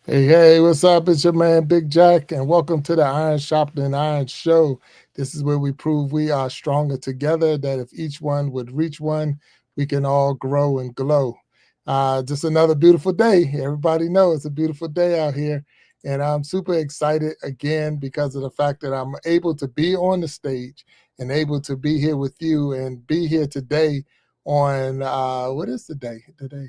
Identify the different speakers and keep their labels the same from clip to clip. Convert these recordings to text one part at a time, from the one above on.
Speaker 1: Hey, hey, what's up? It's your man Big Jack, and welcome to the Iron Sharpening Iron Show. This is where we prove we are stronger together, that if each one would reach one, we can all grow and glow. Just another beautiful day. Everybody knows it's a beautiful day out here, and I'm super excited again because of the fact that I'm able to be on the stage and able to be here with you and be here today on what is the day? Today.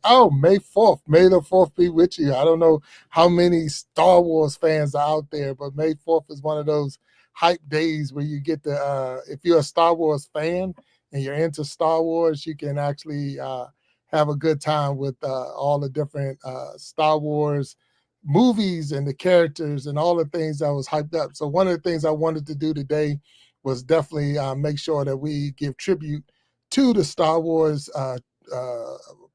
Speaker 1: Oh, May 4th. May the 4th be with you. I don't know how many Star Wars fans are out there, but May 4th is one of those hype days where you get to if you're a Star Wars fan and you're into Star Wars, you can actually have a good time with all the different Star Wars movies and the characters and all the things that was hyped up. So one of the things I wanted to do today was definitely make sure that we give tribute to the Star Wars uh,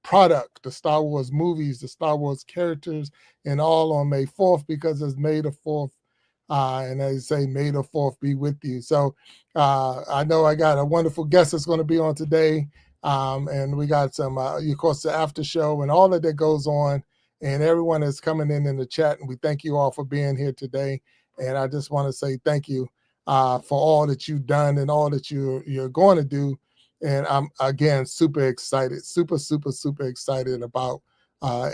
Speaker 1: product, the Star Wars movies, the Star Wars characters, and all on May 4th because it's May the 4th. And as I say, May the 4th be with you. So I know I got a wonderful guest that's going to be on today. And we got some, of course, the after show and all of that goes on. And everyone is coming in the chat. And we thank you all for being here today. And I just want to say thank you for all that you've done and all that you're going to do. And I'm again super excited, super excited about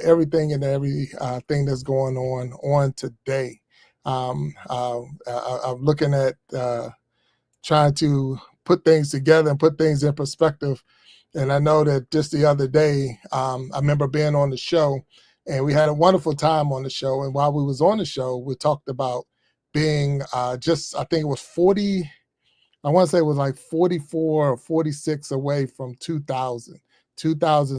Speaker 1: everything and every thing that's going on today. I'm looking at trying to put things together and put things in perspective. And I know that just the other day, I remember being on the show, and we had a wonderful time on the show. And while we was on the show, we talked about being just, I think it was 40, I want to say it was like 44 or 46 away from 2,000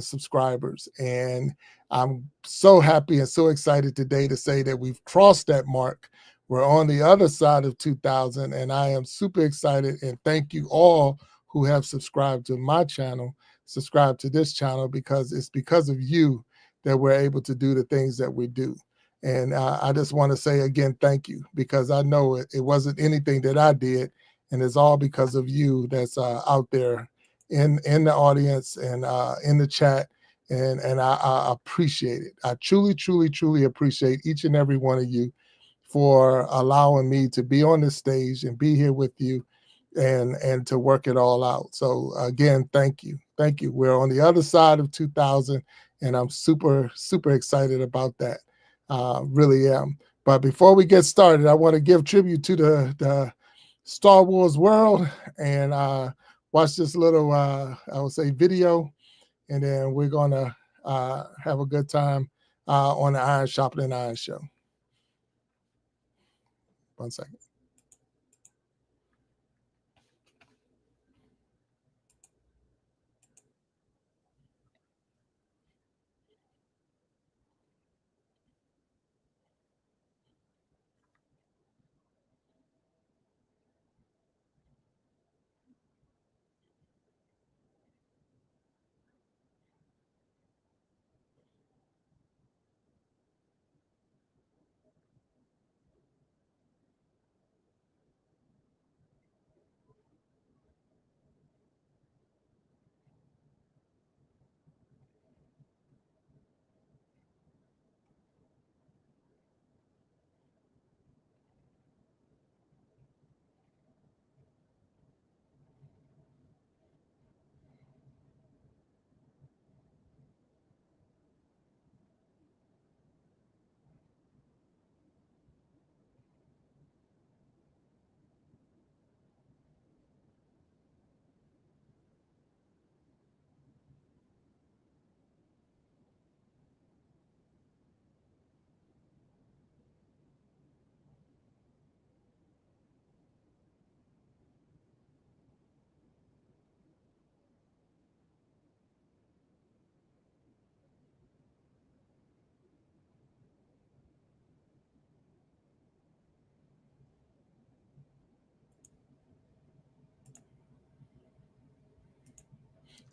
Speaker 1: subscribers. And I'm so happy and so excited today to say that we've crossed that mark. We're on the other side of 2,000, and I am super excited. And thank you all who have subscribed to my channel, subscribe to this channel, because it's because of you that we're able to do the things that we do. And I just want to say again, thank you, because I know it wasn't anything that I did, and it's all because of you that's out there in the audience and in the chat. And I appreciate it. I truly appreciate each and every one of you for allowing me to be on this stage and be here with you and to work it all out. So again, thank you. We're on the other side of 2000, and I'm super excited about that. Really am. But before we get started, I want to give tribute to the Star Wars world and watch this little, I would say, video, and then we're gonna have a good time on the Iron Sharpening Iron Show. 1 second.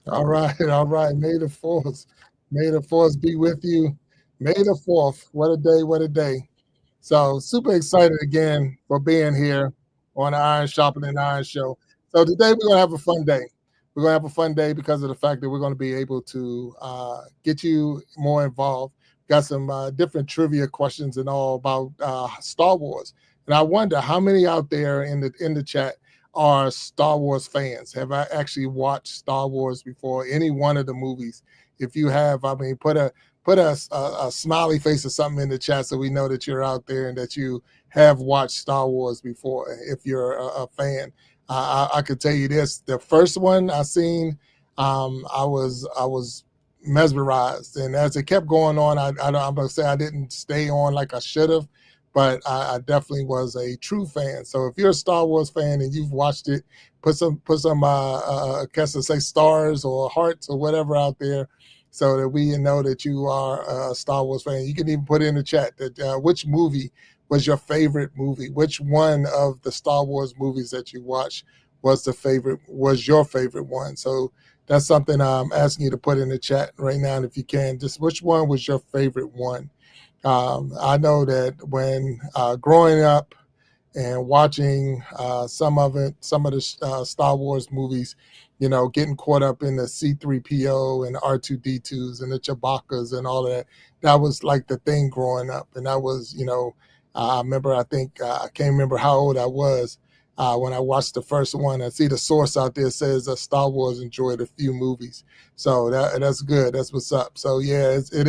Speaker 1: All right, all right. May the force be with you. May the 4th. What a day, what a day. So super excited again for being here on the Iron Sharpening Iron Show. So today we're gonna have a fun day. We're gonna have a fun day because of the fact that we're gonna be able to get you more involved. got some different trivia questions and all about Star Wars. And I wonder how many out there in the chat are Star Wars fans. Have I actually watched Star Wars before? Any one of the movies? If you have, I mean, put a smiley face or something in the chat so we know that you're out there and that you have watched Star Wars before. If you're a fan, I could tell you this: the first one I seen, I was mesmerized, and as it kept going on, I'm gonna say I didn't stay on like I should have, but I definitely was a true fan. So if you're a Star Wars fan and you've watched it, put some I guess to say stars or hearts or whatever out there, so that we know that you are a Star Wars fan. You can even put in the chat that which movie was your favorite movie, which one of the Star Wars movies that you watched was your favorite one. So that's something I'm asking you to put in the chat right now, and if you can, just which one was your favorite one. I know that when growing up and watching some of the Star Wars movies, getting caught up in the C3PO and R2D2s and the Chewbacca's and all of that. That was like the thing growing up. And that was, I remember, I think, I can't remember how old I was when I watched the first one. I see the source out there says Star Wars enjoyed a few movies. So that's good. That's what's up. So yeah, it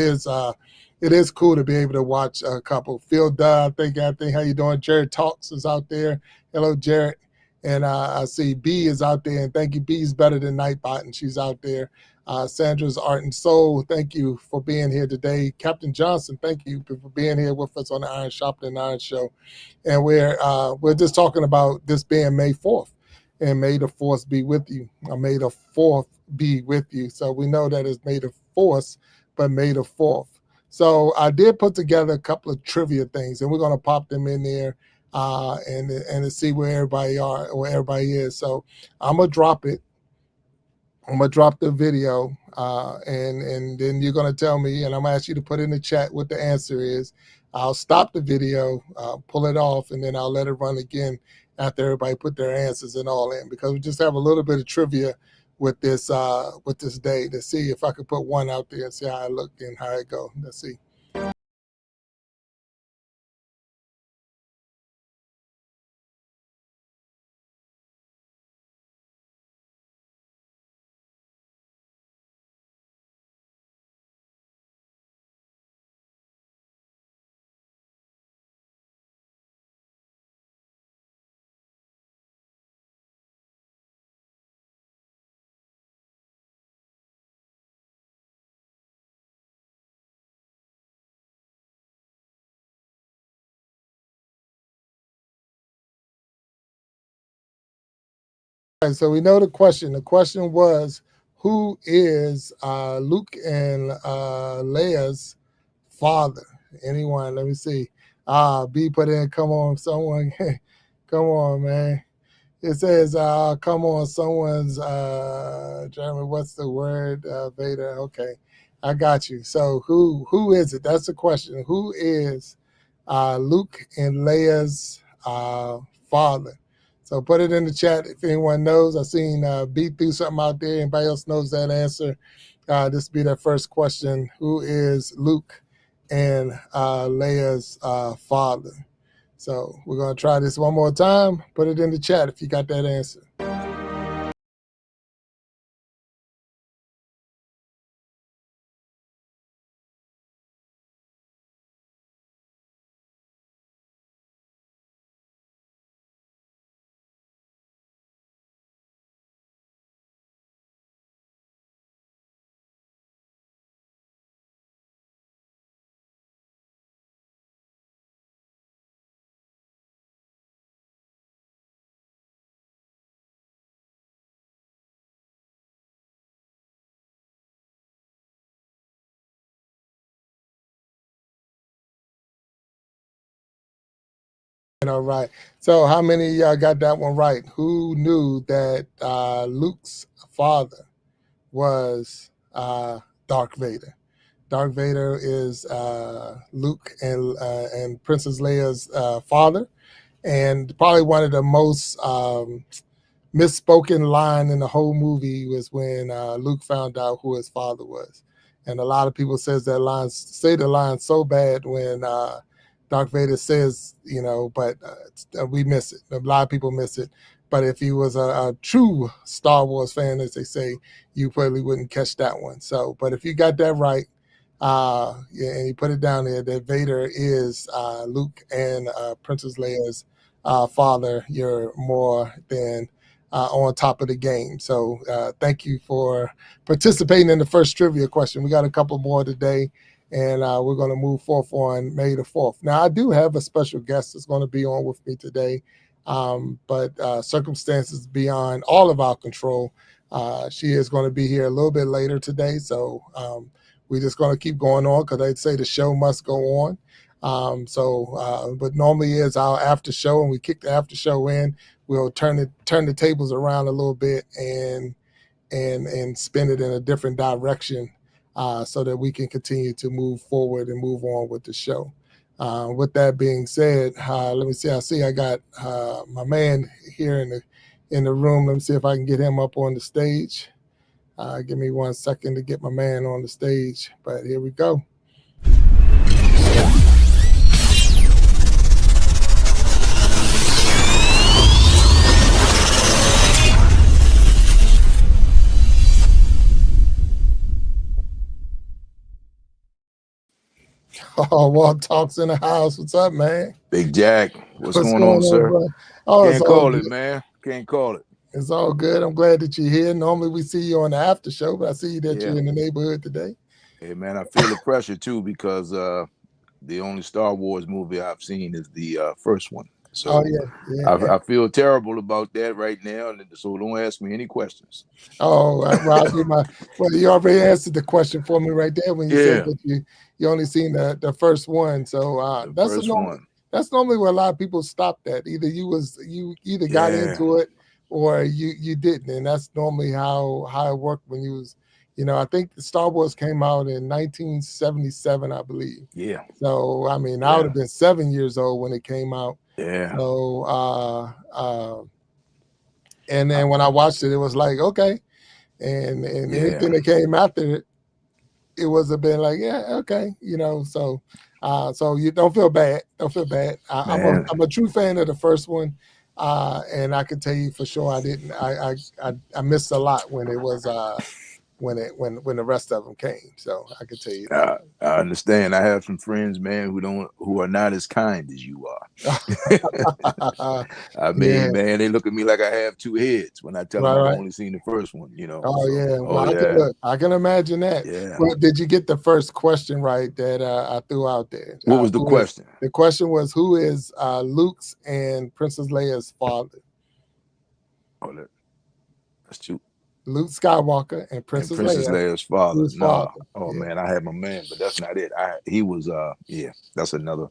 Speaker 1: is cool to be able to watch a couple. Phil Duh, I think, how you doing? Jared Talks is out there. Hello, Jared. And I see B is out there, and thank you. B is better than Nightbot, and she's out there. Sandra's Art and Soul, thank you for being here today. Captain Johnson, thank you for being here with us on the Iron Sharpening Iron Show. And we're just talking about this being May 4th, and May the 4th be with you. Or May the 4th be with you. So we know that it's May the 4th, but May the 4th. So I did put together a couple of trivia things, and we're going to pop them in there and to see where everybody is. So I'm gonna drop it. I'm gonna drop the video, and then you're gonna tell me, and I'm gonna ask you to put in the chat what the answer is. I'll stop the video, pull it off, and then I'll let it run again after everybody put their answers and all in, because we just have a little bit of trivia with this day to see if I could put one out there and see how it looked and how it go. Let's see. All right, so we know the question. The question was, who is Luke and Leia's father? Anyone? Let me see. B put in, come on, someone. Come on, man. It says, come on, someone's Jeremy, what's the word? Vader. Okay. I got you. So who is it? That's the question. Who is Luke and Leia's father? So put it in the chat if anyone knows. I seen B threw something out there. Anybody else knows that answer? This will be their first question. Who is Luke and Leia's father? So we're going to try this one more time. Put it in the chat if you got that answer. All right. So how many of y'all got that one right? Who knew that Luke's father was Darth Vader? Darth Vader is Luke and Princess Leia's father, and probably one of the most misspoken line in the whole movie was when Luke found out who his father was. and a lot of people says that line, say the line so bad when Darth Vader says, but we miss it. A lot of people miss it. But if you was a true Star Wars fan, as they say, you probably wouldn't catch that one. So, but if you got that right, and you put it down there that Vader is Luke and Princess Leia's father, you're more than on top of the game. So thank you for participating in the first trivia question. We got a couple more today, and we're going to move forth on May the 4th. Now, I do have a special guest that's going to be on with me today, but circumstances beyond all of our control. She is going to be here a little bit later today, so we're just going to keep going on because they'd say the show must go on. But normally is our after show, and we kick the after show in. We'll turn the tables around a little bit and spin it in a different direction, so that we can continue to move forward and move on with the show. With that being said, let me see. I got my man here in the room. Let me see if I can get him up on the stage. Give me 1 second to get my man on the stage, but here we go. Oh, Walt Talks in the house. What's up, man?
Speaker 2: Big Jack, what's going on, sir?
Speaker 1: Bro? Oh,
Speaker 2: Can't call it, man. Can't call it.
Speaker 1: It's all good. I'm glad that you're here. Normally we see you on the after show, but I see that you're in the neighborhood today.
Speaker 2: Hey, man, I feel the pressure too because the only Star Wars movie I've seen is the first one. So I feel terrible about that right now, and so don't ask me any questions.
Speaker 1: Oh, well, you already answered the question for me right there when you said that you only seen the first one. So that's normally where a lot of people stop at. Either you got into it or you didn't, and that's normally how it worked when you was. I think the Star Wars came out in 1977, I believe.
Speaker 2: Yeah.
Speaker 1: So I mean, I would have been 7 years old when it came out.
Speaker 2: Yeah.
Speaker 1: So and then when I watched it, it was like, okay. And anything that came after it, it was a bit like, yeah, okay, so you don't feel bad. Don't feel bad. I'm a true fan of the first one. And I can tell you for sure I missed a lot when it was when the rest of them came. So I can tell you that.
Speaker 2: I understand. I have some friends, man, who are not as kind as you are. I mean, man, they look at me like I have two heads when I tell them I've only seen the first one.
Speaker 1: Oh, so, well, I can imagine that.
Speaker 2: Yeah.
Speaker 1: Well, did you get the first question right that I threw out there?
Speaker 2: What was the question?
Speaker 1: The question was, who is Luke's and Princess Leia's father?
Speaker 2: Oh, that's true.
Speaker 1: Luke Skywalker and Princess
Speaker 2: Leia's father. No. Oh, man, I had my man, but that's not it. He was, that's another.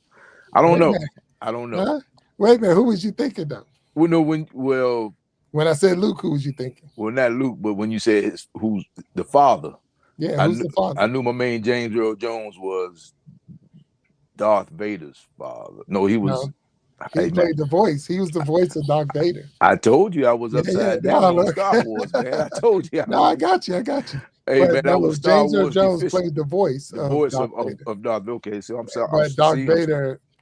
Speaker 2: I don't know. I don't know.
Speaker 1: Huh? Wait a minute. Who was you thinking, though?
Speaker 2: Well, no,
Speaker 1: when I said Luke, who was you thinking?
Speaker 2: Well, not Luke, but when you said who's the father.
Speaker 1: Yeah, who's the father?
Speaker 2: I knew my man James Earl Jones was Darth Vader's father. No, he was.
Speaker 1: No. He played the voice. He was the voice of Darth Vader.
Speaker 2: I told you I was upside down on Star Wars, man. I told you.
Speaker 1: I got you.
Speaker 2: Hey, man, that was Star
Speaker 1: James Earl Jones played the voice
Speaker 2: of Darth Vader. Okay, so I'm sorry.
Speaker 1: But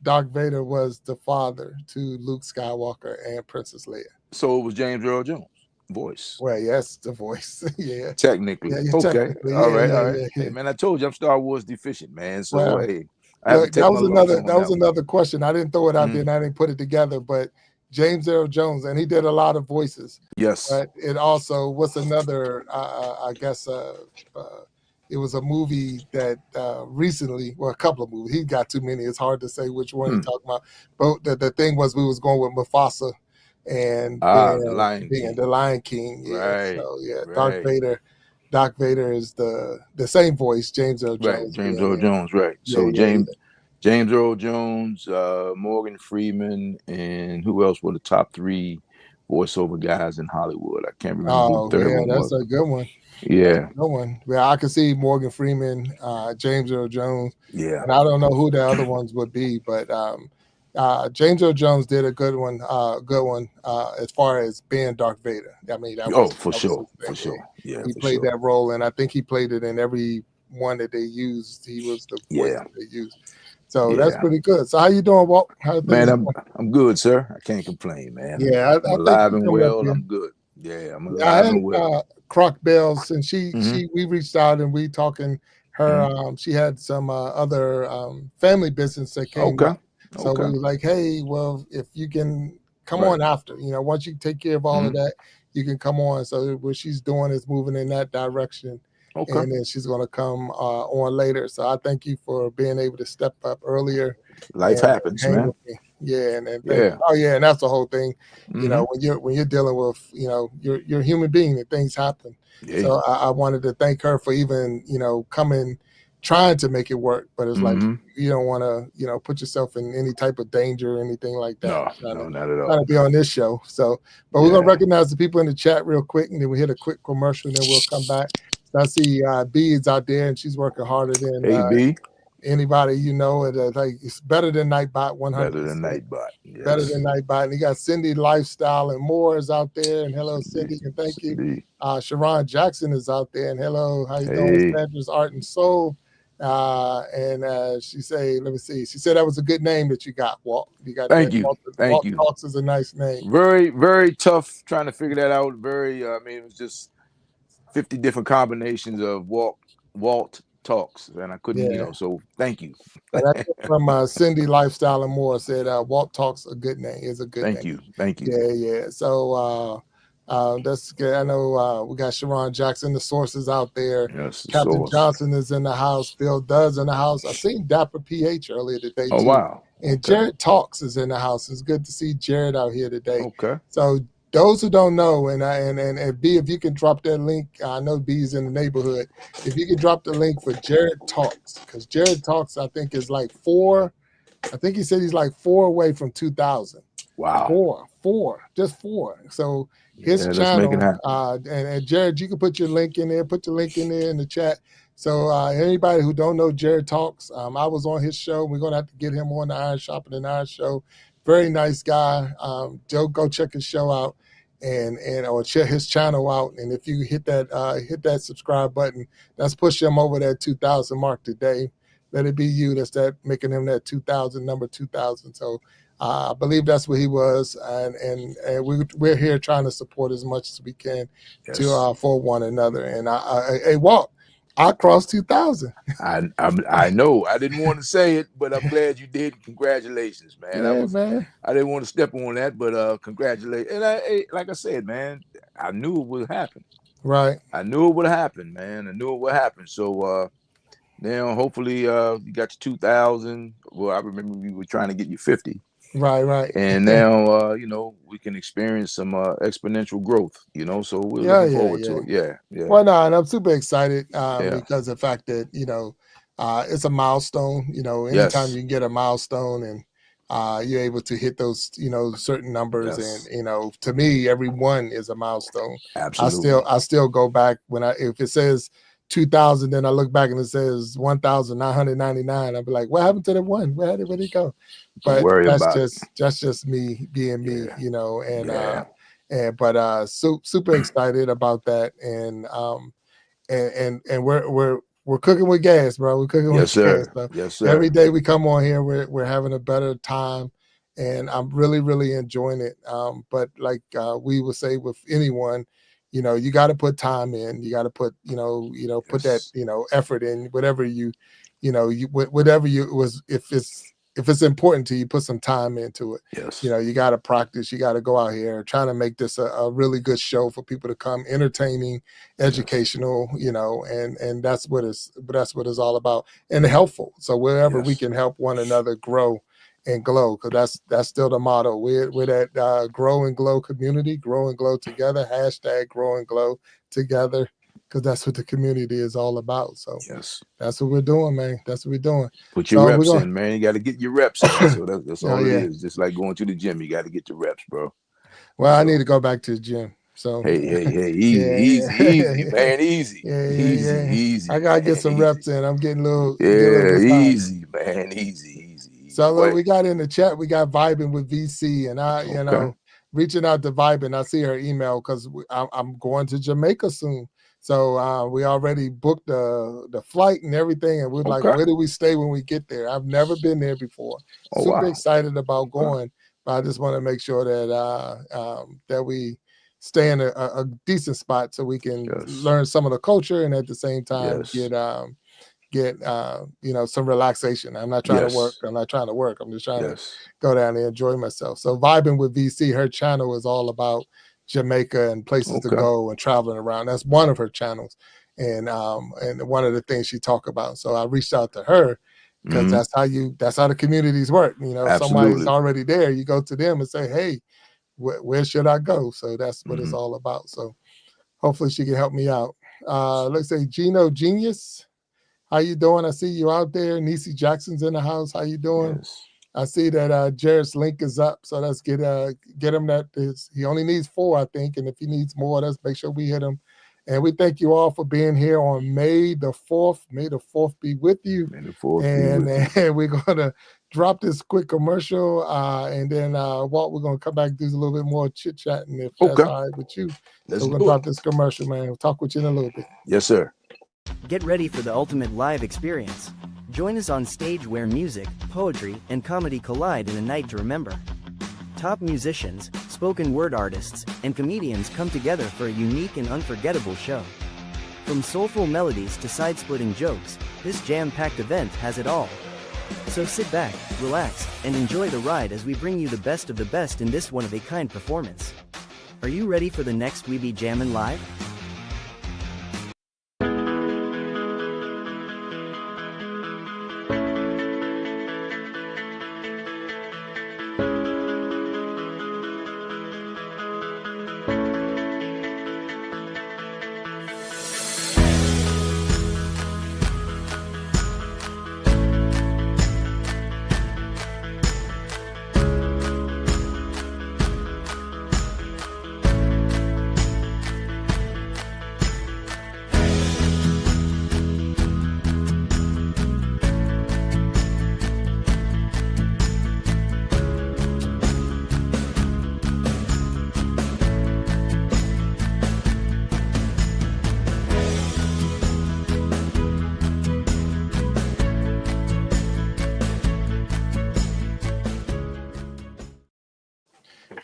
Speaker 1: Darth Vader was the father to Luke Skywalker and Princess Leia.
Speaker 2: So it was James Earl Jones' voice.
Speaker 1: Well, yes, the voice. Yeah.
Speaker 2: Technically. Okay. All right. Hey, man, I told you I'm Star Wars deficient, man. So hey.
Speaker 1: That was another question. I didn't throw it out there and I didn't put it together, but James Earl Jones, and he did a lot of voices.
Speaker 2: Yes.
Speaker 1: But it also was another, I guess, it was a movie that recently, well, a couple of movies. He got too many. It's hard to say which one he's talking about. But the thing was, we was going with Mufasa and the Lion King. Yeah.
Speaker 2: Right.
Speaker 1: So yeah,
Speaker 2: right.
Speaker 1: Darth Vader is the same voice, James Earl Jones.
Speaker 2: Right, James Earl Jones, right. So James Earl Jones, Morgan Freeman, and who else were the top three voiceover guys in Hollywood? I can't remember who the third one was.
Speaker 1: That's a good one.
Speaker 2: Yeah.
Speaker 1: No one. Well, I can see Morgan Freeman, James Earl Jones.
Speaker 2: Yeah.
Speaker 1: And I don't know who the other ones would be, but James Earl Jones did a good one as far as being Darth Vader. I mean,
Speaker 2: for sure. Yeah,
Speaker 1: he played that role, and I think he played it in every one that they used. He was the voice
Speaker 2: Yeah.
Speaker 1: that they used. So that's
Speaker 2: Yeah.
Speaker 1: pretty good. So how you doing, Walt? How are
Speaker 2: Man,
Speaker 1: things
Speaker 2: I'm
Speaker 1: going?
Speaker 2: I'm good, sir. I can't complain, man.
Speaker 1: Yeah,
Speaker 2: I'm
Speaker 1: I think
Speaker 2: alive
Speaker 1: you
Speaker 2: and
Speaker 1: coming up
Speaker 2: well.
Speaker 1: here.
Speaker 2: I'm good. Yeah, I'm
Speaker 1: Yeah, I
Speaker 2: alive
Speaker 1: had
Speaker 2: and well.
Speaker 1: Croc Belles, and she
Speaker 2: Hmm.
Speaker 1: she we reached out and we talking her.
Speaker 2: Hmm.
Speaker 1: She had some other family business that came
Speaker 2: Okay.
Speaker 1: up, so we
Speaker 2: Okay.
Speaker 1: were like, hey, well, if you can come
Speaker 2: Right.
Speaker 1: on after, once you take care of all of
Speaker 2: Hmm.
Speaker 1: that, you can come on. So what she's doing is moving in that direction,
Speaker 2: Okay.
Speaker 1: and then she's going to come on later. So I thank you for being able to step up earlier
Speaker 2: Life
Speaker 1: and
Speaker 2: happens,
Speaker 1: hang
Speaker 2: man.
Speaker 1: with me. Yeah, and thank you.
Speaker 2: Yeah.
Speaker 1: Oh yeah, and that's the whole thing.
Speaker 2: Hmm.
Speaker 1: When you're dealing with, you're a human being and things happen.
Speaker 2: Hey.
Speaker 1: So I wanted to thank her for even, coming, trying to make it work. But it's like
Speaker 2: Hmm.
Speaker 1: you don't want to, put yourself in any type of danger or anything like that.
Speaker 2: No,
Speaker 1: Trying to
Speaker 2: no, not at
Speaker 1: trying to
Speaker 2: all.
Speaker 1: be on this show. So, but we're gonna
Speaker 2: Yeah.
Speaker 1: recognize the people in the chat real quick, and then we hit a quick commercial, and then we'll come back. So I see Beads out there, and she's working harder than
Speaker 2: Hey, B.
Speaker 1: anybody and like it's better than Nightbot
Speaker 2: Better than
Speaker 1: 100%.
Speaker 2: Nightbot.
Speaker 1: Better
Speaker 2: Yes.
Speaker 1: than Nightbot. And you got Cindy Lifestyle and more is out there. And hello,
Speaker 2: Cindy.
Speaker 1: Cindy, and thank you.
Speaker 2: Cindy.
Speaker 1: Sharon Jackson is out there. And hello, how you doing?
Speaker 2: Hey.
Speaker 1: Sandra's Art and Soul. And she say, let me see. She said that was a good name that you got, Walt. You got that.
Speaker 2: Thank you. Thank
Speaker 1: Walt
Speaker 2: you.
Speaker 1: Talks is a nice name.
Speaker 2: Very, very tough trying to figure that out. Very, I mean, it was just 50 different combinations of Walt talks, and I couldn't,
Speaker 1: Yeah.
Speaker 2: so thank you.
Speaker 1: And that's from Cindy Lifestyle and more said Walt Talks a good name is a good
Speaker 2: Thank
Speaker 1: name.
Speaker 2: you. Thank you.
Speaker 1: Yeah, yeah. So that's good. I know we got Sharon Jackson, the sources out there.
Speaker 2: Yes, the
Speaker 1: Captain
Speaker 2: source.
Speaker 1: Johnson is in the house. Phil Does in the house. I seen Dapper PH earlier today
Speaker 2: Oh,
Speaker 1: too.
Speaker 2: wow.
Speaker 1: And
Speaker 2: Okay.
Speaker 1: Jared Talks is in the house. It's good to see Jared out here today.
Speaker 2: Okay.
Speaker 1: So those who don't know, and B, if you can drop that link, I know B's in the neighborhood. If you can drop the link for Jared Talks, because Jared Talks, I think, is like four. I think he said he's like 4 away from 2,000.
Speaker 2: Wow.
Speaker 1: Four, just four. So his
Speaker 2: Yeah, let's make it
Speaker 1: channel,
Speaker 2: happen.
Speaker 1: and Jared, you can put your link in there. Put the link in there in the chat. So anybody who don't know Jared Talks, I was on his show. We're gonna have to get him on the Iron Shopping Iron show. Very nice guy. Joe, go check his show out and or check his channel out. And if you hit that subscribe button, that's push him over that 2,000 mark today. Let it be you that's making him that 2,000 number 2,000. So I believe that's what he was, and we're here trying to support as much as we can
Speaker 2: Yes.
Speaker 1: to for one another. And hey, Walt, I crossed 2,000.
Speaker 2: I know. I didn't want to say it, but I'm glad you did. Congratulations, man.
Speaker 1: Yeah, man.
Speaker 2: I didn't want to step on that, but congratulations. And like I said, man, I knew it would happen.
Speaker 1: Right.
Speaker 2: I knew it would happen, man. I knew it would happen. So now hopefully you got your 2,000. Well, I remember we were trying to get you 50.
Speaker 1: Right.
Speaker 2: And now we can experience some exponential growth, so we're
Speaker 1: Yeah,
Speaker 2: looking
Speaker 1: yeah,
Speaker 2: forward
Speaker 1: yeah.
Speaker 2: to it. Yeah.
Speaker 1: Well, no, and I'm super excited
Speaker 2: Yeah.
Speaker 1: because the fact that it's a milestone. Anytime
Speaker 2: Yes.
Speaker 1: you can get a milestone and you're able to hit those certain numbers, and
Speaker 2: Yes.
Speaker 1: to me, every one is a milestone.
Speaker 2: Absolutely.
Speaker 1: I still go back if it says 2,000, then I look back and it says 1,999. I'll be like, what happened to the one? Where'd it go?
Speaker 2: Don't
Speaker 1: But
Speaker 2: worry
Speaker 1: that's
Speaker 2: about it.
Speaker 1: just me being me,
Speaker 2: Yeah.
Speaker 1: but super excited about that, and we're cooking with gas, bro. We're cooking
Speaker 2: Yes,
Speaker 1: with gas.
Speaker 2: sir.
Speaker 1: So
Speaker 2: Yes, sir.
Speaker 1: every day we come on here, we're having a better time, and I'm really enjoying it. But like we would say with anyone, you got to put time in. You got to put put that
Speaker 2: Yes.
Speaker 1: effort in whatever whatever you was if it's important to you, put some time into it.
Speaker 2: Yes.
Speaker 1: You got to practice. You got to go out here trying to make this a really good show for people to come, entertaining, educational, and that's what it's all about, and helpful. So wherever we
Speaker 2: Yes.
Speaker 1: can help one another grow and glow, because that's still the motto. We're that grow and glow community, grow and glow together. # grow and glow together, because that's what the community is all about. So
Speaker 2: Yes.
Speaker 1: that's what we're doing, man. That's what we're doing.
Speaker 2: Put your
Speaker 1: So we're
Speaker 2: reps
Speaker 1: going.
Speaker 2: in, man. You got to get your reps in. So that's
Speaker 1: Oh
Speaker 2: all it
Speaker 1: yeah.
Speaker 2: is. Just like going to the gym, you got to get your reps, bro.
Speaker 1: Well, I need
Speaker 2: So
Speaker 1: to go back to the gym. So
Speaker 2: hey,
Speaker 1: yeah,
Speaker 2: easy,
Speaker 1: yeah,
Speaker 2: man, easy,
Speaker 1: yeah. I gotta get
Speaker 2: man,
Speaker 1: some reps
Speaker 2: easy.
Speaker 1: in. I'm getting a little
Speaker 2: Yeah,
Speaker 1: behind.
Speaker 2: easy, man, easy.
Speaker 1: So
Speaker 2: Boy,
Speaker 1: we got in the chat. We got vibing with VC, and
Speaker 2: okay.
Speaker 1: reaching out to vibing. I see her email because I'm going to Jamaica soon. So we already booked the flight and everything, and we're like,
Speaker 2: Okay.
Speaker 1: where do we stay when we get there? I've never been there before.
Speaker 2: Oh,
Speaker 1: Super
Speaker 2: wow.
Speaker 1: excited about
Speaker 2: Okay.
Speaker 1: going, but I just want to make sure that we stay in a decent spot so we can
Speaker 2: Yes.
Speaker 1: learn some of the culture and at the same time
Speaker 2: Yes.
Speaker 1: get some relaxation. I'm not trying to work.
Speaker 2: Yes.
Speaker 1: I'm not trying to work. I'm just trying to
Speaker 2: Yes.
Speaker 1: go down there and enjoy myself. So vibing with VC, her channel is all about Jamaica and places to
Speaker 2: Okay.
Speaker 1: go and traveling around. That's one of her channels, and one of the things she talk about. So I reached out to her because
Speaker 2: Mm-hmm.
Speaker 1: that's how the communities work. If somebody's
Speaker 2: Absolutely.
Speaker 1: already there, you go to them and say, hey, where should I go? So that's what it's
Speaker 2: Mm-hmm.
Speaker 1: all about. So hopefully she can help me out. Let's say Gino Genius. How you doing? I see you out there. Niecy Jackson's in the house. How you doing?
Speaker 2: Yes.
Speaker 1: I see that Jared's link is up, so let's get him that. He only needs 4, I think, and if he needs more, let's make sure we hit him. And we thank you all for being here on May the 4th. May the 4th be with you.
Speaker 2: May the 4th be
Speaker 1: And,
Speaker 2: with you.
Speaker 1: and we're gonna drop this quick commercial, and then Walt, we're gonna come back and do a little bit more chit chatting if that's
Speaker 2: Okay.
Speaker 1: all right with you.
Speaker 2: Let's
Speaker 1: So we're
Speaker 2: do
Speaker 1: gonna
Speaker 2: it.
Speaker 1: drop this commercial, man. We'll talk with you in a little bit.
Speaker 2: Yes, sir.
Speaker 3: Get ready for the ultimate live experience. Join us on stage where music, poetry, and comedy collide in a night to remember. Top musicians, spoken word artists, and comedians come together for a unique and unforgettable show. From soulful melodies to side-splitting jokes, this jam-packed event has it all. So sit back, relax, and enjoy the ride as we bring you the best of the best in this one-of-a-kind performance. Are you ready for the next We Be Jammin' Live?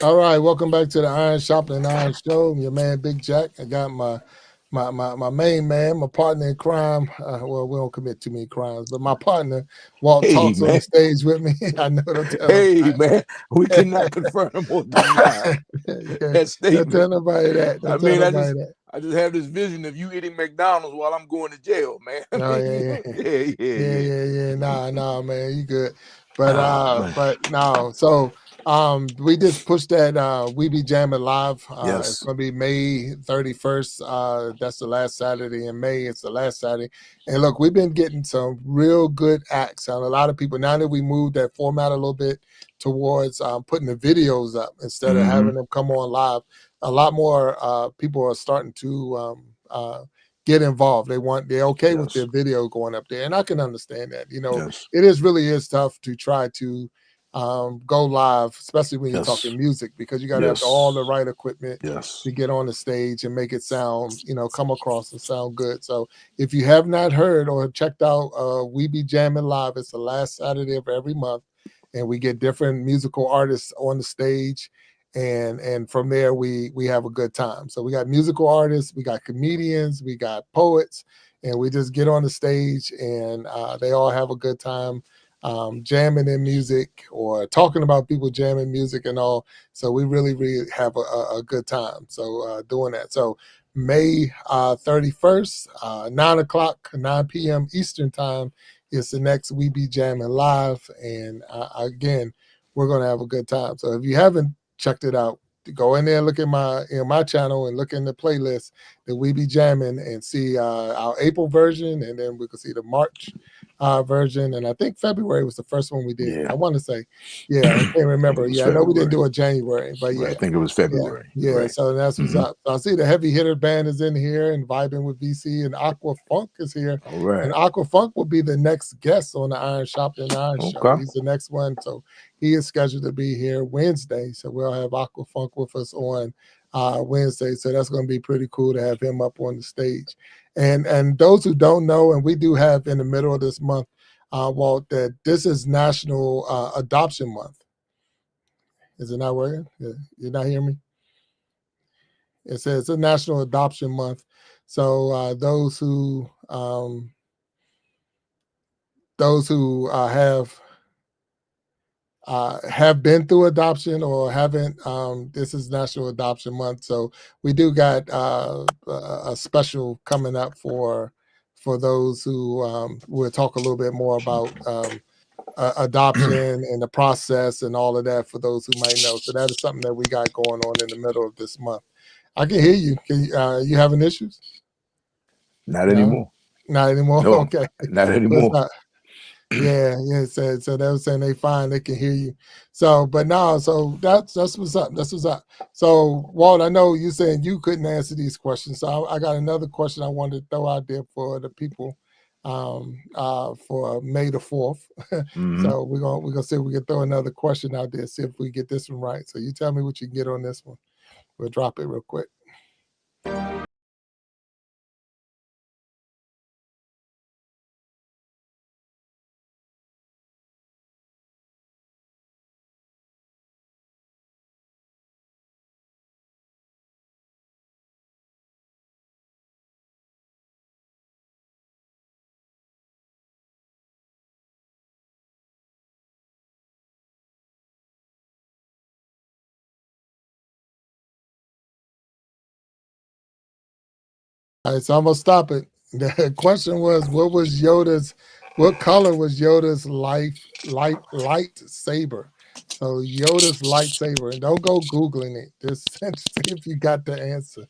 Speaker 1: All right, welcome back to the Iron Sharpening Iron Show. I'm your man, Big Jack. I got my main man, my partner in crime. Well, we don't commit too many crimes, but my partner, Walt,
Speaker 2: Hey,
Speaker 1: talks on the
Speaker 2: man.
Speaker 1: stage with me. I know, don't tell him.
Speaker 2: Hey, man. We cannot confirm or deny that
Speaker 1: Don't tell
Speaker 2: statement.
Speaker 1: nobody that.
Speaker 2: I
Speaker 1: Don't tell
Speaker 2: mean,
Speaker 1: nobody that.
Speaker 2: I just have this vision of you eating McDonald's while I'm going to jail, man. I
Speaker 1: Oh
Speaker 2: mean,
Speaker 1: yeah,
Speaker 2: yeah, yeah,
Speaker 1: yeah. Nah, man, you good. But
Speaker 2: Oh,
Speaker 1: but no. So we just pushed that We Be Jamming Live. It's
Speaker 2: yes.
Speaker 1: gonna be May 31st. That's the last Saturday in May. It's the last Saturday. And look, we've been getting some real good acts. And a lot of people, now that we moved that format a little bit towards putting the videos up instead of having them come on live, a lot more people are starting to get involved. They're okay with their video going up there, and I can understand that.
Speaker 2: Yes.
Speaker 1: It really is tough to try to go live, especially when you're
Speaker 2: Yes.
Speaker 1: talking music, because you got to have all the right equipment
Speaker 2: Yes.
Speaker 1: to get on the stage and make it sound, come across and sound good. So if you have not heard or checked out We Be Jamming Live, it's the last Saturday of every month, and we get different musical artists on the stage, and from there we have a good time. So we got musical artists, we got comedians, we got poets, and we just get on the stage and they all have a good time jamming in music or talking about people jamming music and all. So we really have a good time. So doing that. So May 31st, 9 o'clock, 9 p.m. Eastern time is the next We Be Jamming Live. And again, we're going to have a good time. So if you haven't checked it out, go in there, look at my channel and look in the playlist that We Be Jamming and see our April version, and then we can see the March version. And I think February was the first one we did.
Speaker 2: Yeah.
Speaker 1: I want to say, I can't remember. I know we didn't do it January, but
Speaker 2: I think it was February.
Speaker 1: Yeah. Right. So that's what's up. So I see the Heavy Hitter Band is in here and vibing with VC, and Aqua Funk is here.
Speaker 2: All right.
Speaker 1: And Aqua Funk will be the next guest on the Iron Sharpening Iron Show. He's the next one. So he is scheduled to be here Wednesday. So we'll have Aqua Funk with us on Wednesday. So that's going to be pretty cool to have him up on the stage. And those who don't know, and we do have in the middle of this month, Walt, that this is National Adoption Month. Is it not working? You're not hearing me? It says it's a National Adoption Month. So those who have been through adoption or haven't, this is National Adoption Month. So we do got a special coming up for those who we'll talk a little bit more about adoption and the process and all of that for those who might know. So that is something that we got going on in the middle of this month. I can hear you. You having issues?
Speaker 2: Not anymore.
Speaker 1: Not anymore.
Speaker 2: No,
Speaker 1: okay.
Speaker 2: Not anymore.
Speaker 1: Yeah. So they were saying they fine, they can hear you. So, but no, so that's what's up. That's what's up. So, Walt, I know you saying you couldn't answer these questions. So I got another question I wanted to throw out there for the people for May the 4th. Mm-hmm. So we're gonna see if we can throw another question out there, see if we get this one right. So you tell me what you can get on this one. We'll drop it real quick. All right, so I'm gonna stop it. The question was, what color was Yoda's lightsaber? So Yoda's lightsaber, and don't go googling it. Just see if you got the answer.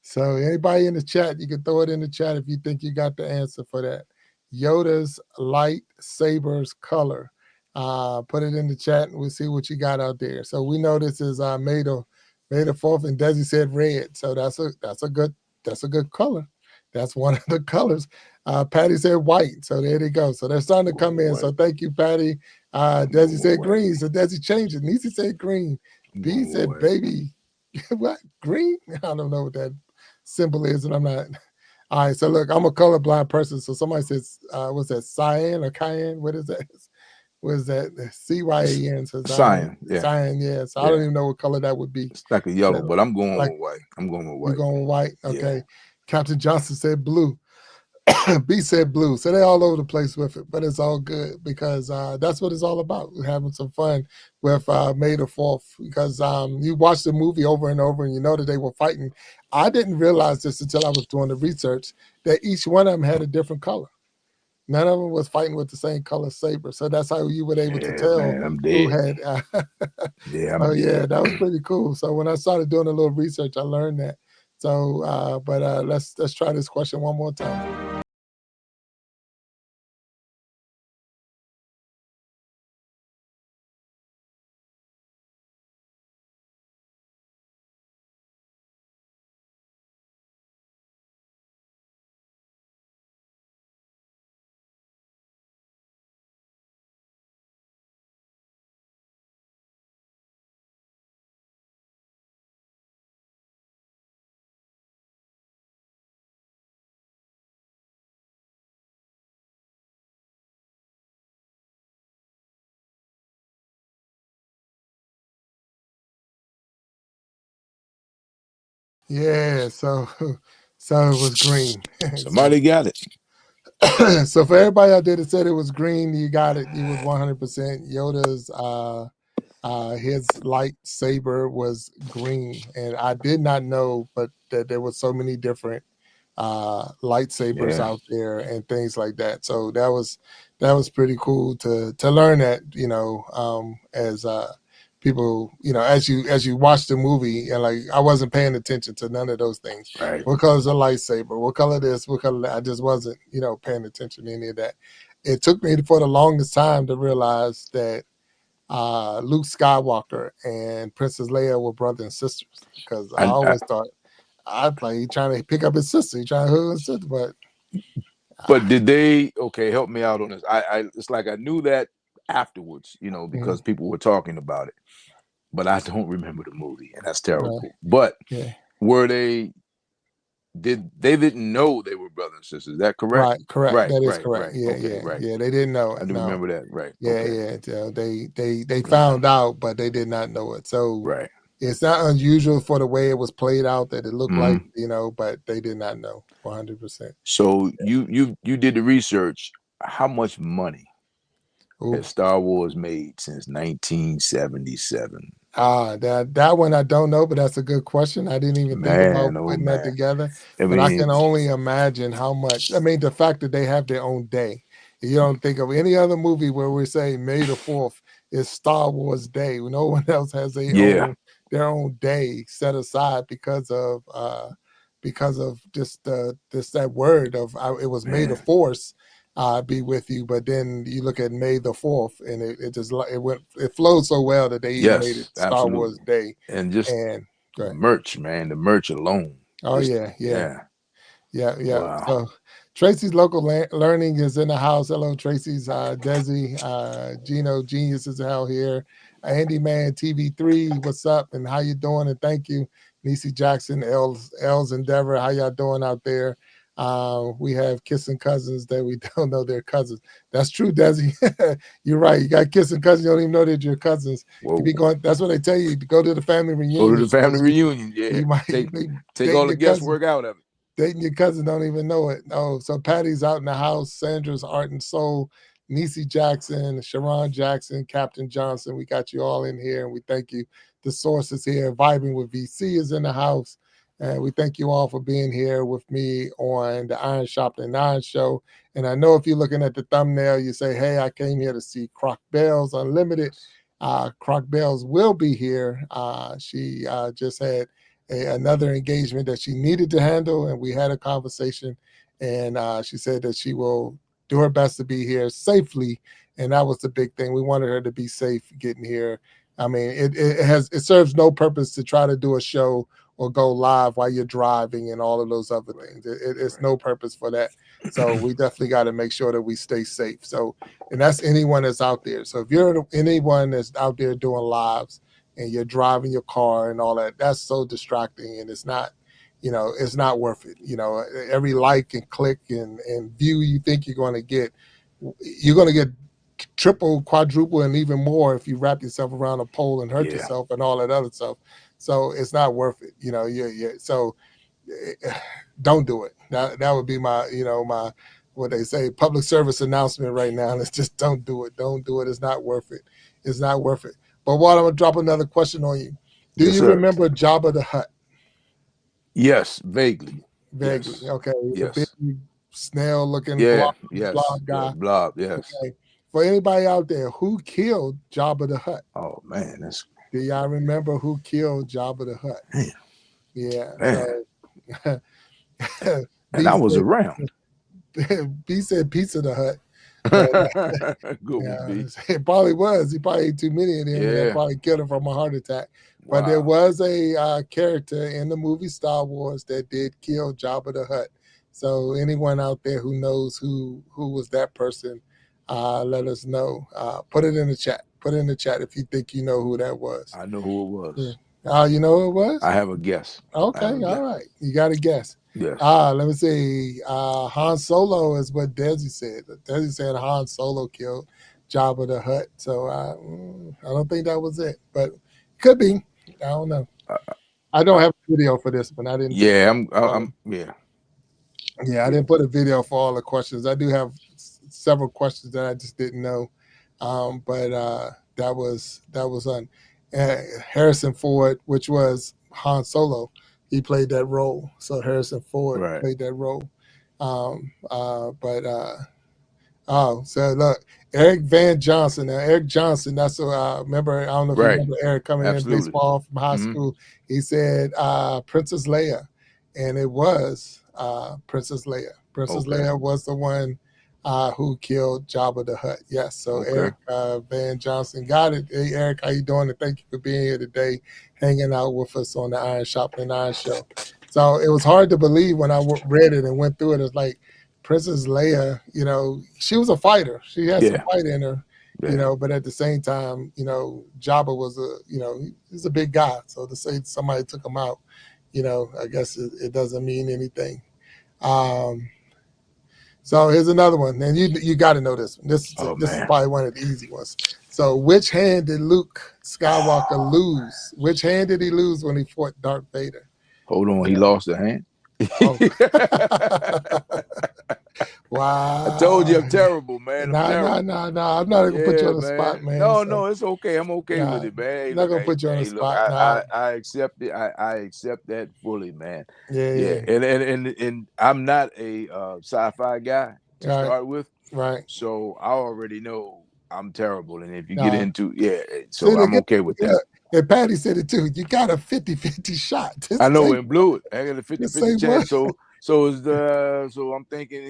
Speaker 1: So anybody in the chat, you can throw it in the chat if you think you got the answer for that. Yoda's lightsaber's color. Put it in the chat, and we'll see what you got out there. So we know this is May the 4th, and Desi said red. So that's a good color. That's one of the colors. Patty said white. So there they go. So they're starting to come in. So thank you, Patty. Desi said green. So Desi changed it. Nisi said green. B said baby. What? Green? I don't know what that symbol is, and I'm not. All right. So look, I'm a colorblind person. So somebody says, what's that? Cyan or cayenne? What is that? What is that? CYAN. So
Speaker 2: cyan. Yeah.
Speaker 1: Cyan. Yeah. So I don't even know what color that would be.
Speaker 2: It's like a yellow, but I'm going with white.
Speaker 1: You're going with white. Okay. Yeah. Captain Johnson said blue. B said blue. So they're all over the place with it, but it's all good because that's what it's all about. We're having some fun with May the 4th because you watch the movie over and over and you know that they were fighting. I didn't realize this until I was doing the research that each one of them had a different color. None of them was fighting with the same color saber. So that's how you were able to tell who had. Yeah, that was pretty cool. So when I started doing a little research, I learned that. So, but let's try this question one more time. Yeah, so it was green.
Speaker 2: Somebody got it.
Speaker 1: So for everybody out there that said it was green, you got it. You was 100%. Yoda's his lightsaber was green, and I did not know, but that there were so many different lightsabers out there and things like that. So that was pretty cool to learn that, as people, as you watch the movie, and like I wasn't paying attention to none of those things.
Speaker 2: Right.
Speaker 1: What color is a lightsaber? What color this? What color that? I just wasn't, paying attention to any of that. It took me for the longest time to realize that Luke Skywalker and Princess Leia were brother and sisters because I always thought he trying to pick up his sister, he trying to hug his sister,
Speaker 2: but did they? Okay, help me out on this. I it's like I knew that afterwards, because people were talking about it. but I don't remember the movie, and that's
Speaker 1: Right.
Speaker 2: terrible. But
Speaker 1: Yeah.
Speaker 2: were they didn't know they were brothers and sisters? Is that correct?
Speaker 1: Right. Correct.
Speaker 2: Right,
Speaker 1: That is
Speaker 2: right,
Speaker 1: correct.
Speaker 2: right.
Speaker 1: Yeah.
Speaker 2: Okay,
Speaker 1: Yeah.
Speaker 2: right.
Speaker 1: Yeah. They didn't know
Speaker 2: I
Speaker 1: it.
Speaker 2: do
Speaker 1: No.
Speaker 2: remember that. Right.
Speaker 1: Yeah.
Speaker 2: Okay.
Speaker 1: Yeah. So they
Speaker 2: Yeah.
Speaker 1: found out, but they did not know it. So
Speaker 2: Right.
Speaker 1: it's not unusual for the way it was played out that it looked like,
Speaker 2: Mm-hmm.
Speaker 1: but they did not know 100%.
Speaker 2: So you did the research. How much money
Speaker 1: Ooh.
Speaker 2: has Star Wars made since 1977?
Speaker 1: That one I don't know, but that's a good question. I didn't even think about
Speaker 2: Man, oh
Speaker 1: putting that
Speaker 2: man.
Speaker 1: together,
Speaker 2: I
Speaker 1: but I
Speaker 2: mean,
Speaker 1: can only imagine how much. I mean, the fact that they have their own day. You don't think of any other movie where we say May the 4th is Star Wars Day. No one else has
Speaker 2: yeah.
Speaker 1: their own day set aside because of just that word of it was May the
Speaker 2: Man.
Speaker 1: Force be with you. But then you look at May the 4th, and it flowed so well that they even made it
Speaker 2: Yes,
Speaker 1: Star Wars
Speaker 2: absolutely.
Speaker 1: Day.
Speaker 2: And just
Speaker 1: And go
Speaker 2: the
Speaker 1: ahead.
Speaker 2: merch, man, the merch alone.
Speaker 1: Oh
Speaker 2: Just
Speaker 1: yeah, yeah.
Speaker 2: yeah.
Speaker 1: Yeah.
Speaker 2: Wow.
Speaker 1: So Tracy's local learning is in the house. Hello, Tracy's Desi, Gino Genius is hell here. Andy Man TV3, what's up and how you doing? And thank you, Nisi Jackson, Els Endeavor. How y'all doing out there? We have kissing cousins that we don't know they're cousins. That's true, Desi. You're right. You got kissing cousins. You don't even know that you're cousins. You
Speaker 2: Whoa.
Speaker 1: be going. That's what they tell you to go to the family
Speaker 2: Go to
Speaker 1: reunion
Speaker 2: the family
Speaker 1: because
Speaker 2: reunion. Yeah.
Speaker 1: you might
Speaker 2: Take
Speaker 1: be
Speaker 2: take all
Speaker 1: dating
Speaker 2: the
Speaker 1: your cousin.
Speaker 2: guesswork out of it.
Speaker 1: Dating your cousin don't even know it. Oh, so Patty's out in the house. Sandra's Art and Soul. Nisi Jackson, Sharon Jackson, Captain Johnson. We got you all in here, and we thank you. The source is here. Vibing with VC is in the house. And we thank you all for being here with me on the Iron Sharpening Iron Show. And I know if you're looking at the thumbnail, you say, hey, I came here to see Croc Belles Unlimited. Croc Belles will be here. She just had another engagement that she needed to handle, and we had a conversation, and she said that she will do her best to be here safely, and that was the big thing. We wanted her to be safe getting here. I mean, it serves no purpose to try to do a show or go live while you're driving and all of those other things. It's no purpose for that. So we definitely got to make sure that we stay safe. So, and that's anyone that's out there. So if you're anyone that's out there doing lives and you're driving your car and all that, that's so distracting, and it's not, it's not worth it. Every like and click and view you think you're going to get triple, quadruple, and even more if you wrap yourself around a pole and hurt yourself and all that other stuff. So it's not worth it. So don't do it. That would be my, my, what they say, public service announcement right now. It's just don't do it. Don't do it. It's not worth it. It's not worth it. But while I'm gonna drop another question on you, do you remember Jabba the Hutt?
Speaker 2: Yes, vaguely.
Speaker 1: Vaguely.
Speaker 2: Yes.
Speaker 1: Okay. The
Speaker 2: Yes.
Speaker 1: big snail-looking
Speaker 2: Yeah.
Speaker 1: blob guy.
Speaker 2: Yes. Blob. Yes.
Speaker 1: Okay. For anybody out there, who killed Jabba the Hutt?
Speaker 2: Oh man, that's.
Speaker 1: Do y'all remember who killed Jabba the Hutt?
Speaker 2: Man.
Speaker 1: Yeah.
Speaker 2: Man.
Speaker 1: So
Speaker 2: And I was around.
Speaker 1: B said Pizza the Hut. But,
Speaker 2: Good one, B.
Speaker 1: it probably was. He probably ate too many of them, and that probably killed him from a heart attack. Wow. But there was a character in the movie Star Wars that did kill Jabba the Hutt. So anyone out there who knows who was that person, let us know. Put it in the chat. Put it in the chat if you think you know who that was.
Speaker 2: I know who it was.
Speaker 1: Yeah. You know who it was?
Speaker 2: I have a guess.
Speaker 1: Okay, all right. You got a guess.
Speaker 2: Yes.
Speaker 1: Let me see. Han Solo is what Desi said. Desi said Han Solo killed Jabba the Hutt. So I don't think that was it, but could be. I don't know. I don't have a video for this one. I didn't.
Speaker 2: Yeah, I'm. Yeah.
Speaker 1: Yeah, I didn't put a video for all the questions. I do have several questions that I just didn't know, but that was on Harrison Ford, which was Han Solo. He played that role. So Harrison Ford played that role. So look, Eric Van Johnson. Now, Eric Johnson, that's remember, I don't know if you remember Eric coming in baseball from high school. He said Princess Leia, and it was Princess Leia. Princess Leia was the one who killed Jabba the Hutt. Yes, so Eric Van Johnson got it. Hey, Eric, how you doing? And thank you for being here today, hanging out with us on the Iron Sharpening Iron Show. So it was hard to believe when I read it and went through it. It's like Princess Leia, she was a fighter. She had some fight in her. you know, but at the same time, you know, Jabba was he's a big guy. So to say somebody took him out, you know, I guess it doesn't mean anything. So here's another one, and you got to know this one. This is probably one of the easy ones. So which hand did Luke Skywalker lose? Which hand did he lose when he fought Darth Vader?
Speaker 2: Hold on, he lost a hand.
Speaker 1: Oh. Wow.
Speaker 2: I told you I'm terrible, man.
Speaker 1: No. I'm not going to put you on the spot, man.
Speaker 2: No, it's okay. I'm okay with it, man.
Speaker 1: I'm not going to put you on the spot.
Speaker 2: I accept it. I accept that fully, man.
Speaker 1: Yeah.
Speaker 2: And I'm not a sci-fi guy to start with.
Speaker 1: Right.
Speaker 2: So I already know I'm terrible. And if you get into, so I'm okay with that.
Speaker 1: And Patty said it too. You got a 50-50 shot.
Speaker 2: I know, and blew it. I got a 50-50 chance. So I'm thinking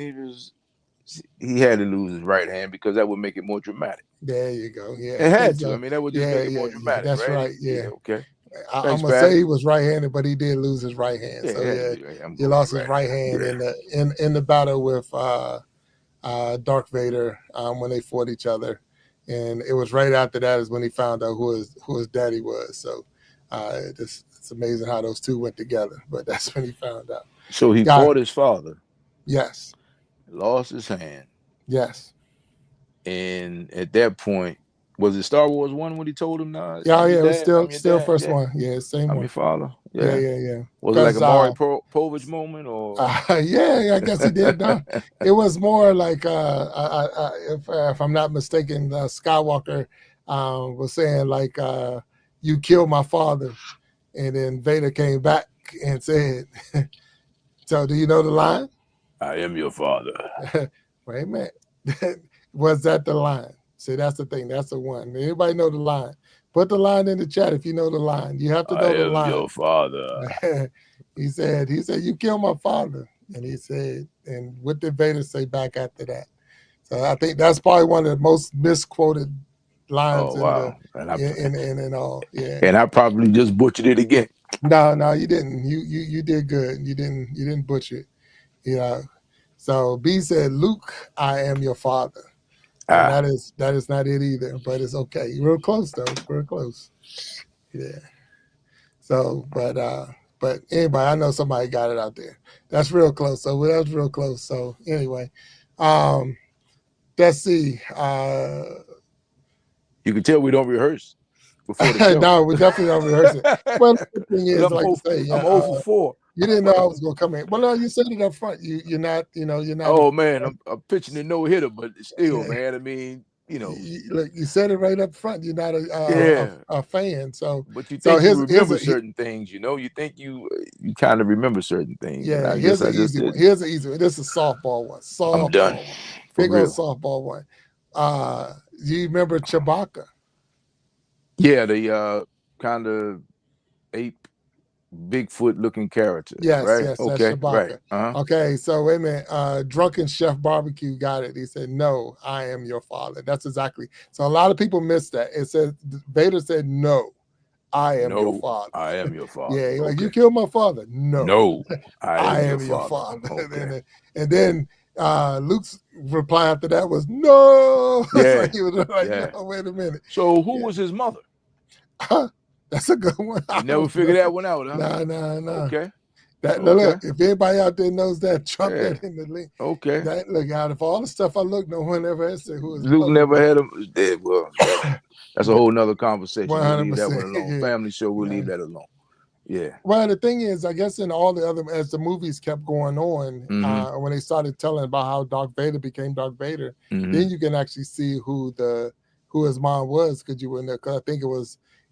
Speaker 2: he had to lose his right hand because that would make it more dramatic.
Speaker 1: There you go. Yeah,
Speaker 2: it had to. I mean, that would just make it more dramatic.
Speaker 1: That's right. Yeah.
Speaker 2: Okay.
Speaker 1: I'm gonna say he was right-handed, but he did lose his right hand. So he lost his right hand in the battle with Darth Vader when they fought each other. And it was right after that is when he found out who his daddy was. So it's amazing how those two went together. But that's when he found out.
Speaker 2: So he fought his father.
Speaker 1: Yes.
Speaker 2: Lost his hand.
Speaker 1: Yes.
Speaker 2: And at that point, was it Star Wars 1 when he told him now?
Speaker 1: Yeah, it was still first one. Yeah, same one.
Speaker 2: I'm your father.
Speaker 1: Yeah.
Speaker 2: Was it like a Maury Povich moment or?
Speaker 1: Yeah, I guess he did. No, it was more like if I'm not mistaken, Skywalker was saying like, "You killed my father," and then Vader came back and said, "So do you know the line?"
Speaker 2: I am your father.
Speaker 1: Wait a minute. Was that the line? See, that's the thing. That's the one. Anybody know the line? Put the line in the chat if you know the line. You have to know the line. I am
Speaker 2: your father.
Speaker 1: He said, you killed my father. And he said, and what did Vader say back after that? So I think that's probably one of the most misquoted lines in all. Yeah.
Speaker 2: And I probably just butchered it again.
Speaker 1: No, you didn't. You did good. You didn't butcher it. You know. So B said, Luke, I am your father. And that is not it either, but it's okay. You're real close though. Real close. Yeah. So, but anybody, I know somebody got it out there. That's real close. So that's real close. So anyway, let's see.
Speaker 2: You can tell we don't rehearse before the show.
Speaker 1: No, we definitely don't rehearse it. Well, the thing is, like you say,
Speaker 2: I'm 0 for 4.
Speaker 1: You didn't know I was gonna come in. Well, no, you said it up front. You're not.
Speaker 2: Oh man, I'm pitching a no hitter, but still, man. I mean,
Speaker 1: you said it right up front. You're not a fan, so.
Speaker 2: But you think you remember certain things, You think you kind of remember certain things.
Speaker 1: Yeah, here's an easy one. Here's an easy one. This is a softball one.
Speaker 2: I'm done.
Speaker 1: Big old softball one. You remember Chewbacca?
Speaker 2: Yeah, the kind of ape. Bigfoot looking character.
Speaker 1: Yes,
Speaker 2: right?
Speaker 1: Yes,
Speaker 2: okay,
Speaker 1: that's Chewbacca. Right. Okay, so wait a minute. Drunken Chef Barbecue got it. He said, "No, I am your father." That's exactly. So a lot of people missed that. It said Vader said, "No, I am your father."
Speaker 2: I am your father.
Speaker 1: Yeah, like you killed my father. No,
Speaker 2: I am your father.
Speaker 1: Okay. and then Luke's reply after that was, "No."
Speaker 2: Yeah.
Speaker 1: He was like, "No, wait a minute."
Speaker 2: So who was his mother?
Speaker 1: That's a good one.
Speaker 2: You never figured that one out, huh?
Speaker 1: No.
Speaker 2: Okay.
Speaker 1: Look, if anybody out there knows that, drop that in the link.
Speaker 2: Okay.
Speaker 1: Look, out of all the stuff I looked, no one ever has said who was
Speaker 2: Luke never had him. Well, that's a whole nother conversation.
Speaker 1: 100%.
Speaker 2: We'll leave that one alone. Family show, we'll leave that alone. Yeah.
Speaker 1: Well, the thing is, I guess in all the other, as the movies kept going on, when they started telling about how Darth Vader became Darth Vader, then you can actually see who his mom was, because you were in there. Because I think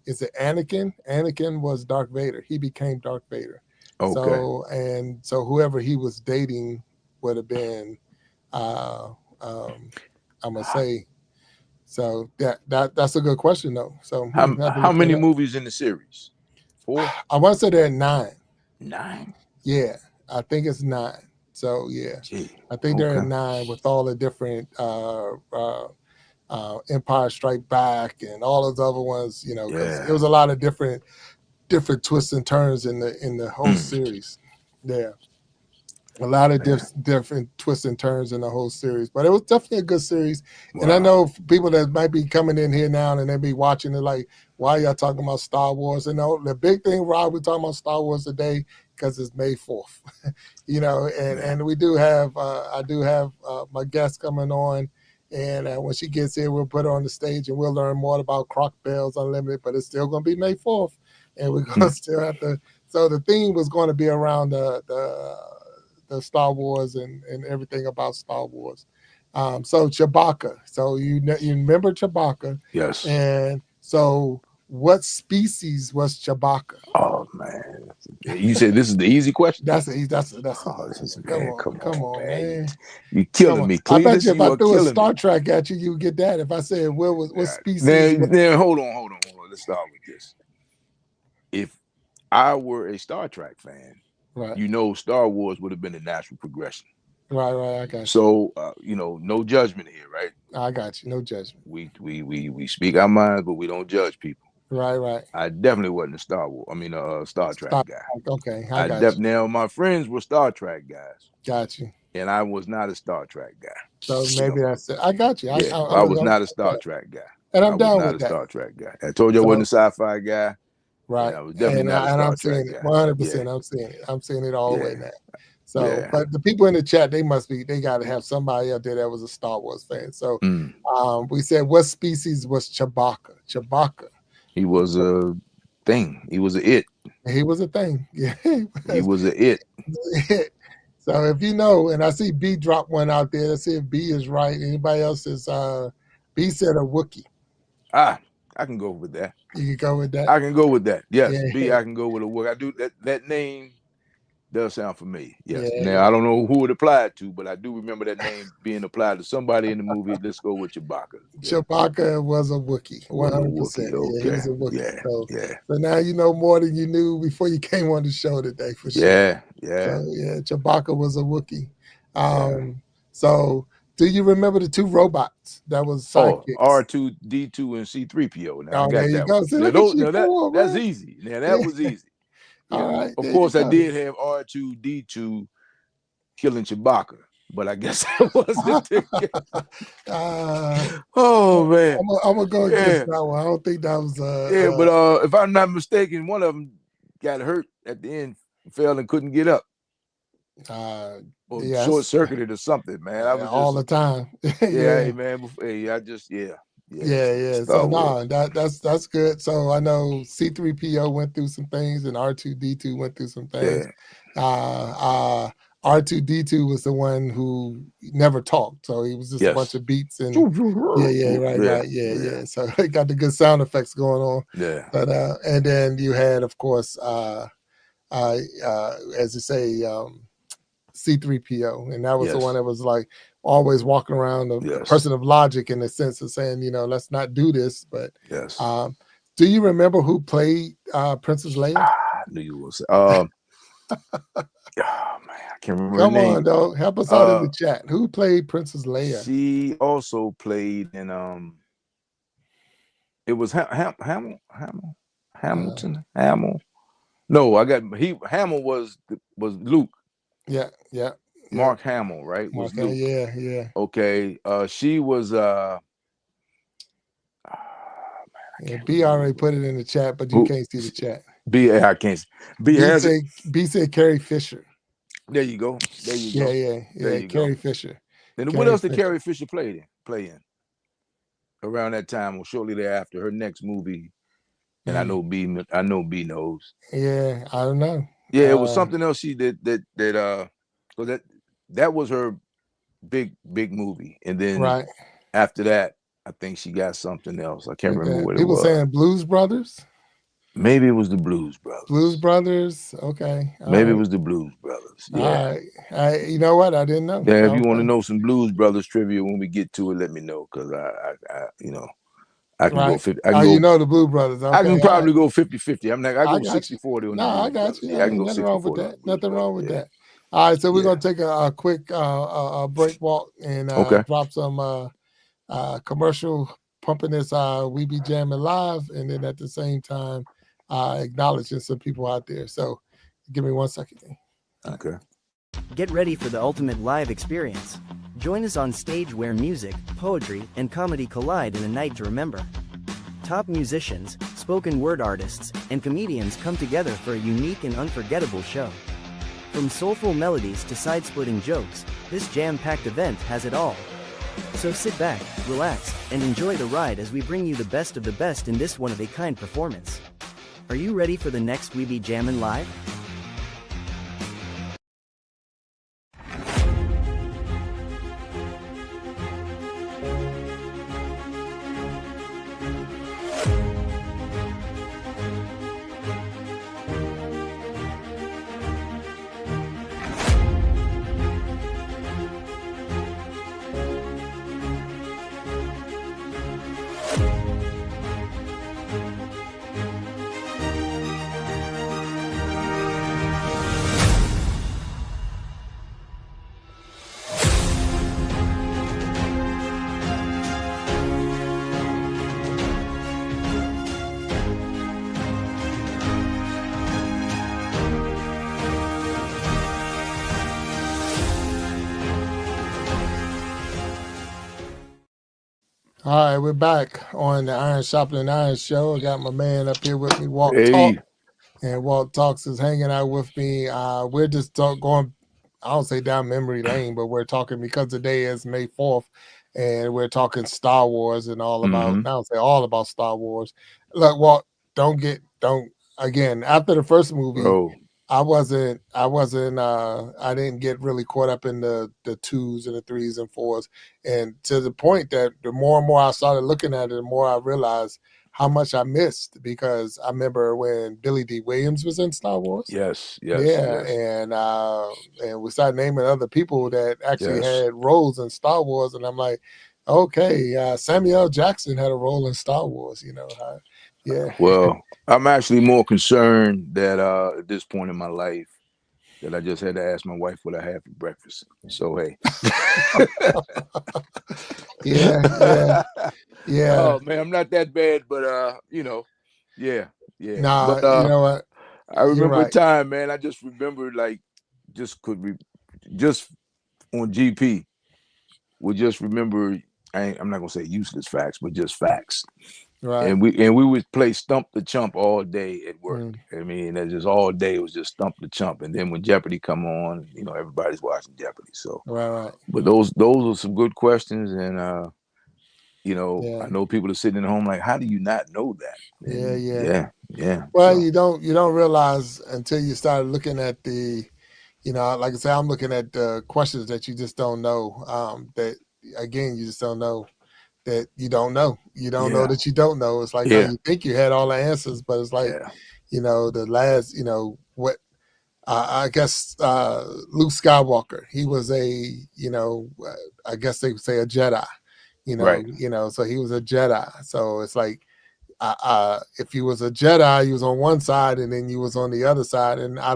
Speaker 1: is it Anakin? Anakin was Darth Vader. He became Darth Vader.
Speaker 2: Okay.
Speaker 1: So whoever he was dating would have been, I'm gonna say. So that's a good question though. So
Speaker 2: how many movies in the series? 4.
Speaker 1: I want to say there are 9.
Speaker 2: 9.
Speaker 1: Yeah, I think it's 9. So yeah, I think there are 9 with all the different Empire Strike Back and all those other ones. It was a lot of different twists and turns in the whole series. Yeah. a lot of different twists and turns in the whole series, but it was definitely a good series. Wow. And I know people that might be coming in here now and they be watching it like, why y'all talking about Star Wars? And the big thing, Rob, we're talking about Star Wars today because it's May 4th, and we do have, I do have my guest coming on. And when she gets here, we'll put her on the stage and we'll learn more about Croc Belles Unlimited, but it's still going to be May 4th. And we're going to still have to, so the theme was going to be around the Star Wars and everything about Star Wars. So Chewbacca. So you remember Chewbacca?
Speaker 2: Yes.
Speaker 1: And so what species was Chewbacca?
Speaker 2: Oh man, you said this is the easy question.
Speaker 1: That's come on, man.
Speaker 2: You're killing me.
Speaker 1: I bet you if I threw a Star Trek at you, you get that. If I said what species?
Speaker 2: Now hold on. Let's start with this. If I were a Star Trek fan, right, Star Wars would have been the natural progression.
Speaker 1: Right, I got you.
Speaker 2: So no judgment here, right?
Speaker 1: I got you, no judgment.
Speaker 2: We speak our minds, but we don't judge people.
Speaker 1: Right.
Speaker 2: I definitely wasn't a Star Trek guy.
Speaker 1: Okay,
Speaker 2: Now my friends were Star Trek guys.
Speaker 1: Got you.
Speaker 2: And I was not a Star Trek guy.
Speaker 1: So maybe that's it. I got you.
Speaker 2: Yeah, I was not a Star Trek guy.
Speaker 1: And I'm down with that.
Speaker 2: Star Trek guy. I told you I wasn't a sci-fi guy.
Speaker 1: Right.
Speaker 2: I was definitely not a Star Trek guy.
Speaker 1: 100%. I'm seeing it. I'm seeing it all the way now. So, but the people in the chat, they got to have somebody out there that was a Star Wars fan. So, we said, what species was Chewbacca? Chewbacca.
Speaker 2: He was a thing. He was an it.
Speaker 1: He was a thing. Yeah.
Speaker 2: He was an it.
Speaker 1: So if you know, and I see B drop one out there. Let's see if B is right. Anybody else is B said a Wookiee.
Speaker 2: I can go with that.
Speaker 1: You can go with that?
Speaker 2: I can go with that. Yes. B, I can go with a Wookiee. I do that name does sound familiar. Yes. Now I don't know who it applied to, but I do remember that name being applied to somebody in the movie. Let's go with Chewbacca.
Speaker 1: Chewbacca was a Wookiee, 100%. Okay. He was a Wookiee. So now you know more than you knew before you came on the show today, for sure.
Speaker 2: Yeah.
Speaker 1: So, Chewbacca was a Wookiee. So do you remember the two robots that was sidekicks?
Speaker 2: R2D2 and C3PO. Now I got
Speaker 1: there you
Speaker 2: that
Speaker 1: go.
Speaker 2: So that's easy. Now that was easy.
Speaker 1: All right.
Speaker 2: Of course, I did have R2D2 killing Chewbacca, but I guess that wasn't the oh man,
Speaker 1: I'm gonna go against that one. I don't think that was.
Speaker 2: But if I'm not mistaken, one of them got hurt at the end, fell and couldn't get up. Or short circuited or something, man. I was
Speaker 1: all the time.
Speaker 2: Hey man,
Speaker 1: So no, that's good. So I know C3PO went through some things and R2D2 went through some things. R2D2 was the one who never talked, so he was just a bunch of beats and right. So they got the good sound effects going on. But and then you had, of course, as you say, C3PO, and that was the one that was like always walking around the person of logic in the sense of saying, let's not do this. But do you remember who played Princess Leia?
Speaker 2: I knew you would say. Oh man, I can't remember.
Speaker 1: Come on, though, help us out in the chat. Who played Princess Leia?
Speaker 2: She also played in it was Hamilton. No, Hamill was Luke.
Speaker 1: Yeah.
Speaker 2: Mark Hamill, right?
Speaker 1: Was Luke. Yeah.
Speaker 2: Okay. She was
Speaker 1: B already put it in the chat, but you can't see the chat.
Speaker 2: I can't.
Speaker 1: B said Carrie Fisher.
Speaker 2: There you go.
Speaker 1: Yeah. Carrie Fisher.
Speaker 2: Then what else did Carrie Fisher play in? Around that time or shortly thereafter, her next movie, and I know B knows.
Speaker 1: Yeah, I don't know.
Speaker 2: Yeah, it was something else she did so that was her big movie, and then after that, I think she got something else. I can't remember what it was.
Speaker 1: People saying Blues Brothers.
Speaker 2: Maybe it was the Blues Brothers.
Speaker 1: Blues Brothers. Okay.
Speaker 2: Maybe it was the Blues Brothers. Yeah.
Speaker 1: All right. You know what? I didn't know.
Speaker 2: Yeah. If you want to know some Blues Brothers trivia when we get to it, let me know, because I can go 50.
Speaker 1: You know the Blues Brothers. Okay.
Speaker 2: I can probably go 50-50. I'm not. I go 60-40 on
Speaker 1: no, I got you.
Speaker 2: Yeah, I can go
Speaker 1: nothing wrong with that. Nothing wrong with that. All right, so we're gonna take a quick break walk and drop some commercial pumping this We Be Jamming Live, and then at the same time acknowledging some people out there. So give me 1 second.
Speaker 2: Okay.
Speaker 3: Get ready for the ultimate live experience. Join us on stage where music, poetry, and comedy collide in a night to remember. Top musicians, spoken word artists, and comedians come together for a unique and unforgettable show. From soulful melodies to side-splitting jokes, this jam-packed event has it all. So sit back, relax, and enjoy the ride as we bring you the best of the best in this one-of-a-kind performance. Are you ready for the next We Be Jammin' Live?
Speaker 1: All right, we're back on the Iron Sharpening Iron show. I got my man up here with me, Walt
Speaker 2: Hey.
Speaker 1: Talk. And Walt Talks is hanging out with me. We're just going, I don't say down memory lane, but we're talking because today is May 4th, and we're talking Star Wars and all about, I don't say all about Star Wars. Look, Walt, again, after the first movie,
Speaker 2: Bro.
Speaker 1: I didn't get really caught up in the twos and the threes and fours. And to the point that the more and more I started looking at it, the more I realized how much I missed, because I remember when Billy D. Williams was in Star Wars.
Speaker 2: Yes.
Speaker 1: And we started naming other people that actually had roles in Star Wars, and I'm like, okay, Samuel L. Jackson had a role in Star Wars, yeah.
Speaker 2: Well, I'm actually more concerned that at this point in my life that I just had to ask my wife what I had for breakfast. So hey.
Speaker 1: yeah.
Speaker 2: Oh man, I'm not that bad, but yeah.
Speaker 1: Nah,
Speaker 2: but
Speaker 1: you know what?
Speaker 2: I remember a time, man. I just remember just on GP. We just remember. I'm not gonna say useless facts, but just facts.
Speaker 1: Right.
Speaker 2: And we would play Stump the Chump all day at work. I mean, that's just all day. It was just Stump the Chump. And then when Jeopardy come on, everybody's watching Jeopardy. So,
Speaker 1: right.
Speaker 2: But those are some good questions, and I know people are sitting at home like, how do you not know that? And yeah.
Speaker 1: Well, you don't realize until you start looking at the, like I say, I'm looking at the questions that you just don't know. That again, you just don't know. That you don't know. You don't know that you don't know. It's like how you think you had all the answers, but it's like, the last, what I guess Luke Skywalker, he was a, I guess they would say a Jedi, so he was a Jedi. So it's like, if you was a Jedi, you was on one side and then you was on the other side. And I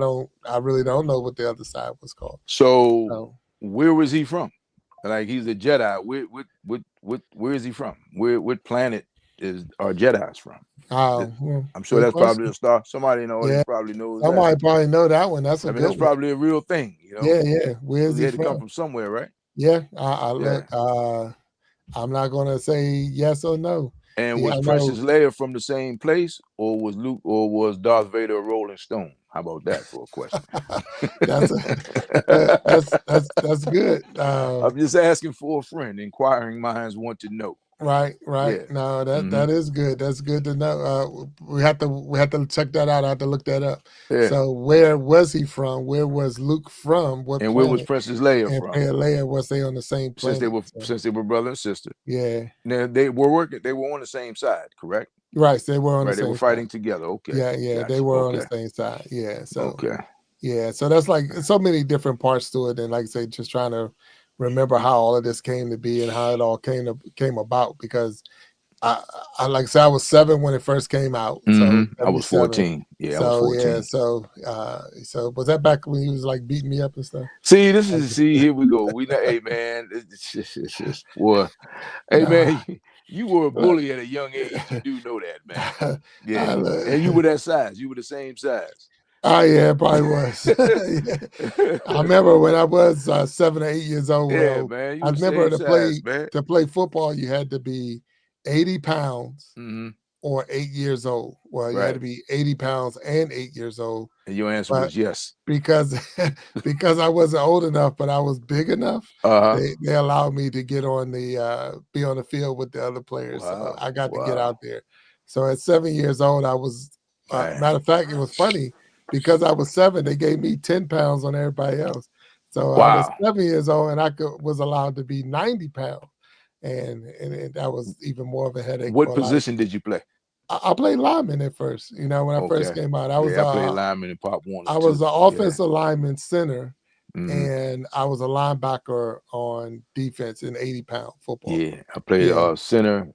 Speaker 1: really don't know what the other side was called.
Speaker 2: So where was he from? Like, he's a Jedi. Where is he from? What planet is our Jedi's from? I'm sure that's probably a star. Somebody in the audience probably knows.
Speaker 1: Somebody probably know that one. That's
Speaker 2: that's probably a real thing.
Speaker 1: Yeah. Where's he
Speaker 2: had
Speaker 1: from?
Speaker 2: to come from somewhere, right?
Speaker 1: Yeah. Look. I'm not gonna say yes or no.
Speaker 2: And was Princess Leia from the same place, or was Luke, or was Darth Vader a Rolling Stone? How about that for a question?
Speaker 1: that's good.
Speaker 2: I'm just asking for a friend. Inquiring minds want to know.
Speaker 1: Right. Yeah. No, that is good. That's good to know. We have to check that out. I have to look that up. Yeah. So where was he from? Where was Luke from?
Speaker 2: What and where was Princess Leia from?
Speaker 1: Leia, was they on the same planet?
Speaker 2: Since they were brother and sister.
Speaker 1: Yeah.
Speaker 2: Now they were on the same side, correct?
Speaker 1: Right. They were on the same
Speaker 2: They were fighting together. Okay.
Speaker 1: Yeah. Gotcha. They were on the same side. Yeah. So yeah. So that's like so many different parts to it, and like I say, just trying to remember how all of this came to be and how it all came about, because I like I said, I was 7 when it first came out. So
Speaker 2: I was 14. Yeah, I was 14.
Speaker 1: Yeah, so was that back when he was like beating me up and stuff?
Speaker 2: See, here we go. Hey man, boy. Hey man, you were a bully at a young age. You do know that, man. Yeah. And you were that size. You were the same size.
Speaker 1: Oh yeah, it probably was. Yeah. I remember when I was 7 or 8 years old.
Speaker 2: Yeah,
Speaker 1: Well,
Speaker 2: man, you
Speaker 1: I
Speaker 2: the
Speaker 1: remember
Speaker 2: same size, man.
Speaker 1: to play football, you had to be 80 pounds
Speaker 2: Mm-hmm.
Speaker 1: or 8 years old. Well, you had
Speaker 2: Right.
Speaker 1: to be 80 pounds and 8 years old.
Speaker 2: And your answer
Speaker 1: But
Speaker 2: was yes.
Speaker 1: because because I wasn't old enough, but I was big enough,
Speaker 2: Uh-huh.
Speaker 1: they allowed me to get on the be on the field with the other players. So
Speaker 2: Wow.
Speaker 1: I got to get out
Speaker 2: Wow.
Speaker 1: there. So at 7 years old, I was
Speaker 2: Man.
Speaker 1: matter of fact, it was funny because I was 7, they gave me 10 pounds on everybody else. So I was
Speaker 2: Wow.
Speaker 1: 7 years old and was allowed to be 90 pounds. And that was even more of a headache
Speaker 2: What
Speaker 1: for like
Speaker 2: position did you play?
Speaker 1: I played lineman at first. You know, when I first
Speaker 2: Okay.
Speaker 1: came out,
Speaker 2: Yeah, I played lineman in Pop Warner
Speaker 1: I was
Speaker 2: too.
Speaker 1: an
Speaker 2: Yeah.
Speaker 1: offensive lineman center,
Speaker 2: Mm-hmm.
Speaker 1: and I was a linebacker on defense in 80-pound football.
Speaker 2: Yeah. I played
Speaker 1: Yeah,
Speaker 2: center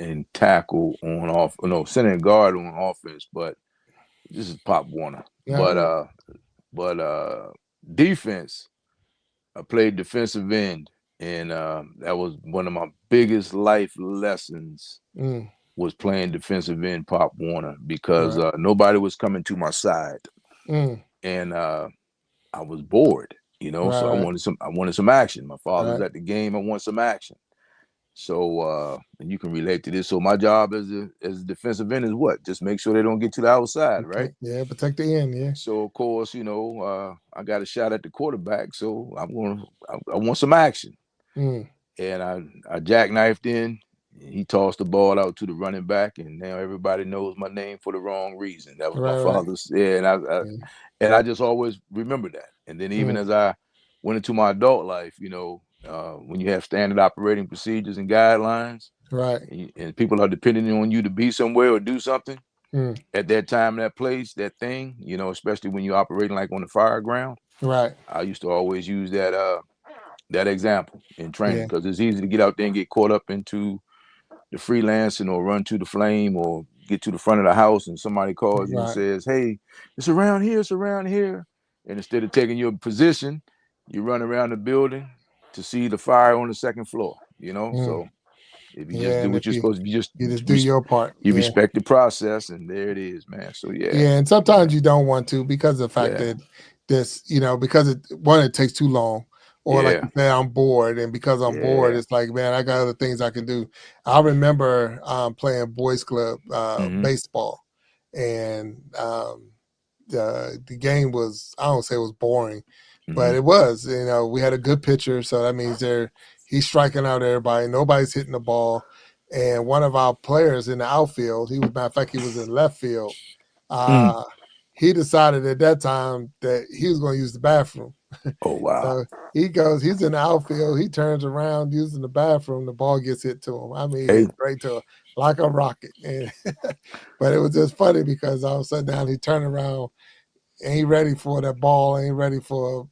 Speaker 2: and tackle on off no center and guard on offense, but this is Pop Warner.
Speaker 1: yeah, yeah.
Speaker 2: But defense, I played defensive end, and that was one of my biggest life lessons
Speaker 1: Mm,
Speaker 2: was playing defensive end Pop Warner because
Speaker 1: right.
Speaker 2: nobody was coming to my side,
Speaker 1: Mm,
Speaker 2: and I was bored, so
Speaker 1: right,
Speaker 2: I wanted some action. My father was
Speaker 1: right.
Speaker 2: at the game. I want some action. So and you can relate to this. So my job as a defensive end is what? Just make sure they don't get to the outside, right?
Speaker 1: Protect the end. Yeah.
Speaker 2: So of course, I got a shot at the quarterback, so I want some action.
Speaker 1: Mm,
Speaker 2: And I jackknifed in. He tossed the ball out to the running back, and now everybody knows my name for the wrong reason. That was my
Speaker 1: right, right.
Speaker 2: father's. Yeah,
Speaker 1: Yeah.
Speaker 2: and I just always remember that. And then even
Speaker 1: Mm,
Speaker 2: as I went into my adult life, when you have standard operating procedures and guidelines,
Speaker 1: right.
Speaker 2: and people are depending on you to be somewhere or do something
Speaker 1: Mm,
Speaker 2: at that time, that place, that thing, especially when you're operating like on the fire ground.
Speaker 1: right.
Speaker 2: I used to always use that example in training
Speaker 1: Yeah.
Speaker 2: because it's easy to get out there and get caught up into the freelancing or run to the flame or get to the front of the house and somebody calls you and
Speaker 1: Right.
Speaker 2: says, "Hey, it's around here, it's around here." And instead of taking your position, you run around the building to see the fire on the second floor,
Speaker 1: Mm,
Speaker 2: So if you just
Speaker 1: yeah.
Speaker 2: do
Speaker 1: And
Speaker 2: what
Speaker 1: if
Speaker 2: you're supposed to,
Speaker 1: you just do your part.
Speaker 2: you
Speaker 1: Yeah.
Speaker 2: respect the process, and there it is, man. So yeah,
Speaker 1: Yeah, and
Speaker 2: yeah,
Speaker 1: sometimes you don't want to because of the fact
Speaker 2: yeah,
Speaker 1: that because it takes too long, or like
Speaker 2: yeah.
Speaker 1: you say, I'm bored, and because I'm bored,
Speaker 2: Yeah.
Speaker 1: it's like, man, I got other things I can do. I remember playing boys club
Speaker 2: Mm-hmm.
Speaker 1: baseball, and the game was, I don't say it was boring, but
Speaker 2: Mm-hmm.
Speaker 1: it was. We had a good pitcher, so that means he's striking out everybody. Nobody's hitting the ball, and one of our players in the outfield, matter of fact, he was in left field.
Speaker 2: Mm.
Speaker 1: Uh, he decided at that time that he was going to use the bathroom.
Speaker 2: Oh wow.
Speaker 1: So he's in the outfield. He turns around using the bathroom. The ball gets hit to him. I mean,
Speaker 2: Hey.
Speaker 1: hit straight to him like a rocket. And but it was just funny because all of a sudden now he turned around, ain't ready for that ball, ain't ready for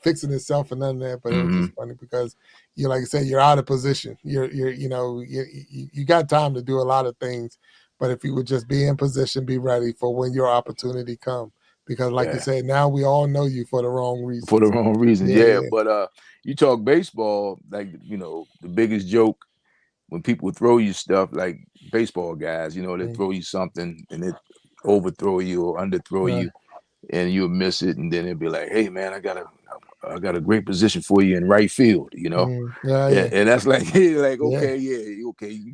Speaker 1: fixing itself and none of that. But it was
Speaker 2: Mm-hmm.
Speaker 1: just funny because like I said, you're out of position. You got time to do a lot of things, but if you would just be in position, be ready for when your opportunity come. Because like you
Speaker 2: Yeah.
Speaker 1: said, now we all know you for the wrong
Speaker 2: For the
Speaker 1: reasons.
Speaker 2: wrong reasons.
Speaker 1: Yeah,
Speaker 2: Yeah.
Speaker 1: yeah.
Speaker 2: But you talk baseball, like, the biggest joke when people throw you stuff, like baseball guys, they
Speaker 1: Mm,
Speaker 2: throw you something and it overthrow you or underthrow
Speaker 1: right.
Speaker 2: you and you'll miss it. And then it'll be like, hey man, I got a great position for you in right field.
Speaker 1: Yeah,
Speaker 2: And,
Speaker 1: yeah.
Speaker 2: and that's like, like,
Speaker 1: Yeah.
Speaker 2: okay, yeah, okay, you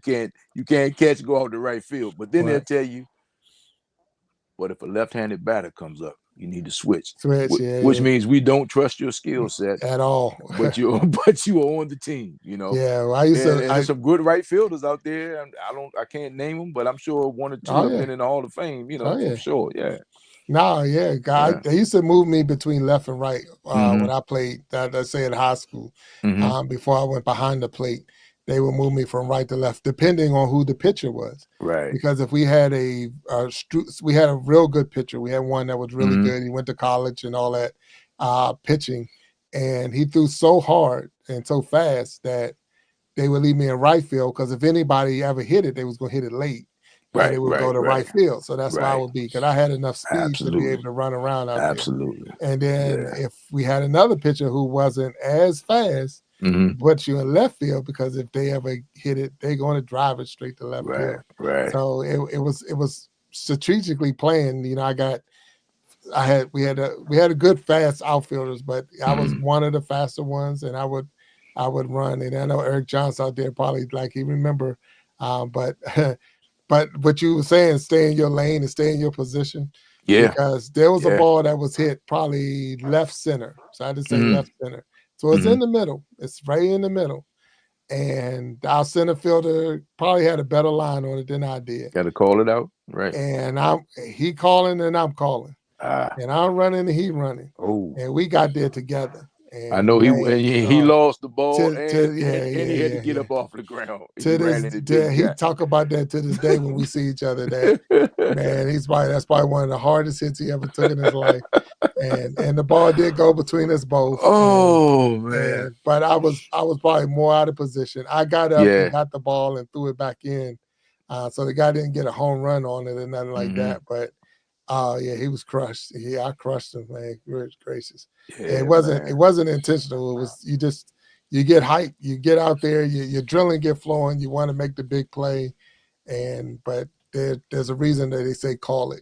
Speaker 2: can't catch, go out the right field. But then they'll
Speaker 1: Right.
Speaker 2: tell you, but if a left-handed batter comes up, you need to switch,
Speaker 1: Switch, yeah,
Speaker 2: which
Speaker 1: yeah.
Speaker 2: means we don't trust your skill set,
Speaker 1: At all.
Speaker 2: but you but you are on the team.
Speaker 1: Yeah. Well, I used
Speaker 2: And,
Speaker 1: to
Speaker 2: and there's some good right fielders out there. And I can't name them, but I'm sure one or two
Speaker 1: oh
Speaker 2: have
Speaker 1: yeah.
Speaker 2: been in the Hall of Fame.
Speaker 1: Oh
Speaker 2: For
Speaker 1: yeah.
Speaker 2: sure. Yeah,
Speaker 1: No, yeah, God,
Speaker 2: yeah.
Speaker 1: they used to move me between left and right when
Speaker 2: Mm-hmm.
Speaker 1: I played. Let's say in high school,
Speaker 2: Mm-hmm.
Speaker 1: before I went behind the plate, they would move me from right to left, depending on who the pitcher was.
Speaker 2: Right.
Speaker 1: Because if we had we had a real good pitcher, we had one that was really
Speaker 2: Mm-hmm.
Speaker 1: good. He went to college and all that, pitching, and he threw so hard and so fast that they would leave me in right field because if anybody ever hit it, they was going to hit it late and
Speaker 2: Right.
Speaker 1: it would go
Speaker 2: Right.
Speaker 1: to right
Speaker 2: Right.
Speaker 1: field. So that's why I
Speaker 2: Right.
Speaker 1: would be because I had enough speed to be able
Speaker 2: Absolutely.
Speaker 1: to run around out there.
Speaker 2: Absolutely.
Speaker 1: And then
Speaker 2: Yeah.
Speaker 1: if we had another pitcher who wasn't as fast,
Speaker 2: Mm-hmm.
Speaker 1: put you in left field because if they ever hit it, they're going to drive it straight to left
Speaker 2: Right.
Speaker 1: field.
Speaker 2: Right.
Speaker 1: So it was strategically playing. I got we had a good fast outfielders, but I was one of the faster ones, and I would run. And I know Eric Johnson out there probably like he remember, but but what you were saying, stay in your lane and stay in your position.
Speaker 2: Yeah.
Speaker 1: Because there was a ball that was hit probably left center. So I just say left center. So it's in the middle. It's right in the middle. And our center fielder probably had a better line on it than I did.
Speaker 2: Got to call it out, right?
Speaker 1: And he calling and I'm calling, and I'm running and he running.
Speaker 2: Oh,
Speaker 1: and we got there together. And
Speaker 2: I know he lost the ball and he had to get up off the ground.
Speaker 1: He talk about that to this day when we see each other. That man, that's probably one of the hardest hits he ever took in his life. And the ball did go between us both.
Speaker 2: Oh man!
Speaker 1: But I was probably more out of position. I got up and got the ball and threw it back in, so the guy didn't get a home run on it or nothing like that. But he was crushed. I crushed him, man. Good gracious. It wasn't intentional. It was you get hyped, you get out there, your drilling get flowing, you want to make the big play, but there's a reason that they say call for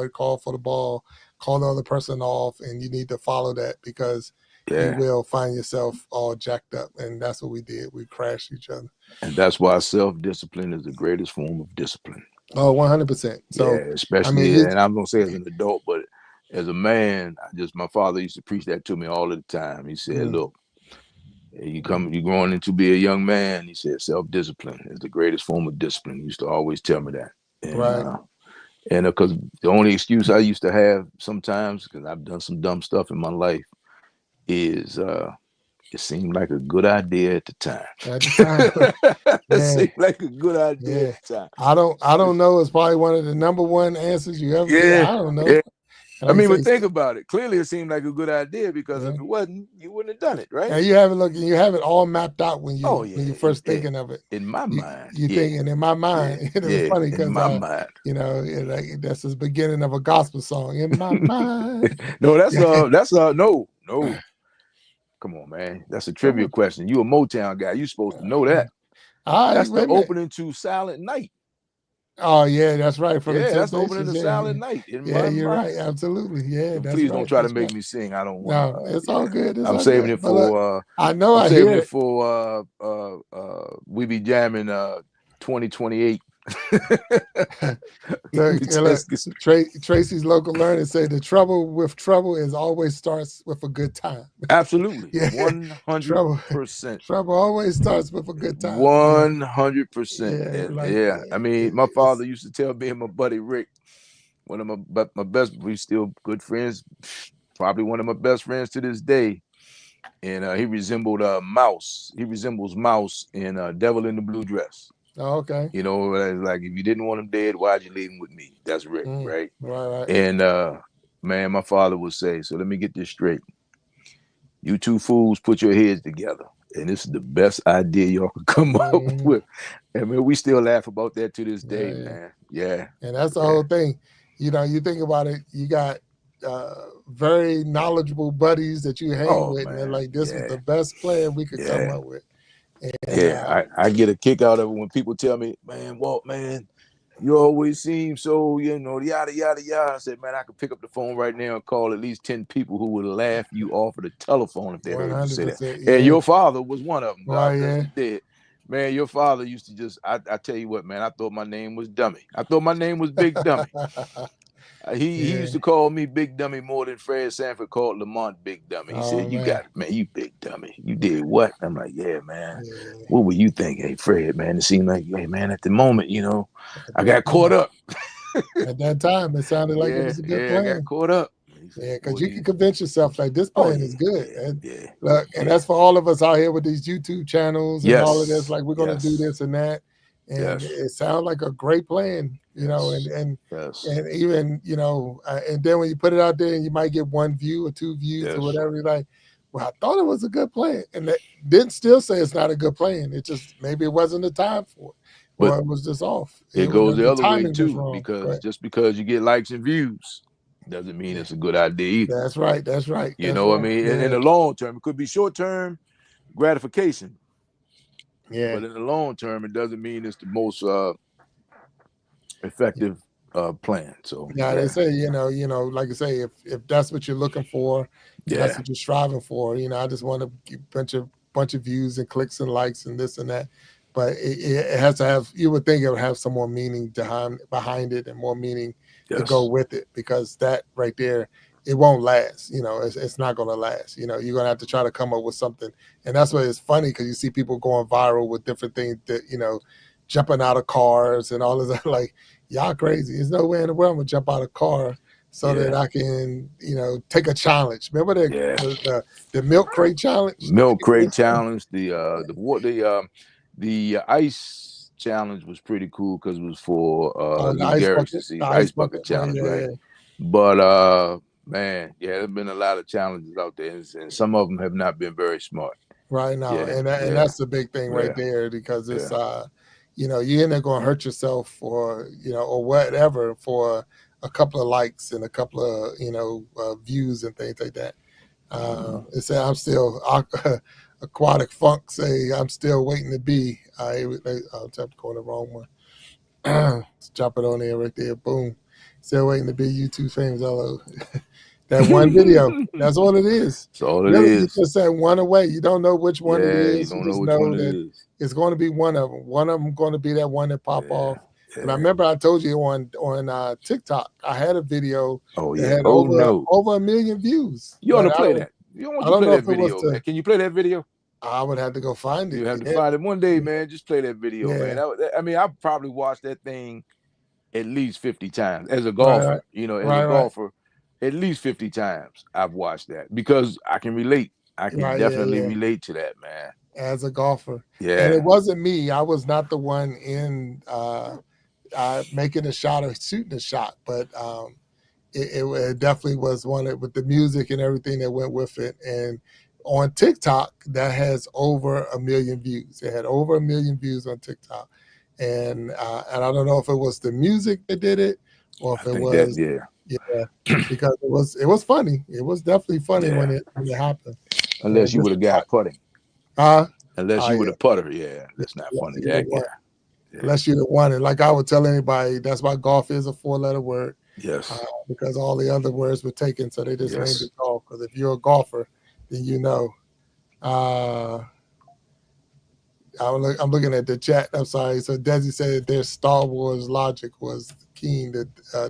Speaker 1: it, call for the ball, call the other person off, and you need to follow that because you will find yourself all jacked up, and that's what we did. We crashed each other.
Speaker 2: And that's why self-discipline is the greatest form of discipline.
Speaker 1: Oh, 100%. So,
Speaker 2: especially, and I'm gonna say as an adult, but as a man, my father used to preach that to me all the time. He said, "Look, you growing into be a young man." He said, "Self-discipline is the greatest form of discipline." He used to always tell me that. And because the only excuse I used to have sometimes, because I've done some dumb stuff in my life, is it seemed like a good idea at the time. It seemed like a good idea at the time.
Speaker 1: I don't know. It's probably one of the number one answers you ever get. I don't know.
Speaker 2: I mean, but think about it. Clearly, it seemed like a good idea because if it wasn't, you wouldn't have done it, right?
Speaker 1: And you have it all mapped out when you first thinking of it.
Speaker 2: In my mind,
Speaker 1: you thinking in my mind. It was funny because
Speaker 2: in my mind,
Speaker 1: that's the beginning of a gospel song. In my mind.
Speaker 2: No, that's no. Come on, man. That's a trivia question. You a Motown guy. You supposed to know that. That's the opening to Silent Night.
Speaker 1: Oh yeah, that's right.
Speaker 2: That's the opening to Silent Night.
Speaker 1: You're right. Absolutely. Yeah.
Speaker 2: Please don't try to make me sing. I don't want.
Speaker 1: No, it's all good.
Speaker 2: I'm saving it for.
Speaker 1: I know.
Speaker 2: I'm saving it for. We be jamming 2028.
Speaker 1: Tracy's local learning say the trouble with trouble is always starts with a good time.
Speaker 2: Absolutely. 100%.
Speaker 1: Trouble always starts with a good time.
Speaker 2: 100%. I mean, my father used to tell me and my buddy Rick, one of my best, we still good friends, probably one of my best friends to this day. And he resembled Mouse. He resembles Mouse in Devil in the Blue Dress.
Speaker 1: Oh, okay.
Speaker 2: Like if you didn't want him dead, why'd you leave him with me? That's Rick, right?
Speaker 1: Right.
Speaker 2: And man, my father would say, so let me get this straight. You two fools put your heads together. And this is the best idea y'all could come up with. And man, we still laugh about that to this day, man. Yeah.
Speaker 1: And that's the whole thing. You think about it, you got very knowledgeable buddies that you hang with, and they're like, this was the best plan we could come up with. And,
Speaker 2: I get a kick out of it when people tell me, man, Walt, man, you always seem so, yada, yada, yada. I said, man, I could pick up the phone right now and call at least 10 people who would laugh you off of the telephone if they heard you say that. And your father was one of them. God dead. Man, your father used to just, I tell you what, man, I thought my name was Dummy. I thought my name was Big Dummy. He used to call me Big Dummy more than Fred Sanford called Lamont Big Dummy. He said, you got it, man, you Big Dummy. You did what? I'm like, yeah, man. What were you thinking? Hey, Fred, man, it seemed like, hey, man, at the moment, I got caught up.
Speaker 1: At that time, it sounded like it was a good plan.
Speaker 2: I got caught up.
Speaker 1: Yeah, because you can convince yourself like this plan is good. And look, and that's for all of us out here with these YouTube channels and all of this. Like we're going to do this and that. And it sounds like a great plan, and even, and then when you put it out there and you might get 1 view or 2 views or whatever, you're like, well, I thought it was a good plan. And that didn't still say it's not a good plan. It just, maybe it wasn't the time for it. Or it was just off.
Speaker 2: It goes the other way too, because just because you get likes and views doesn't mean it's a good idea either.
Speaker 1: That's right.
Speaker 2: You know what I mean? In the long term, it could be short-term gratification. Yeah. But in the long term, it doesn't mean it's the most effective plan. So
Speaker 1: yeah, they say, like I say, if that's what you're looking for, and that's what you're striving for, I just want to get bunch of views and clicks and likes and this and that. But it has to have. You would think it would have some more meaning behind it and more meaning to go with it, because that right there, it won't last. It's not going to last. You're going to have to try to come up with something, and that's why it's funny, because you see people going viral with different things that jumping out of cars and all of that. Like, y'all crazy. There's no way in the world I'm gonna jump out of a car so that I can, take a challenge. Remember the milk crate challenge?
Speaker 2: Milk crate challenge. The ice challenge was pretty cool because it was for Lou Gehrig's disease, the ice bucket challenge, right? Yeah. But man, there's been a lot of challenges out there, and some of them have not been very smart.
Speaker 1: Right now, and that's the big thing right there, because it's you're in there going to hurt yourself, or or whatever, for a couple of likes and a couple of views and things like that. It said, I'm still aquatic funk say, I'm still waiting to be. I'll jump going the wrong one. Let's drop it on there right there. Boom. Still waiting to be YouTube famous. Hello. That one video. That's all it is.
Speaker 2: That's all it is.
Speaker 1: You just said one away. You don't know which one it is. You just know that it's going to be one of them. One of them going to be that one that pop off. And I remember I told you on TikTok, I had a video that had over 1 million views.
Speaker 2: You ought to play that. You want to play that video, man. Can you play that video?
Speaker 1: I would have to go find it.
Speaker 2: You have to find it one day, man. Just play that video, man. I mean, I probably watched that thing at least 50 times as a golfer. As a golfer, at least 50 times I've watched that, because I can relate. I can definitely relate to that, man.
Speaker 1: As a golfer. Yeah. And it wasn't me. I was not the one in making a shot or shooting a shot, but it definitely was one with the music and everything that went with it. And on TikTok, that has over 1 million views. It had over 1 million views on TikTok. And I don't know if it was the music that did it, or if it was because it was funny. It was definitely funny when it happened.
Speaker 2: Unless you would have got putting. Unless you would have putter, that's not funny.
Speaker 1: Unless you'd have won it. Like I would tell anybody, that's why golf is a 4-letter word.
Speaker 2: Yes.
Speaker 1: Because all the other words were taken, so they just named it golf. Because if you're a golfer, then you know. I'm looking at the chat. I'm sorry. So Desi said their Star Wars logic was keen, the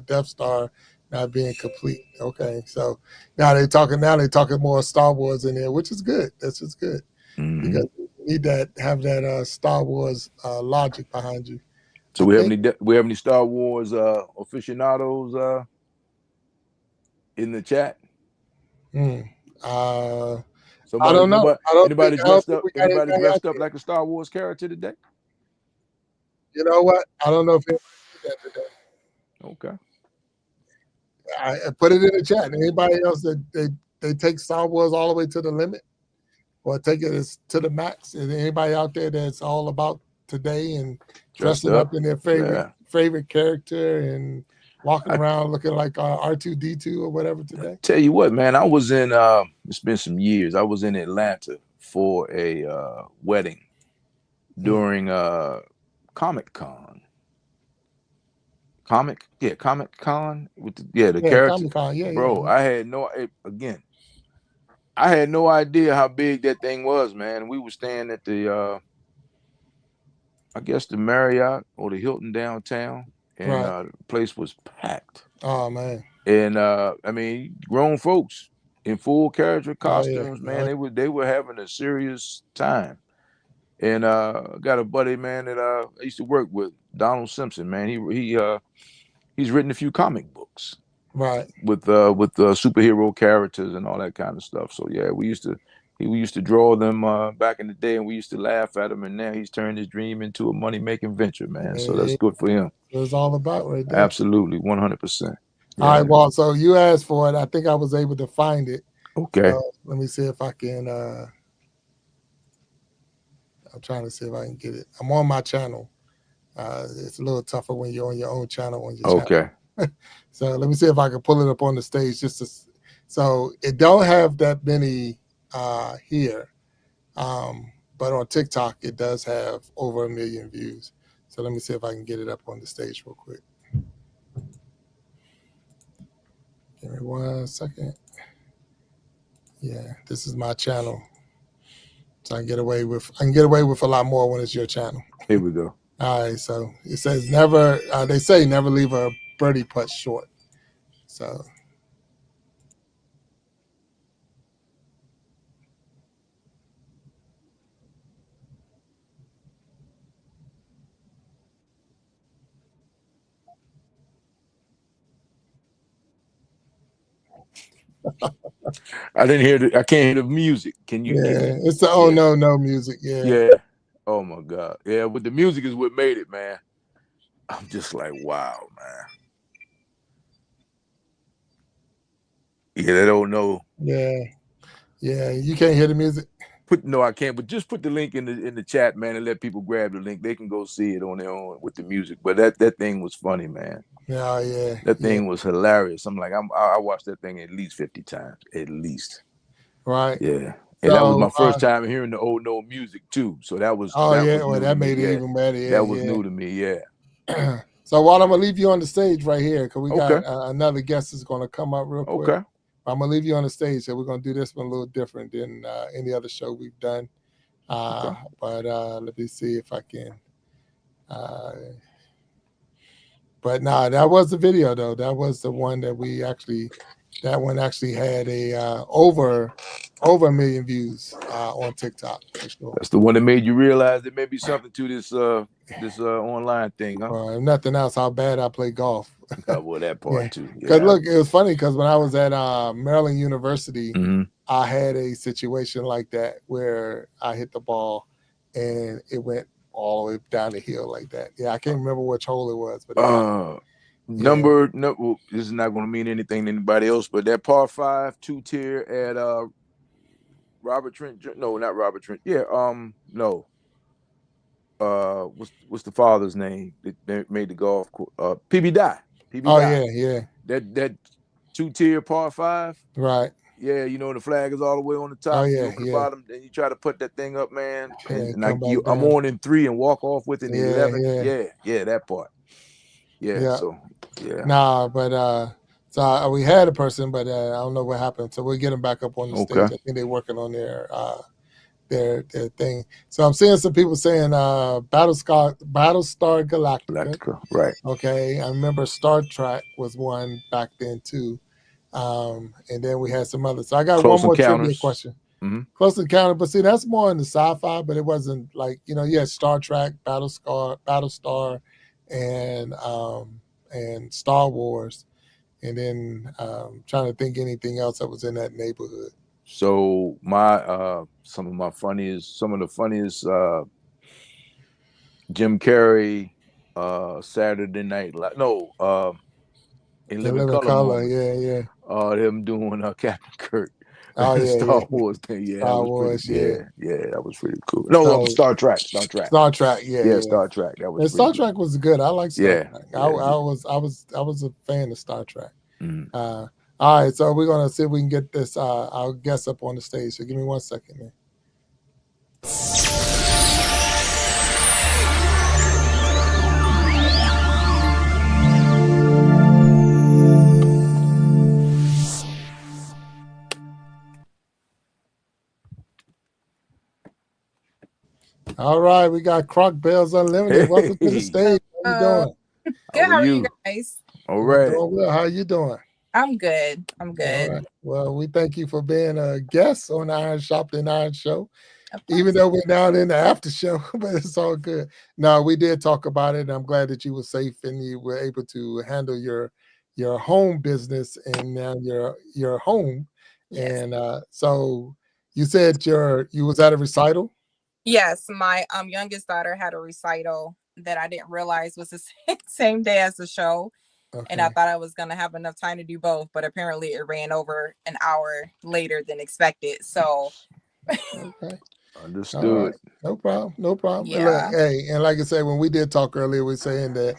Speaker 1: Death Star not being complete. Okay, so now they're talking more Star Wars in there, which is good. That's just good, because you need have that Star Wars logic behind you.
Speaker 2: So we have any Star Wars aficionados in the chat?
Speaker 1: I don't know.
Speaker 2: Anybody dressed up like a Star Wars character today?
Speaker 1: You know what? I don't know if anybody did that today.
Speaker 2: Okay.
Speaker 1: I put it in the chat. Anybody else that they take Star Wars all the way to the limit, or take it to the max? Is there anybody out there that's all about today and dressing up in their favorite character and walking around looking like R2-D2 or whatever today?
Speaker 2: I tell you what, man, I was in it's been some years. I was in Atlanta for a wedding during Comic Con. Comic Con with the character.
Speaker 1: Comic-Con,
Speaker 2: bro. I had no idea how big that thing was, man. We were staying at the I guess the Marriott or the Hilton downtown, and the place was packed.
Speaker 1: Oh man.
Speaker 2: And I mean, grown folks in full character costumes, man. They were having a serious time. And I got a buddy, man, that I used to work with, Donald Simpson, man. He's written a few comic books, with superhero characters and all that kind of stuff. So yeah, we used to draw them back in the day, and we used to laugh at him. And now he's turned his dream into a money-making venture, man. So that's good for him.
Speaker 1: It was all about right there.
Speaker 2: Absolutely, 100%.
Speaker 1: All right, well, so you asked for it. I think I was able to find it.
Speaker 2: Okay.
Speaker 1: Let me see if I can. I'm trying to see if I can get it. I'm on my channel. It's a little tougher when you're on your own channel.
Speaker 2: Okay.
Speaker 1: So let me see if I can pull it up on the stage. So it don't have that many here, but on TikTok it does have over 1 million views. So let me see if I can get it up on the stage real quick. Give me 1 second. Yeah, this is my channel. So I can get away with a lot more when it's your channel.
Speaker 2: Here we go.
Speaker 1: All right, so it says never. They say never leave a birdie putt short. So
Speaker 2: I didn't hear I can't hear the music. Can you?
Speaker 1: Yeah, it's the oh no music. Yeah.
Speaker 2: Yeah. Oh my God. Yeah, but the music is what made it, man. I'm just like, wow, man. Yeah, they don't know.
Speaker 1: Yeah. Yeah, you can't hear the music.
Speaker 2: No, I can't. But just put the link in the chat, man, and let people grab the link. They can go see it on their own with the music. But that thing was funny, man.
Speaker 1: Oh yeah.
Speaker 2: That thing was hilarious. I'm like, I watched that thing at least 50 times, at least.
Speaker 1: Right.
Speaker 2: Yeah. And that was my first time hearing the old no music too. So that was
Speaker 1: that made it even better. Yeah,
Speaker 2: that was new to me. Yeah.
Speaker 1: So while I'm gonna leave you on the stage right here, because we got another guest is gonna come up real quick.
Speaker 2: Okay.
Speaker 1: I'm gonna leave you on the stage, so we're gonna do this one a little different than any other show we've done. But let me see if I can. But nah, that was the video though. That was the one that we actually. That one actually had a over 1 million views on TikTok for sure.
Speaker 2: That's the one that made you realize there may be something to this online thing, huh?
Speaker 1: If nothing else, how bad I play golf.
Speaker 2: Well, that part too.
Speaker 1: Because look, it was funny because when I was at Maryland University,
Speaker 2: mm-hmm.
Speaker 1: I had a situation like that where I hit the ball and it went all the way down the hill like that. Yeah, I can't remember which hole it was, but
Speaker 2: no, this is not going to mean anything to anybody else, but that par 5 2-tier at Robert Trent. No, not Robert Trent. Yeah, no. What's the father's name that made the golf course? PB Dye.
Speaker 1: Yeah.
Speaker 2: That 2-tier par 5.
Speaker 1: Right.
Speaker 2: Yeah, you know the flag is all the way on the top. You open the bottom, then you try to put that thing up, man. And I'm on in 3 and walk off with it in 11. Yeah, that part. Yeah. So yeah.
Speaker 1: Nah, but so we had a person, but I don't know what happened. So we'll get them back up on the stage. I think they're working on their thing. So I'm seeing some people saying Battlestar Galactica.
Speaker 2: Right.
Speaker 1: Okay. I remember Star Trek was one back then too. And then we had some others. So I got one more trivia question.
Speaker 2: Mm-hmm.
Speaker 1: Close Encounter, but see, that's more in the sci-fi, but it wasn't like, you had Star Trek, Battlestar, and Star Wars. And then trying to think anything else that was in that neighborhood.
Speaker 2: So some of the funniest Jim Carrey Saturday Night in Living Color
Speaker 1: moments.
Speaker 2: Them doing Captain Kirk.
Speaker 1: Star
Speaker 2: Wars thing. Yeah,
Speaker 1: Star Wars,
Speaker 2: that was pretty cool. No, Star Trek.
Speaker 1: Star Trek,
Speaker 2: Star Trek. That was.
Speaker 1: Star Trek was good. I like Star Trek. I was a fan of Star Trek.
Speaker 2: Mm.
Speaker 1: All right, so we're gonna see if we can get this our guest up on the stage. So give me 1 second, man. All right, we got Croc Belles Unlimited.
Speaker 2: Hey.
Speaker 1: Welcome to the stage. How you doing?
Speaker 4: Good. How are you guys?
Speaker 2: All right.
Speaker 1: Well, how you doing?
Speaker 4: I'm good. All right.
Speaker 1: Well, we thank you for being a guest on the Iron Sharpening Iron Show. Even though we're down in the after show, but it's all good. No, we did talk about it, and I'm glad that you were safe and you were able to handle your home business and now your home. Yes. And so you said you was at a recital?
Speaker 4: Yes, my youngest daughter had a recital that I didn't realize was the same day as the show. Okay. And I thought I was going to have enough time to do both, but apparently it ran over an hour later than expected. So
Speaker 1: okay.
Speaker 2: Understood.
Speaker 1: Right. No problem.
Speaker 4: Yeah.
Speaker 1: And like I said, when we did talk earlier, we were saying that,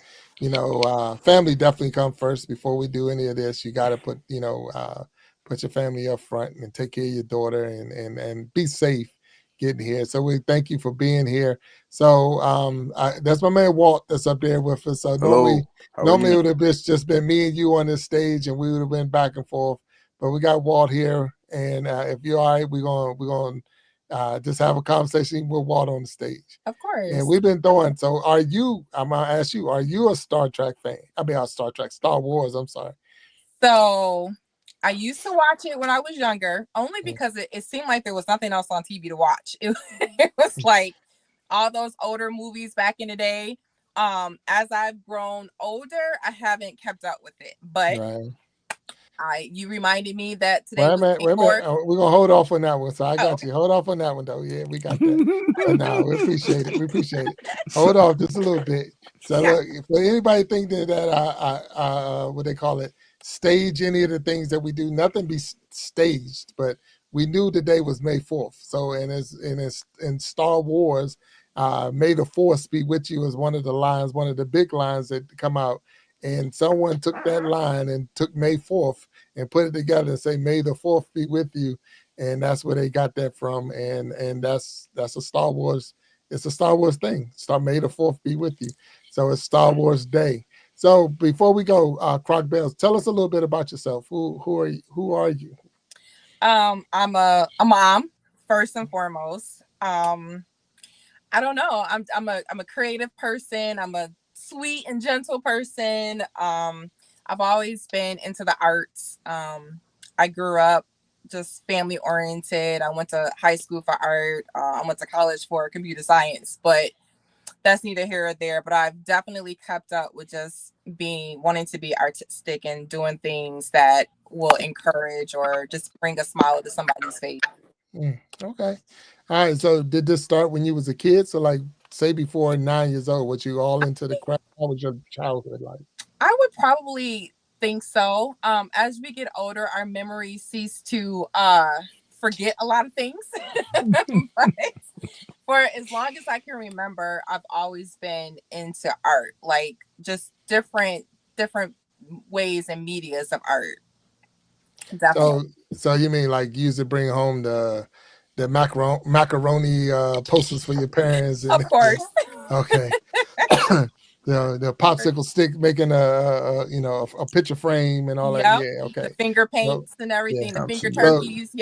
Speaker 1: family definitely come first before we do any of this. You got to put your family up front and take care of your daughter and be safe. getting here. So we thank you for being here. So that's my man Walt that's up there with us. So
Speaker 2: Hello.
Speaker 1: normally it would have just been me and you on this stage, and we would have been back and forth. But we got Walt here, and if you're all right, we're gonna just have a conversation with Walt on the stage.
Speaker 4: Of course.
Speaker 1: And we've been throwing. So I'm gonna ask you, are you a Star Trek fan? I mean, Star Wars. I'm sorry.
Speaker 4: So I used to watch it when I was younger, only because it seemed like there was nothing else on TV to watch. It was like all those older movies back in the day. As I've grown older, I haven't kept up with it. But you reminded me that today was
Speaker 1: wait a minute. We're gonna hold off on that one. So I got you. Hold off on that one though. Yeah, we got that. So now we appreciate it. We appreciate it. Hold off just a little bit. So look, for anybody thinking that what they call it, stage any of the things that we do, nothing be staged, but we knew the day was May 4th. So in Star Wars, May the Force be with you is one of the lines, one of the big lines that come out. And someone took that line and took May 4th and put it together and say, May the 4th be with you. And that's where they got that from. And that's a Star Wars. It's a Star Wars thing. May the 4th be with you. So it's Star Wars Day. So before we go, Croc Belles, tell us a little bit about yourself. Who are you?
Speaker 4: I'm a mom, first and foremost. I don't know. I'm a creative person. I'm a sweet and gentle person. I've always been into the arts. I grew up just family oriented. I went to high school for art. I went to college for computer science, but that's neither here or there. But I've definitely kept up with just wanting to be artistic and doing things that will encourage or just bring a smile to somebody's face.
Speaker 1: Okay. All right. So did this start when you was a kid? So like say before 9 years old, was you all into the craft? How was your childhood like?
Speaker 4: I would probably think so. As we get older, our memories cease to forget a lot of things. But for as long as I can remember, I've always been into art, like just different ways and medias of art.
Speaker 1: Definitely. So you mean like you used to bring home the macaroni posters for your parents? And,
Speaker 4: of course.
Speaker 1: Okay. the popsicle stick making a picture frame and all that. Yeah, okay.
Speaker 4: The finger paints and everything, the finger turkeys.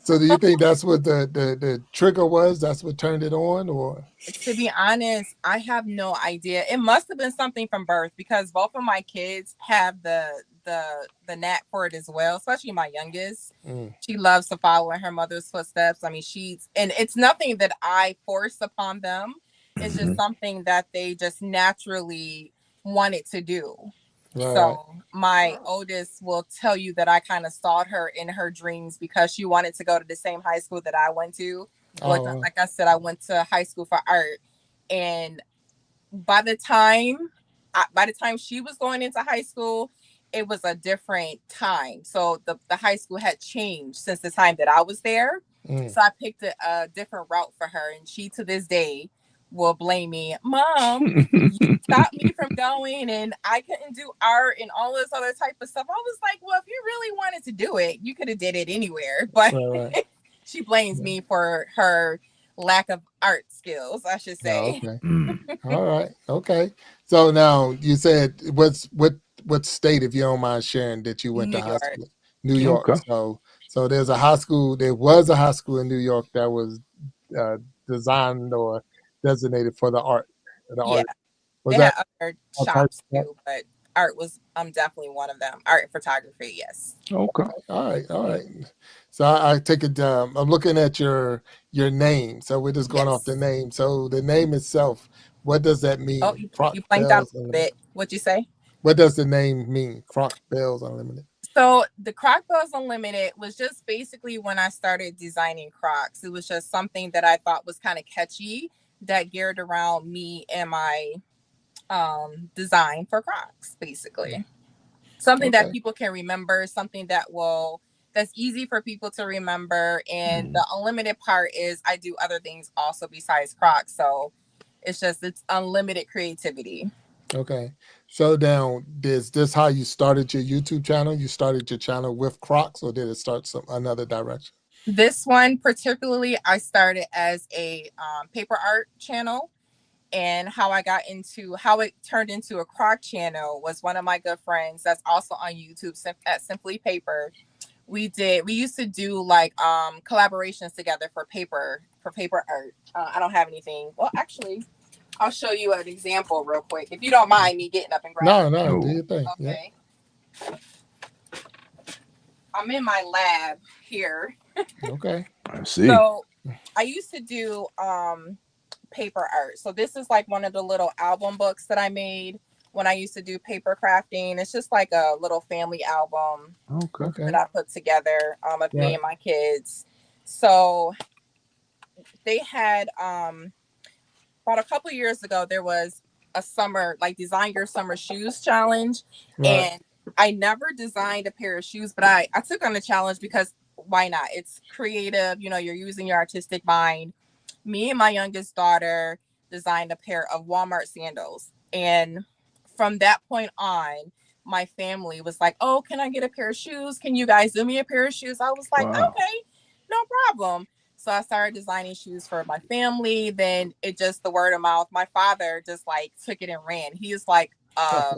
Speaker 1: So do you think that's what the trigger was? That's what turned it on? Or
Speaker 4: to be honest, I have no idea. It must have been something from birth because both of my kids have the knack for it as well, especially my youngest. She loves to follow in her mother's footsteps. I mean, and it's nothing that I force upon them. It's just something that they just naturally wanted to do. Right. So my oldest will tell you that I kind of stalked her in her dreams because she wanted to go to the same high school that I went to. Like I said, I went to high school for art. And by the time she was going into high school, it was a different time. So the high school had changed since the time that I was there. So I picked a different route for her. And she, to this day, will blame me. Mom, you stopped me from going and I couldn't do art and all this other type of stuff. I was like, well, if you really wanted to do it, you could have did it anywhere. But she blames me for her lack of art skills, I should say.
Speaker 1: Okay. All right. Okay. So now you said what state, if you don't mind sharing, that you went to high school? New York. Okay. So there was a high school in New York that was designed or designated for the art.
Speaker 4: Art. Was they had other shops too, but art was definitely one of them. Art and photography, yes.
Speaker 1: Okay. All right. So I take it. I'm looking at your name. So we're just going off the name. So the name itself, what does that mean?
Speaker 4: Oh, you blanked out a bit. What'd you say?
Speaker 1: What does the name mean? Croc Belles Unlimited.
Speaker 4: So the Croc Belles Unlimited was just basically when I started designing Crocs. It was just something that I thought was kind of catchy that geared around me and my design for Crocs, basically. Something that people can remember, something that's easy for people to remember. And the unlimited part is I do other things also besides Crocs. So it's unlimited creativity.
Speaker 1: Okay. So now, is this how you started your YouTube channel? You started your channel with Crocs, or did it start another direction?
Speaker 4: This one particularly, I started as a paper art channel, and how it turned into a croc channel was one of my good friends that's also on YouTube at Simply Paper. We used to do like collaborations together for paper art. I don't have anything. Well, actually, I'll show you an example real quick if you don't mind me getting up and grabbing.
Speaker 1: No, do your thing.
Speaker 4: Okay. Yep. I'm in my lab here.
Speaker 1: Okay.
Speaker 2: I see.
Speaker 4: So I used to do paper art. So this is like one of the little album books that I made when I used to do paper crafting. It's just like a little family album that I put together of me and my kids. So they had about a couple years ago, there was a summer, like design your summer shoes challenge. And I never designed a pair of shoes, but I took on the challenge because why not? It's creative. You know, you're using your artistic mind. Me and my youngest daughter designed a pair of Walmart sandals. And from that point on, my family was like, oh, can I get a pair of shoes? Can you guys do me a pair of shoes? I was like, okay, no problem. So I started designing shoes for my family. Then it just the word of mouth. My father just like took it and ran. He is like a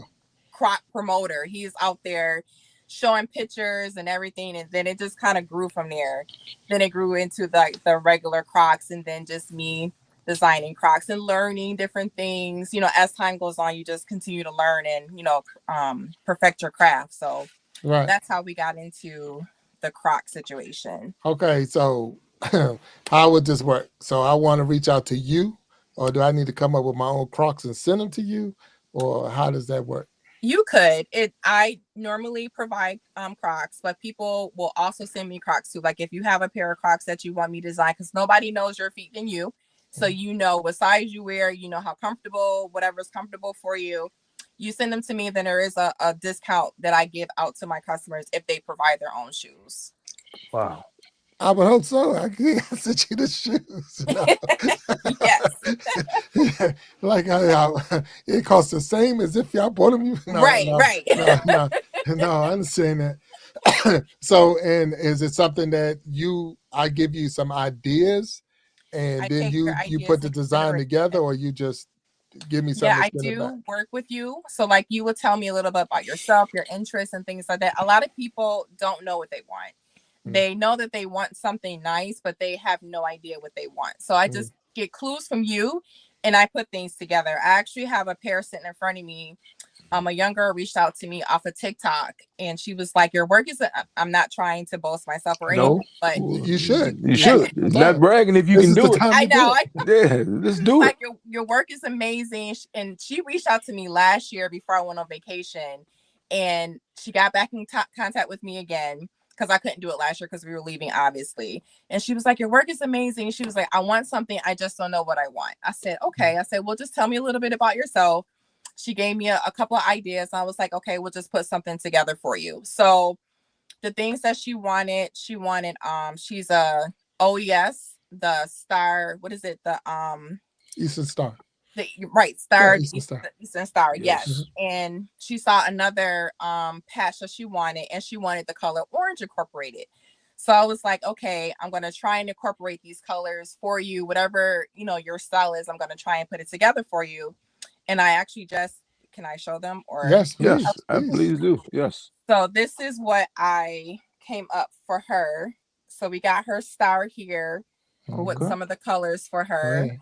Speaker 4: Croc promoter. He's out there showing pictures and everything. And then it just kind of grew from there. Then it grew into the regular Crocs, and then just me designing Crocs and learning different things. You know, as time goes on, you just continue to learn and, you know, perfect your craft. So that's how we got into the Croc situation.
Speaker 1: Okay, so how would this work? So I want to reach out to you, or do I need to come up with my own Crocs and send them to you, or how does that work?
Speaker 4: You could. I normally provide Crocs, but people will also send me Crocs too. Like if you have a pair of Crocs that you want me to design, because nobody knows your feet than you. So you know what size you wear, you know how comfortable, whatever's comfortable for you. You send them to me, then there is a discount that I give out to my customers if they provide their own shoes.
Speaker 1: Wow. I would hope so. I can't send you the shoes. No.
Speaker 4: Yes.
Speaker 1: Like it costs the same as if y'all bought them. No,
Speaker 4: right.
Speaker 1: No, I understand that. So, and is it something that I give you some ideas, and then you put the design together, or you just give me something?
Speaker 4: Yeah, I do work with you. So like you would tell me a little bit about yourself, your interests and things like that. A lot of people don't know what they want. They know that they want something nice, but they have no idea what they want. So I just get clues from you and I put things together. I actually have a pair sitting in front of me. A young girl reached out to me off of TikTok and she was like, your work is, I'm not trying to boast myself or anything, but
Speaker 1: you should.
Speaker 2: You should. It's not bragging if you can do it.
Speaker 4: I know.
Speaker 2: Yeah, let's do it.
Speaker 4: Your work is amazing. And she reached out to me last year before I went on vacation, and she got back in contact with me again, because I couldn't do it last year because we were leaving, obviously. And she was like, your work is amazing. She was like, I want something. I just don't know what I want. I said, okay. I said, well, just tell me a little bit about yourself. She gave me a couple of ideas. I was like, okay, we'll just put something together for you. So the things that she wanted, she's a OES, the star. What is it? The
Speaker 1: Eastern Star.
Speaker 4: Star,
Speaker 1: yeah,
Speaker 4: Eastern Star, yes. And she saw another patch that she wanted, and she wanted the color orange incorporated. So I was like, okay, I'm going to try and incorporate these colors for you. Whatever, you know, your style is, I'm going to try and put it together for you. And I actually can I show them? Or
Speaker 1: yes, please.
Speaker 2: Yes, please do. Yes.
Speaker 4: So this is what I came up for her. So we got her star here with some of the colors for her.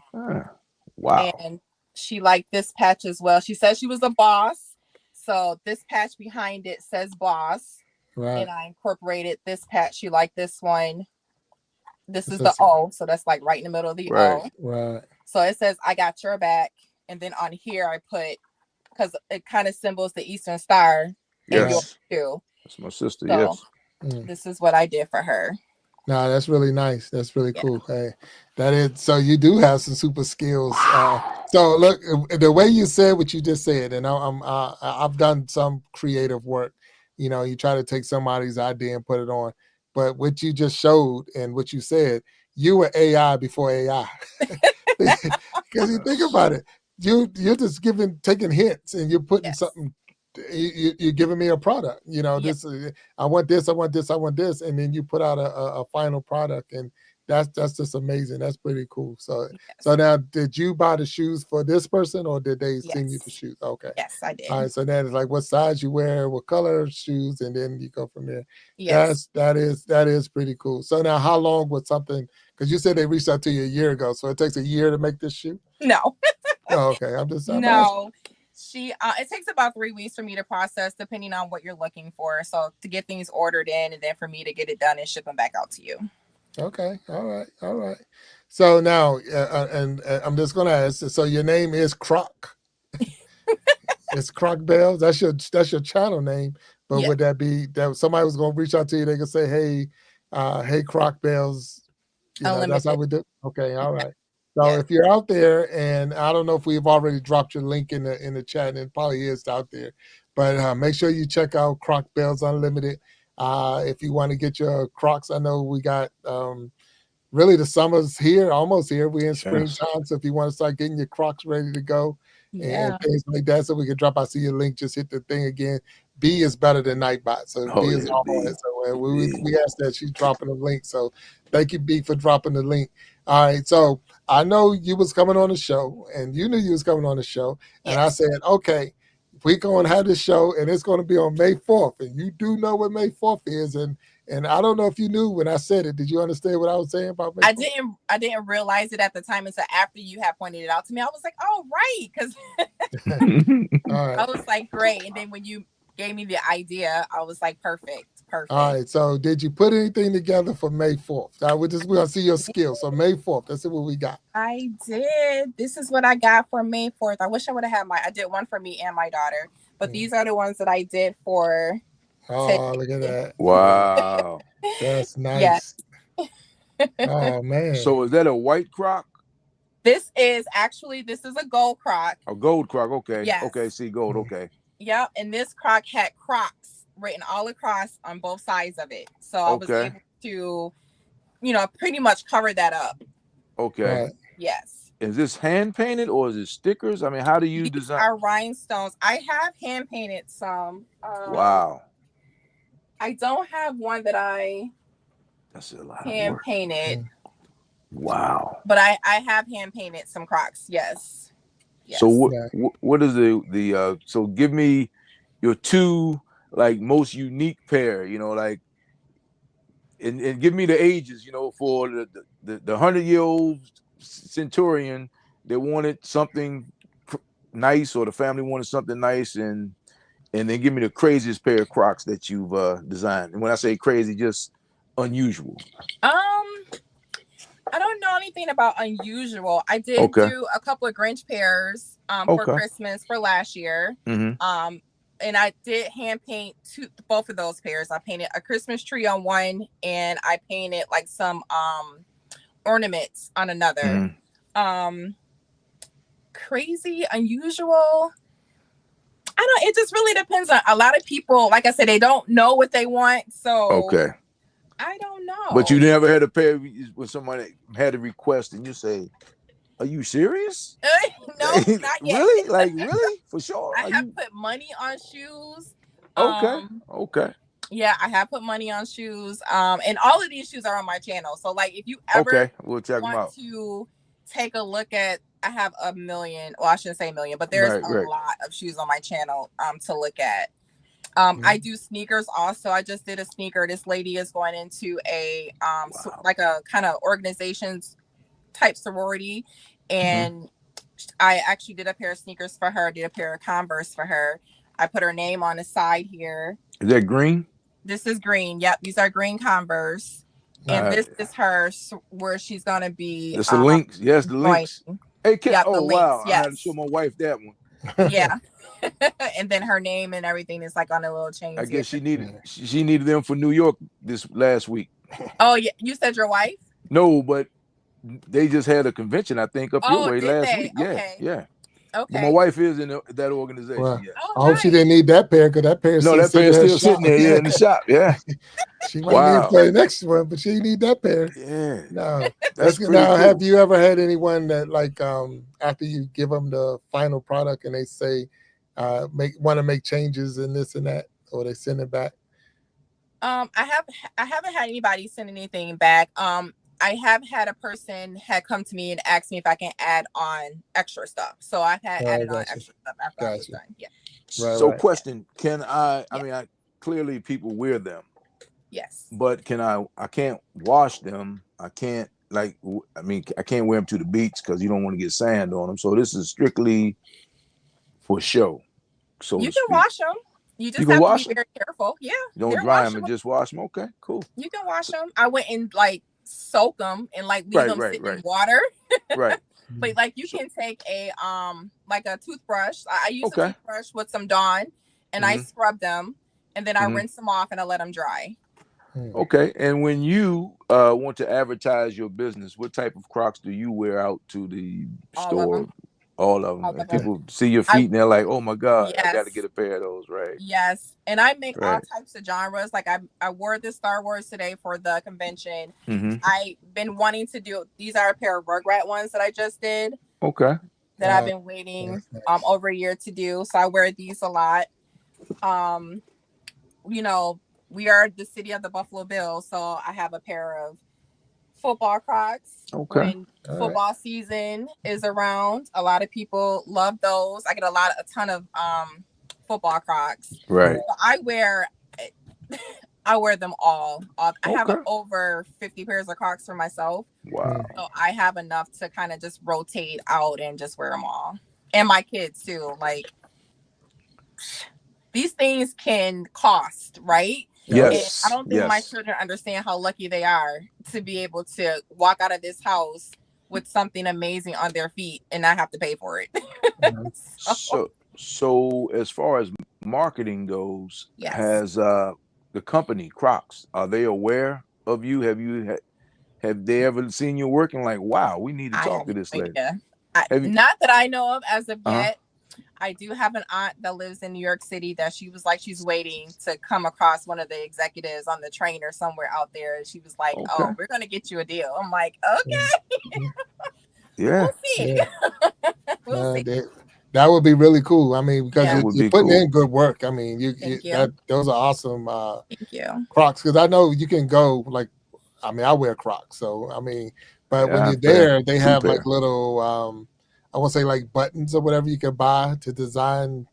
Speaker 2: Wow.
Speaker 4: And she liked this patch as well. She said she was a boss. So this patch behind it says boss.
Speaker 1: Right.
Speaker 4: And I incorporated this patch. She liked this one. This is the O. So that's like right in the middle of the O.
Speaker 1: Right.
Speaker 4: So it says, I got your back. And then on here I put, because it kind of symbols the Eastern Star.
Speaker 2: Yes.
Speaker 4: Too.
Speaker 2: That's my sister.
Speaker 4: So
Speaker 2: yes.
Speaker 4: This is what I did for her.
Speaker 1: No, that's really nice. That's really cool. Hey, that is, so you do have some super skills. So look, the way you said what you just said, and I've done some creative work. You know, you try to take somebody's idea and put it on, but what you just showed and what you said, you were AI before AI. Because you think about it, you're just taking hints, and you're putting something you're giving me a product. You know, this I want this, I want this, I want this, and then you put out a final product, and that's just amazing. That's pretty cool. So so now, did you buy the shoes for this person, or did they send you the shoes? Okay.
Speaker 4: Yes, I did.
Speaker 1: All right. So then it's like what size you wear, what color shoes, and then you go from there.
Speaker 4: Yes.
Speaker 1: That is pretty cool. So now, how long was something? Because you said they reached out to you a year ago, so it takes a year to make this shoe.
Speaker 4: No.
Speaker 1: Oh, okay. I'm
Speaker 4: no. It takes about 3 weeks for me to process, depending on what you're looking for. So to get things ordered in, and then for me to get it done and ship them back out to you.
Speaker 1: Okay. All right. So now, and I'm just going to ask. So your name is Croc. It's Croc Belles. That's your channel name. But would that be that somebody was going to reach out to you? They could say, hey, Croc Belles. You know, that's how we do. Okay. All right. So if you're out there, and I don't know if we've already dropped your link in the chat, and it probably is out there, but make sure you check out Croc Belles Unlimited. If you want to get your Crocs, I know we got really the summer's here, almost here. We're in springtime, so if you want to start getting your Crocs ready to go and things like that, so we can drop. I see your link. Just hit the thing again. B is better than Nightbot, so B is all on it. So we asked that she's dropping a link. So thank you, B, for dropping the link. All right, so I know you was coming on the show, and you knew you was coming on the show, and I said, okay, we're going to have this show, and it's going to be on May 4th, and you do know what May 4th is, and I don't know if you knew when I said it. Did you understand what I was saying about May 4th?
Speaker 4: I didn't realize it at the time until after you had pointed it out to me. I was like, oh, right, because I was like, great, and then when you gave me the idea, I was like, perfect.
Speaker 1: All right, so did you put anything together for May 4th? We're going to see your skills. So May 4th, let's see what we got.
Speaker 4: I did. This is what I got for May 4th. I wish I would have had I did one for me and my daughter, but these are the ones that I did for.
Speaker 1: Oh, look at that.
Speaker 2: Wow.
Speaker 1: That's nice.
Speaker 4: Yes.
Speaker 1: Oh, man.
Speaker 2: So is that a white Croc?
Speaker 4: This is a gold Croc.
Speaker 2: A gold Croc, okay.
Speaker 4: Yes.
Speaker 2: Okay, see, gold, okay.
Speaker 4: Yep, and this Croc had Crocs written all across on both sides of it. So I was able to, pretty much cover that up.
Speaker 2: Okay.
Speaker 1: Right.
Speaker 4: Yes.
Speaker 2: Is this hand painted or is it stickers? I mean, how do you design?
Speaker 4: These are rhinestones. I have hand painted some.
Speaker 2: Wow.
Speaker 4: I don't have one that
Speaker 2: That's a lot
Speaker 4: hand
Speaker 2: of work.
Speaker 4: painted.
Speaker 2: Wow.
Speaker 4: But I have hand painted some Crocs. Yes.
Speaker 2: So what is the so give me your two most unique pair, and give me the ages, for the 100-year-old centurion that wanted something nice, or the family wanted something nice, and then give me the craziest pair of Crocs that you've designed. And when I say crazy, just unusual.
Speaker 4: I don't know anything about unusual. I did do a couple of Grinch pairs for Christmas for last year.
Speaker 2: Mm-hmm.
Speaker 4: And I did hand paint both of those pairs. I painted a Christmas tree on one, and I painted some ornaments on another. Mm-hmm. Crazy, unusual. It just really depends on a lot of people. Like I said, they don't know what they want. So I don't know.
Speaker 2: But you never had a pair when somebody had a request and you say, "Are you serious?"
Speaker 4: No, not yet.
Speaker 2: Really? Really? For sure?
Speaker 4: I have put money on shoes.
Speaker 2: Okay.
Speaker 4: Yeah, I have put money on shoes. And all of these shoes are on my channel. So if you ever
Speaker 2: we'll check them out.
Speaker 4: To take a look at, I have a million. Well, I shouldn't say million, but there's a lot of shoes on my channel to look at. I do sneakers also. I just did a sneaker. This lady is going into a a kind of organizations type sorority, and I actually did a pair of sneakers for her. Did a pair of Converse for her. I put her name on the side here.
Speaker 2: Is that green?
Speaker 4: This is green. Yep, these are green Converse, and this is her where she's gonna be.
Speaker 2: It's the links. Yes, the links. Hey,
Speaker 4: the links,
Speaker 2: wow!
Speaker 4: Yes.
Speaker 2: I had to show my wife that one.
Speaker 4: Yeah. And then her name and everything is on a little chain.
Speaker 2: I guess she needed them for New York this last week.
Speaker 4: Oh yeah, you said your wife?
Speaker 2: No, but they just had a convention, I think, up your way last week.
Speaker 4: Okay.
Speaker 2: Yeah.
Speaker 4: Okay.
Speaker 2: But my wife is in that organization.
Speaker 1: Well,
Speaker 2: yes.
Speaker 1: I hope she didn't need that pair, because that pair is
Speaker 2: still sitting there in the shop. Yeah.
Speaker 1: She might need for the next one, but she need that pair.
Speaker 2: Yeah.
Speaker 1: No.
Speaker 2: That's
Speaker 1: now,
Speaker 2: cool.
Speaker 1: Have you ever had anyone that after you give them the final product and they say, want to make changes in this and that, or they send it back?
Speaker 4: I haven't had anybody send anything back. I have had a person had come to me and asked me if I can add on extra stuff. So I've had added on extra stuff after I was done. Yeah.
Speaker 2: So question, can I mean, clearly people wear them.
Speaker 4: Yes.
Speaker 2: But I can't wash them. I can't I can't wear them to the beach because you don't want to get sand on them. So this is strictly for show. So
Speaker 4: you can wash them. You just have to be very careful. Yeah.
Speaker 2: You don't dry them and just wash them. Okay, cool.
Speaker 4: You can wash them. I went and soak them and leave them sit in water.
Speaker 2: Right.
Speaker 4: But you can take a a toothbrush. I use a toothbrush with some Dawn, and I scrub them, and then I rinse them off and I let them dry.
Speaker 2: Okay. And when you want to advertise your business, what type of Crocs do you wear out to the store? All of them. And people see your feet and they're like, oh my God, I got to get a pair of those, right?
Speaker 4: Yes. And I make all types of genres. Like I wore this Star Wars today for the convention. I've been wanting to do, these are a pair of Rugrat ones that I just did.
Speaker 2: Okay.
Speaker 4: That I've been waiting over a year to do. So I wear these a lot. We are the city of the Buffalo Bills. So I have a pair of football Crocs.
Speaker 2: Okay.
Speaker 4: When football season is around, a lot of people love those. I get a ton of football Crocs.
Speaker 2: Right.
Speaker 4: So I wear them all. I have over 50 pairs of Crocs for myself.
Speaker 2: Wow.
Speaker 4: So I have enough to kind of just rotate out and just wear them all. And my kids too. These things can cost, right?
Speaker 2: Yes.
Speaker 4: And I don't think my children understand how lucky they are to be able to walk out of this house with something amazing on their feet and not have to pay for it.
Speaker 2: So as far as marketing goes, has the company Crocs, are they aware of you? Have they ever seen you working? Like, wow, we need to talk to this lady.
Speaker 4: Not that I know of as of yet. I do have an aunt that lives in New York City that she was like, she's waiting to come across one of the executives on the train or somewhere out there. And she was like, oh, we're going to get you a deal. I'm like, okay.
Speaker 2: Yeah.
Speaker 4: We'll see. We'll see.
Speaker 1: That would be really cool. I mean, because you're putting in good work. I mean, those are awesome
Speaker 4: Thank you.
Speaker 1: Crocs. Because I know you can go I wear Crocs. So, I mean, but when you're there, they have little, I won't say buttons or whatever you can buy to design,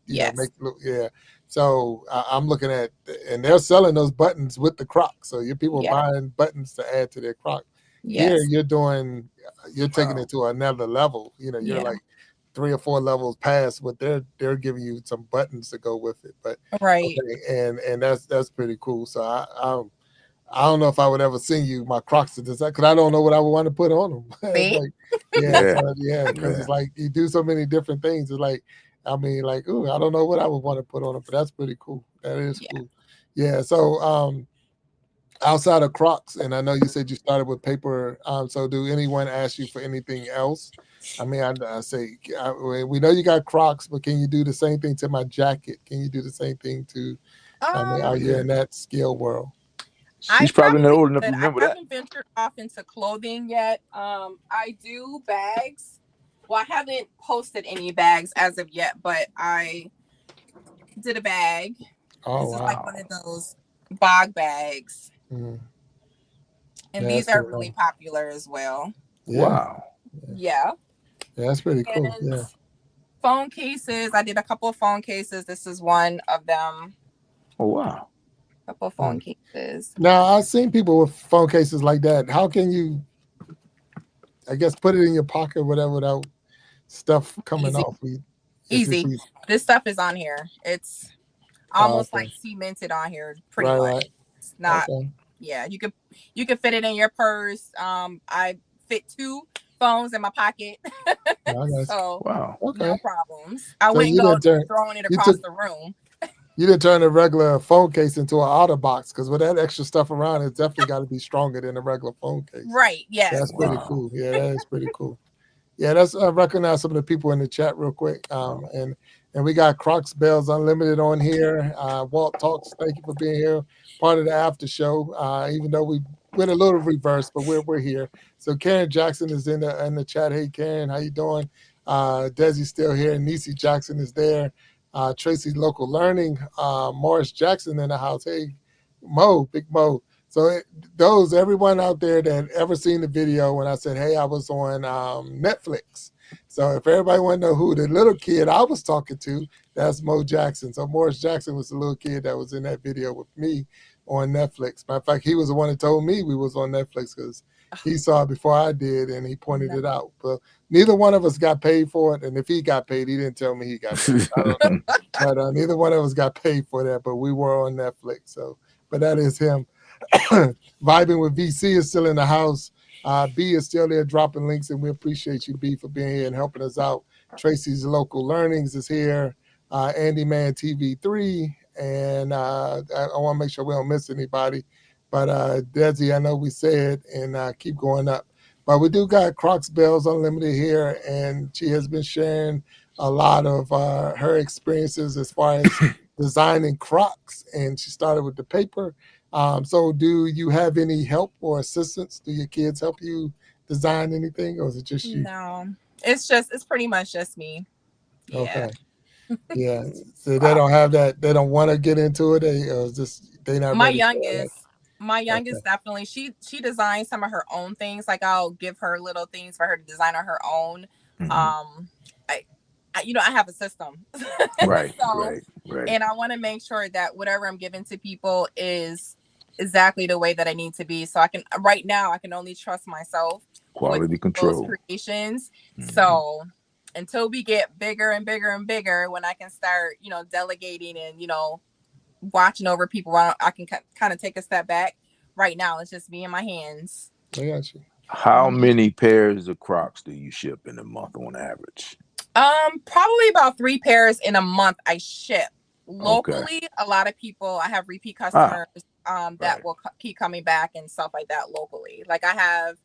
Speaker 1: So I'm looking at, and they're selling those buttons with the Crocs. So your people buying buttons to add to their Crocs. Here you're taking it to another level. You're like 3 or 4 levels past what they're giving you some buttons to go with it. But and that's pretty cool. So I don't know if I would ever send you my Crocs to design because I don't know what I would want to put on them. Because it's like you do so many different things. It's like, I don't know what I would want to put on them, but that's pretty cool. That is cool. Yeah. So outside of Crocs, and I know you said you started with paper. So do anyone ask you for anything else? I mean, I say we know you got Crocs, but can you do the same thing to my jacket? Can you do the same thing to? Are you in that scale world?
Speaker 2: She's probably not old enough to remember that.
Speaker 4: I haven't ventured off into clothing yet. I do bags. Well, I haven't posted any bags as of yet, but I did a bag.
Speaker 1: Oh,
Speaker 4: this is like one of those bog bags. And these are really popular as well.
Speaker 2: Wow.
Speaker 4: Yeah.
Speaker 1: That's pretty cool. Yeah.
Speaker 4: Phone cases. I did a couple of phone cases. This is one of them.
Speaker 2: Oh, wow.
Speaker 4: Couple phone cases.
Speaker 1: Now, I've seen people with phone cases like that. How can you, I guess, put it in your pocket, whatever, without stuff coming off?
Speaker 4: Easy. This stuff is on here. It's almost like cemented on here, pretty much. Right. It's not. Yeah, you could fit it in your purse. I fit 2 phones in my pocket. So no problems. I wouldn't go throwing it across the room.
Speaker 1: You didn't turn a regular phone case into an outer box because with that extra stuff around, it's definitely got to be stronger than a regular phone case.
Speaker 4: Right. Yeah.
Speaker 1: That's pretty cool. Yeah, that is pretty cool. Yeah, that's I recognize some of the people in the chat real quick. And we got Croc Belles Unlimited on here. Walt Talks, thank you for being here. Part of the after show. Even though we went a little reverse, but we're here. So Karen Jackson is in the chat. Hey Karen, how you doing? Desi's still here. Niecy Jackson is there. Tracy's Local Learning, Morris Jackson in the house. Hey, Mo, Big Mo. So everyone out there that ever seen the video when I said, hey, I was on Netflix. So if everybody want to know who the little kid I was talking to, that's Mo Jackson. So Morris Jackson was the little kid that was in that video with me on Netflix. Matter of fact, he was the one that told me we was on Netflix because he saw it before I did, and he pointed it out. But neither one of us got paid for it, and if he got paid, he didn't tell me he got paid. I don't know. But neither one of us got paid for that, but we were on Netflix. So, but that is him. Vibing with VC is still in the house. B is still there dropping links, and we appreciate you, B, for being here and helping us out. Tracy's Local Learnings is here. Andy Man TV3, and I want to make sure we don't miss anybody. But Desi, I know we said, and keep going up. But we do got Croc Belles Unlimited here, and she has been sharing a lot of her experiences as far as designing Crocs, and she started with the paper. So do you have any help or assistance? Do your kids help you design anything, or is it just you?
Speaker 4: No, it's pretty much just me. Yeah.
Speaker 1: Okay. Yeah. So they don't have that. They don't want to get into it. They not.
Speaker 4: My youngest definitely. She designs some of her own things. Like I'll give her little things for her to design on her own. Mm-hmm. I have a system.
Speaker 2: Right.
Speaker 4: And I want to make sure that whatever I'm giving to people is exactly the way that I need to be. So I can only trust myself.
Speaker 2: Quality control.
Speaker 4: Those creations. Mm-hmm. So until we get bigger and bigger and bigger, when I can start, delegating and, watching over people, I can kind of take a step back. Right now, it's just me and my hands.
Speaker 1: I got you.
Speaker 2: How many pairs of Crocs do you ship in a month on average?
Speaker 4: Probably about 3 pairs in a month I ship. Locally, a lot of people, I have repeat customers that will keep coming back and stuff like that locally. Like I have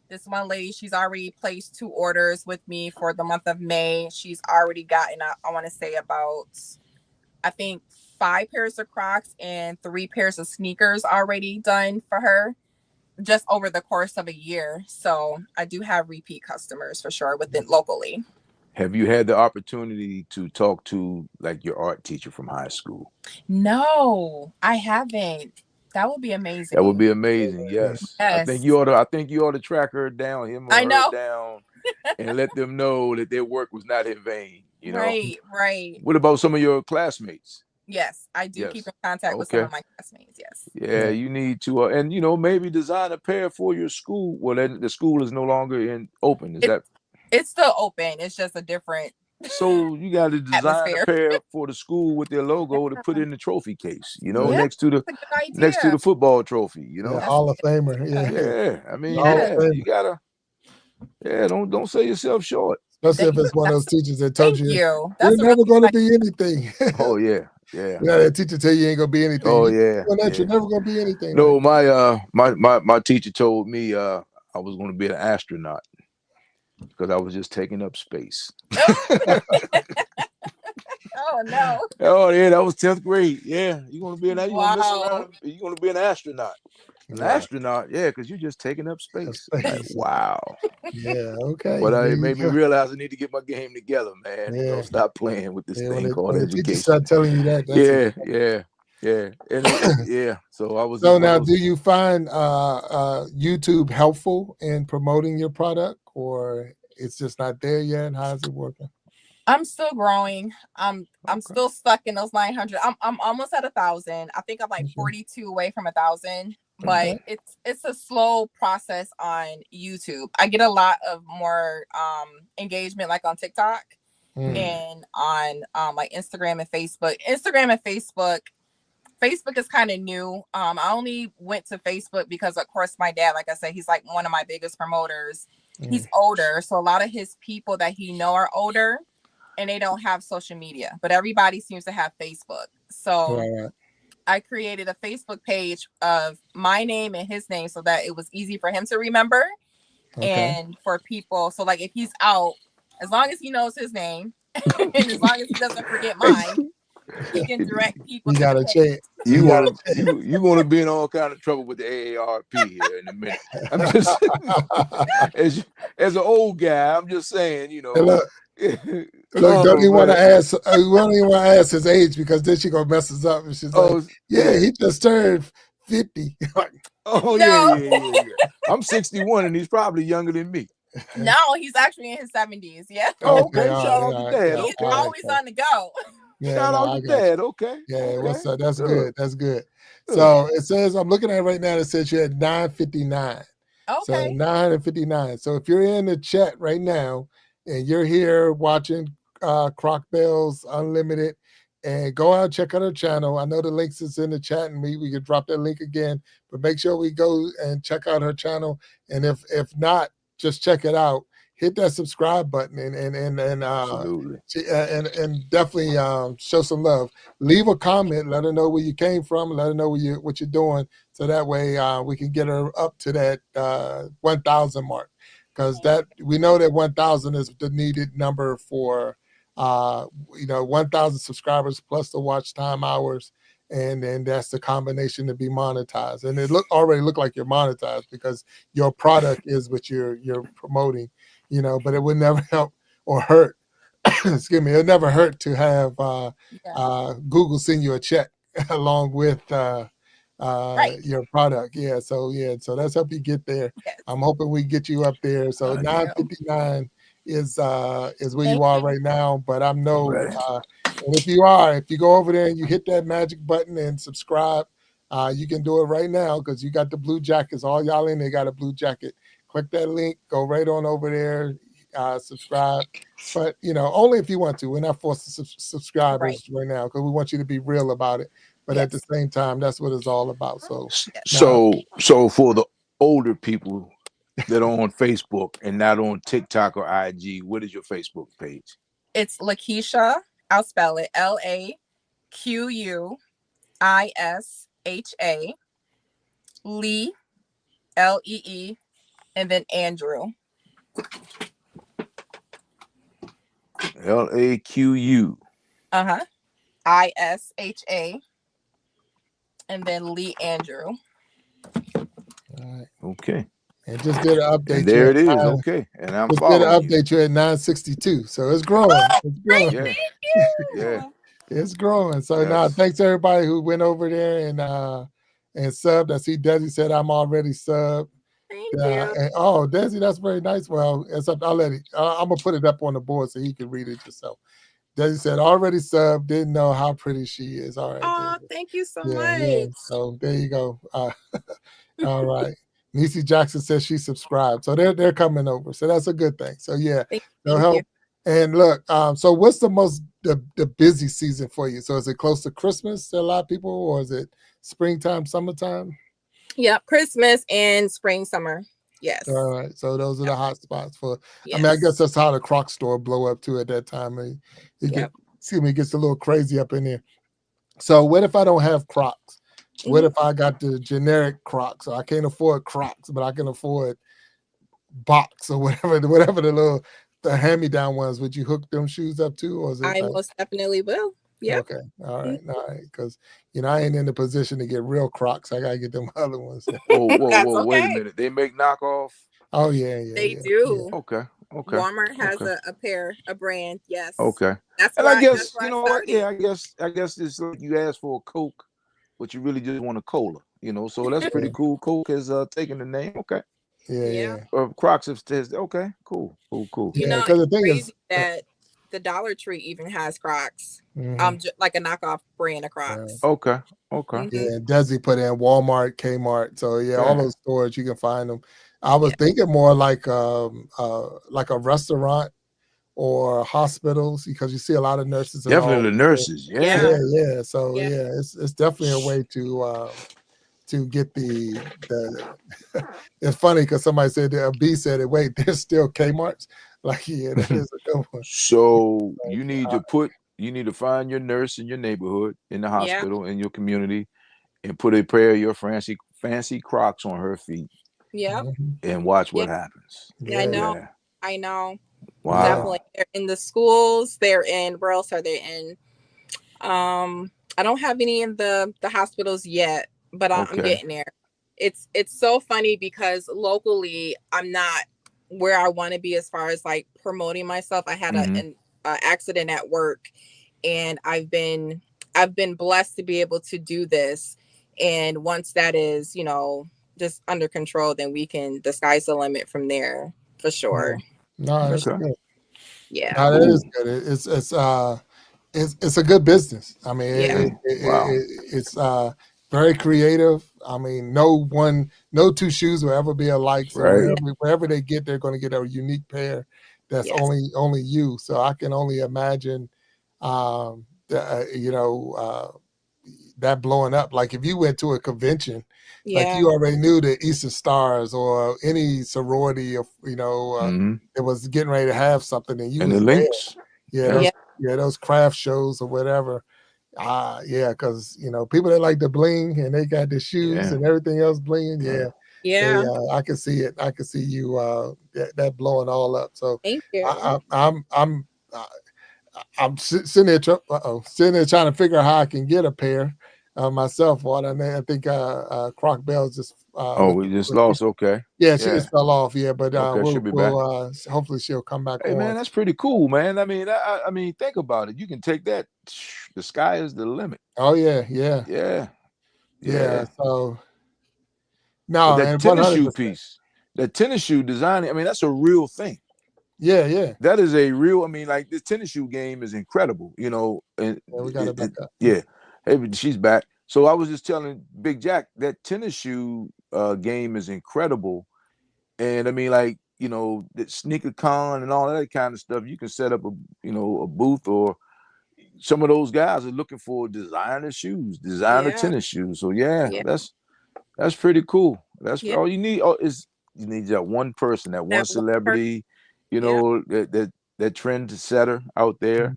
Speaker 4: this one lady, she's already placed 2 orders with me for the month of May. She's already gotten, I want to say about, I think 5 pairs of Crocs and 3 pairs of sneakers already done for her just over the course of a year. So I do have repeat customers for sure within locally.
Speaker 2: Have you had the opportunity to talk to like your art teacher from high school?
Speaker 4: No, I haven't. That would be amazing.
Speaker 2: That would be amazing. Yes. I think you ought to track her down, him or her down, and let them know that their work was not in vain.
Speaker 4: Right.
Speaker 2: What about some of your classmates?
Speaker 4: Yes, I do keep in contact with some of my classmates. Yes.
Speaker 2: Yeah, you need to, and maybe design a pair for your school. Well, then the school is no longer open.
Speaker 4: It's still open. It's just a different.
Speaker 2: So you got to design a pair for the school with their logo to put in the trophy case. Next to the football trophy.
Speaker 1: Hall of Famer.
Speaker 2: Yeah. I mean, you gotta. Yeah, don't sell yourself short.
Speaker 1: Especially if it's one of those teachers that told you you're never going to be anything.
Speaker 2: Oh yeah.
Speaker 1: That teacher tell you ain't gonna be anything.
Speaker 2: Oh yeah.
Speaker 1: You're never gonna be anything.
Speaker 2: No, my teacher told me I was going to be an astronaut because I was just taking up space.
Speaker 4: Oh no.
Speaker 2: Oh yeah, that was 10th grade. Yeah, you're gonna be you're gonna be an astronaut. An astronaut, because you're just taking up space. Like, wow.
Speaker 1: Yeah, okay.
Speaker 2: But it made me realize I need to get my game together, man. Stop playing with this thing called education.
Speaker 1: Start telling you that.
Speaker 2: Yeah. And, So I was.
Speaker 1: So now, do you find YouTube helpful in promoting your product, or it's just not there yet? How's it working?
Speaker 4: I'm still growing. I'm still stuck in those 900. I'm almost at 1,000. I think I'm like 42 away from 1,000. But it's a slow process on YouTube. I get a lot of more engagement like on TikTok and on like Instagram and Facebook. Facebook is kind of new. I only went to Facebook because of course my dad, like I said, he's like one of my biggest promoters. He's older, so a lot of his people that he know are older and they don't have social media, but everybody seems to have Facebook. So I created a Facebook page of my name and his name so that it was easy for him to remember and for people. So like if he's out, as long as he knows his name and as long as he doesn't forget mine, he can direct people.
Speaker 1: You gotta change.
Speaker 2: You want to be in all kind of trouble with the AARP here in a minute. I'm just as an old guy, I'm just saying,
Speaker 1: Hey, look, Look, don't even want to ask. We don't even want to ask his age because then she gonna mess us up. And she's like, "Yeah, he just turned 50."
Speaker 2: Yeah. I'm 61, and he's probably younger than me.
Speaker 4: No, he's actually in his 70s. Yeah.
Speaker 2: Okay. Shout out to Dad.
Speaker 4: He's
Speaker 2: Okay.
Speaker 4: always on the go.
Speaker 1: Yeah,
Speaker 2: Shout out to Dad. Okay.
Speaker 1: Yeah, what's up? That's good. That's good. So it says, I'm looking at it right now. It says you're at 959.
Speaker 4: Okay.
Speaker 1: So 959. So if you're in the chat right now and you're here watching Croc Belles Unlimited, and go out and check out her channel. I know the links is in the chat, and we can drop that link again. But make sure we go and check out her channel. And if not, just check it out. Hit that subscribe button and
Speaker 2: absolutely
Speaker 1: and definitely show some love. Leave a comment. Let her know where you came from. Let her know what you're doing, so that way we can get her up to that 1,000 mark. Because that we know that 1,000 is the needed number for 1,000 subscribers plus the watch time hours, and then that's the combination to be monetized. And it already look like you're monetized because your product is what you're promoting. But it would never help or hurt. Excuse me, it would never hurt to have Google send you a check along with your product. So let's help you get there. Yes. I'm hoping we get you up there. So 959 is where you are right now. But I know, and if you go over there and you hit that magic button and subscribe, you can do it right now because you got the blue jackets. All y'all in there got a blue jacket. Click that link, go right on over there, subscribe. But only if you want to. We're not forced to subscribers right now because we want you to be real about it. But at the same time, that's what it's all about.
Speaker 2: So for the older people that are on Facebook and not on TikTok or IG, what is your Facebook page?
Speaker 4: It's Lakeisha. I'll spell it LAQUISHA. Lee, LEE, and then Andrew.
Speaker 2: LAQU.
Speaker 4: ISHA. And then Lee Andrew.
Speaker 1: All right.
Speaker 2: Okay.
Speaker 1: And just did an update.
Speaker 2: And there it is. Okay. And I'm
Speaker 1: just
Speaker 2: following
Speaker 1: did an update you at 962. So it's growing. It's growing.
Speaker 4: Thank you.
Speaker 2: Yeah.
Speaker 1: It's growing. So now thanks everybody who went over there and subbed. I see Desi said I'm already subbed.
Speaker 4: Thank you.
Speaker 1: And, Desi, that's very nice. Well, I'll let it. I'm gonna put it up on the board so he can read it yourself. Desi said already subbed. Didn't know how pretty she is. All right.
Speaker 4: Oh, thank you so much.
Speaker 1: Yeah. So there you go. All right. Niecy Jackson says she subscribed. So they're coming over. So that's a good thing. So yeah, they'll help. And look, so what's the busy season for you? So is it close to Christmas to a lot of people, or is it springtime, summertime?
Speaker 4: Yep, Christmas and spring, summer. Yes.
Speaker 1: All right. So those are the hot spots for. Yes. I mean, I guess that's how the Croc store blow up too at that time. It gets a little crazy up in there. So what if I don't have Crocs? What if I got the generic Crocs? So I can't afford Crocs, but I can afford Box or whatever the hand-me-down ones. Would you hook them shoes up too, or is it?
Speaker 4: I most definitely will. Yeah.
Speaker 1: Okay. All right. Because I ain't in the position to get real Crocs. I gotta get them other ones.
Speaker 2: Whoa! Wait a minute. They make knockoff.
Speaker 1: Oh yeah.
Speaker 4: They do.
Speaker 2: Yeah. Okay.
Speaker 4: Walmart has a brand. Yes.
Speaker 2: Okay.
Speaker 4: That's
Speaker 2: and
Speaker 4: why,
Speaker 2: I guess
Speaker 4: you
Speaker 2: know what? Yeah. I guess it's like you ask for a Coke, but you really just want a cola. So that's pretty cool. Coke has taken the name. Okay.
Speaker 1: Yeah.
Speaker 2: Crocs have says okay. Cool.
Speaker 1: Yeah. Because the thing is
Speaker 4: that the Dollar Tree even has Crocs. Like a knockoff brand of Crocs.
Speaker 2: Okay.
Speaker 1: Yeah, Desi put in Walmart, Kmart. So all those stores you can find them. I was thinking more like a restaurant or hospitals because you see a lot of nurses.
Speaker 2: Definitely the nurses.
Speaker 1: Yeah. So it's definitely a way to get the it's funny because somebody said that B said it. Wait, there's still Kmart's. Like that is a good one.
Speaker 2: So you need to find your nurse in your neighborhood, in the hospital, in your community, and put a pair of your fancy Crocs on her feet.
Speaker 4: Yeah.
Speaker 2: And watch what happens.
Speaker 4: Yeah, I know.
Speaker 2: Wow.
Speaker 4: Definitely. They're in the schools. They're in, where else are they in? I don't have any in the hospitals yet, but I'm getting there. It's so funny because locally I'm not where I want to be as far as like promoting myself. I had an accident at work, and I've been blessed to be able to do this. And once that is, just under control, then the sky's the limit from there for sure.
Speaker 1: No, that's good.
Speaker 4: Yeah.
Speaker 1: No, that is good. It's a good business. I mean,
Speaker 4: Yeah.
Speaker 1: it's very creative. I mean, no two shoes will ever be alike. So
Speaker 2: Right.
Speaker 1: wherever they get, they're going to get a unique pair that's
Speaker 4: Yes.
Speaker 1: only you. So I can only imagine, that blowing up. Like if you went to a convention, like
Speaker 4: Yeah.
Speaker 1: you already knew the Eastern Stars or any sorority, of it was getting ready to have something, and you
Speaker 2: And
Speaker 1: was
Speaker 2: the
Speaker 1: there.
Speaker 2: links.
Speaker 1: Yeah, those craft shows or whatever. Yeah, because people that like the bling and they got the shoes and everything else bling.
Speaker 4: Yeah.
Speaker 1: I can see it. I can see you that blowing all up. So
Speaker 4: Thank you.
Speaker 1: I'm sitting there, sitting there trying to figure out how I can get a pair myself. And I think Croc Belles just.
Speaker 2: We just lost. Okay.
Speaker 1: Yeah, she just fell off. Yeah, but
Speaker 2: okay, she'll be back.
Speaker 1: Hopefully she'll come back
Speaker 2: Hey
Speaker 1: on.
Speaker 2: man, that's pretty cool, man. I mean, think about it. You can take that. The sky is the limit.
Speaker 1: Oh yeah. So no,
Speaker 2: but that
Speaker 1: and
Speaker 2: tennis
Speaker 1: 100%.
Speaker 2: shoe piece, that tennis shoe designing. I mean, that's a real thing.
Speaker 1: Yeah.
Speaker 2: That is a real. I mean, like this tennis shoe game is incredible. And
Speaker 1: we got it back up.
Speaker 2: Yeah, hey, she's back. So I was just telling Big Jack that tennis shoe game is incredible, and I mean, like the sneaker con and all that kind of stuff. You can set up a booth, or some of those guys are looking for designer shoes, designer tennis shoes. So that's pretty cool. That's all you need. You need that one person, that one celebrity, that trend setter out there.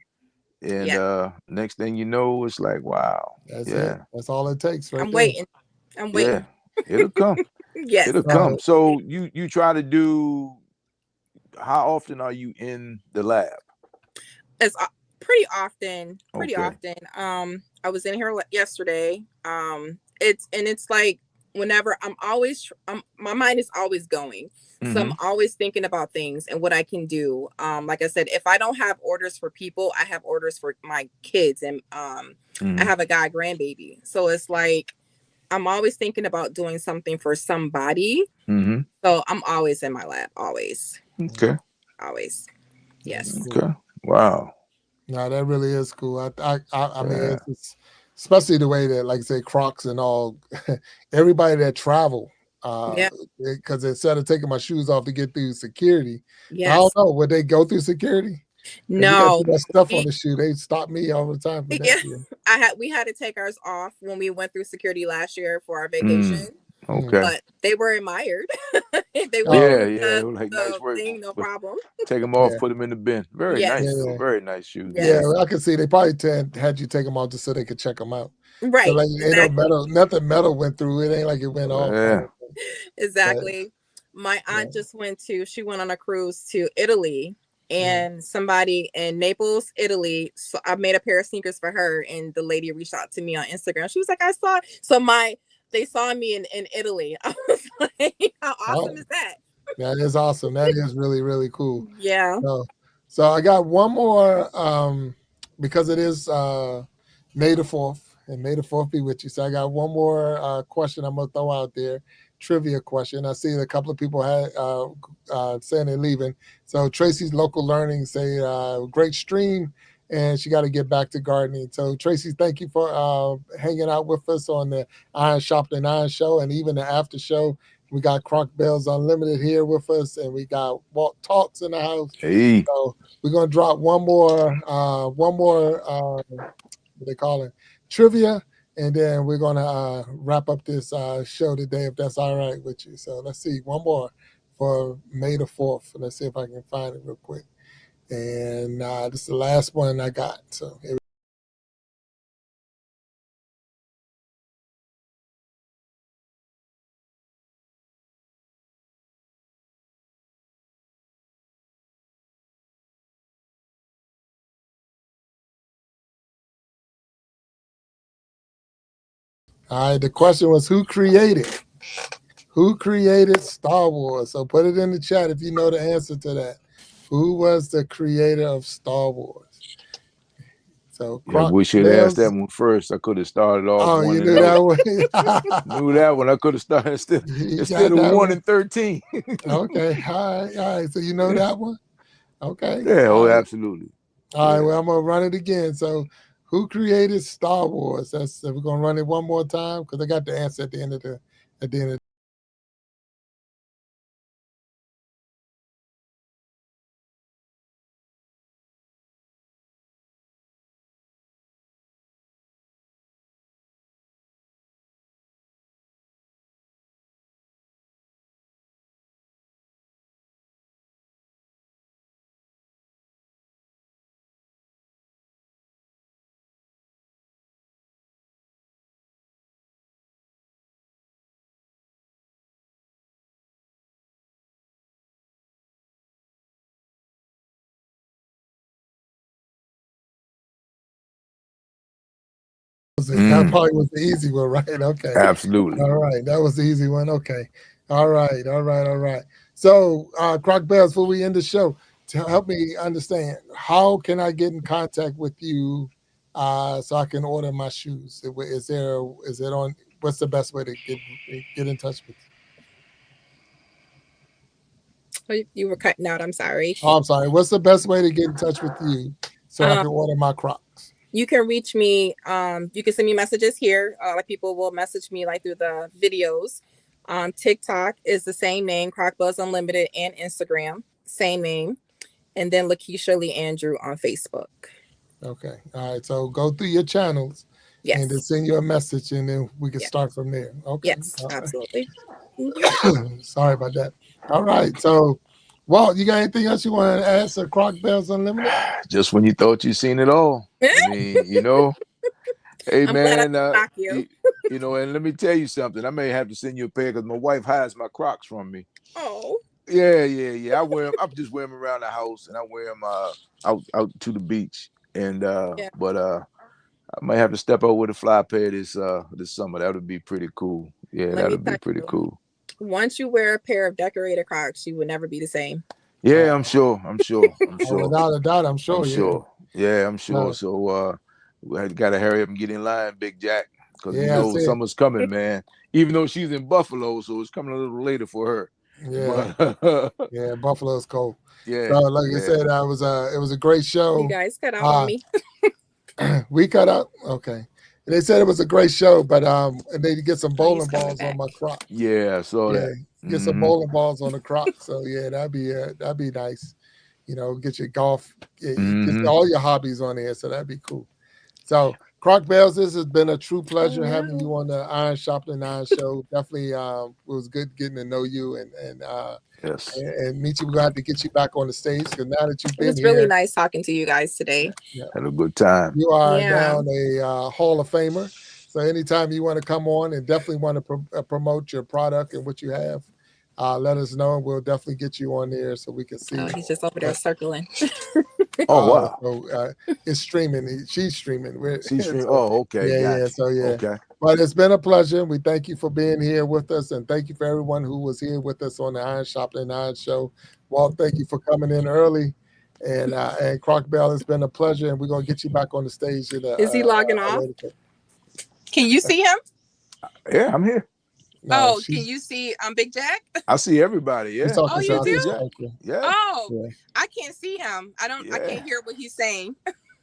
Speaker 2: And next thing you know, it's like, wow.
Speaker 1: That's it. That's all it takes, right?
Speaker 4: I'm waiting.
Speaker 2: Yeah, it'll come.
Speaker 4: Yes.
Speaker 2: It'll come. So you try to do. How often are you in the lab?
Speaker 4: It's pretty often. I was in here yesterday. It's like whenever my mind is always going. So I'm always thinking about things and what I can do. Like I said, if I don't have orders for people, I have orders for my kids, and I have a guy grandbaby. So it's like I'm always thinking about doing something for somebody. So I'm always in my lab, always.
Speaker 2: Okay.
Speaker 4: Always. Yes.
Speaker 2: Okay. Wow.
Speaker 1: No, that really is cool. I mean, it's especially the way that, like, say, Crocs and all, everybody that travel, because instead of taking my shoes off to get through security, I don't know, would they go through security?
Speaker 4: No,
Speaker 1: that stuff on the shoe. They stop me all the time for that.
Speaker 4: We had to take ours off when we went through security last year for our vacation.
Speaker 2: Okay.
Speaker 4: But they were admired. They
Speaker 2: were like, nice work.
Speaker 4: Thing, no problem.
Speaker 2: Take them off, put them in the bin. Very nice. Very nice shoes.
Speaker 1: Yeah, I can see they probably had you take them off just so they could check them out.
Speaker 4: Right.
Speaker 1: So, like, ain't no metal, nothing metal went through. It ain't like it went off.
Speaker 2: Yeah.
Speaker 4: Exactly. My aunt she went on a cruise to Italy, and somebody in Naples, Italy. So I made a pair of sneakers for her, and the lady reached out to me on Instagram. She was like, I saw. So they saw me in Italy. I was like, how awesome is that?
Speaker 1: That is awesome. That is really, really cool.
Speaker 4: Yeah.
Speaker 1: So I got one more because it is May the 4th, and May the 4th be with you. So I got one more question I'm going to throw out there. Trivia question. I see a couple of people had saying they're leaving. So Tracy's Local Learning say great stream, and she got to get back to gardening. So Tracy, thank you for hanging out with us on the Iron Sharpening Iron show, and even the after show. We got Croc Belles Unlimited here with us, and we got Walt Talks in the house.
Speaker 2: Hey.
Speaker 1: So we're gonna drop one more what they call it, trivia, and then we're gonna wrap up this show today, if that's all right with you. So let's see, one more for May the 4th. Let's see if I can find it real quick. And this is the last one I got. So here we go. All right, the question was, who created Who created Star Wars? So put it in the chat if you know the answer to that. Who was the creator of Star Wars? So
Speaker 2: yeah,
Speaker 1: Croc
Speaker 2: we should ask that
Speaker 1: Belles.
Speaker 2: one first. I could have started off
Speaker 1: Oh,
Speaker 2: one
Speaker 1: you
Speaker 2: and
Speaker 1: knew
Speaker 2: zero.
Speaker 1: that one.
Speaker 2: Knew that one. I could have started
Speaker 1: You
Speaker 2: instead
Speaker 1: got
Speaker 2: of
Speaker 1: that
Speaker 2: 1
Speaker 1: one.
Speaker 2: and 13.
Speaker 1: Okay. All right. So you know that one? Okay.
Speaker 2: Yeah,
Speaker 1: All
Speaker 2: oh,
Speaker 1: right.
Speaker 2: absolutely.
Speaker 1: All right. Well, I'm gonna run it again. So who created Star Wars? We're gonna run it one more time because I got the answer at the end of the. That probably was the easy one, right? Okay.
Speaker 2: Absolutely.
Speaker 1: All right. That was the easy one. Okay. All right. So, Croc Belles, before we end the show, to help me understand, how can I get in contact with you so I can order my shoes? Is it on? What's the best way to get in touch with
Speaker 4: you? You were cutting out. I'm sorry.
Speaker 1: Oh, I'm sorry. What's the best way to get in touch with you so I can order my Crocs?
Speaker 4: You can reach me. You can send me messages here. Like people will message me like through the videos. TikTok is the same name, Croc Belles Unlimited, and Instagram, same name. And then Lakeisha Lee Andrew on Facebook.
Speaker 1: Okay. All right. So go through your channels and then send you a message and then we can start from there. Okay.
Speaker 4: Yes, absolutely.
Speaker 1: Sorry about that. All right. So, Walt, you got anything else you want to ask Croc Belles Unlimited?
Speaker 2: Just when you thought you seen it all. I mean, hey,
Speaker 4: I'm
Speaker 2: man,
Speaker 4: glad I you.
Speaker 2: And let me tell you something. I may have to send you a pair because my wife hides my Crocs from me.
Speaker 4: Oh.
Speaker 2: Yeah. I wear them. I just wear them around the house, and I wear them out to the beach. And but I might have to step out with a fly pair this summer. That would be pretty cool. Yeah, that would be pretty cool.
Speaker 4: Once you wear a pair of decorated Crocs, you will never be the same.
Speaker 2: Yeah, I'm sure.
Speaker 1: Without a doubt, I'm sure.
Speaker 2: Yeah, I'm sure. So we got to hurry up and get in line, Big Jack, because summer's coming, man. Even though she's in Buffalo, so it's coming a little later for her.
Speaker 1: Yeah, yeah, Buffalo's cold.
Speaker 2: Yeah.
Speaker 1: So, like I said, it was a great show.
Speaker 4: You guys cut out on me.
Speaker 1: We cut out. Okay. And they said it was a great show, but they get some bowling balls on my Crocs.
Speaker 2: Yeah, I saw that.
Speaker 1: Get some bowling balls on the Crocs. So yeah, that'd be nice. Get your golf, get all your hobbies on there. So that'd be cool. So Croc Belles, this has been a true pleasure having you on the Iron Sharpening Iron Show. Definitely, it was good getting to know you and meet you. We're going to get you back on the stage because now that you've been here,
Speaker 4: it's really nice talking to you guys today.
Speaker 2: Had a good time.
Speaker 1: You are now a Hall of Famer. So anytime you want to come on and definitely want to promote your product and what you have, let us know and we'll definitely get you on there so we can see.
Speaker 4: Oh, he's just over there circling.
Speaker 2: Oh, wow.
Speaker 1: So it's streaming. She's streaming.
Speaker 2: She's streaming. Oh, okay.
Speaker 1: Yeah. So
Speaker 2: Okay.
Speaker 1: But it's been a pleasure. We thank you for being here with us, and thank you for everyone who was here with us on the Iron Sharpening Iron Show. Walt, thank you for coming in early. And Croc Belles, it's been a pleasure, and we're gonna get you back on the stage.
Speaker 4: Is he logging off? Can you see him?
Speaker 2: Yeah, I'm here.
Speaker 4: No, can you see Big Jack?
Speaker 2: I see everybody. Yeah.
Speaker 4: Oh, you do?
Speaker 2: Yeah.
Speaker 4: Oh, I can't see him. I can't hear what he's saying.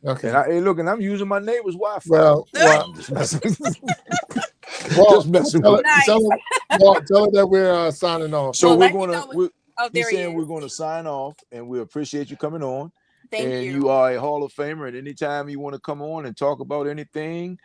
Speaker 1: Okay.
Speaker 2: And I'm using my neighbor's Wi-Fi.
Speaker 1: Well,
Speaker 2: I'm just messing.
Speaker 1: Just messing with tell her that we're signing off.
Speaker 2: So we're going to sign off, and we appreciate you coming on.
Speaker 4: Thank you.
Speaker 2: You are a Hall of Famer, and anytime you want to come on and talk about anything,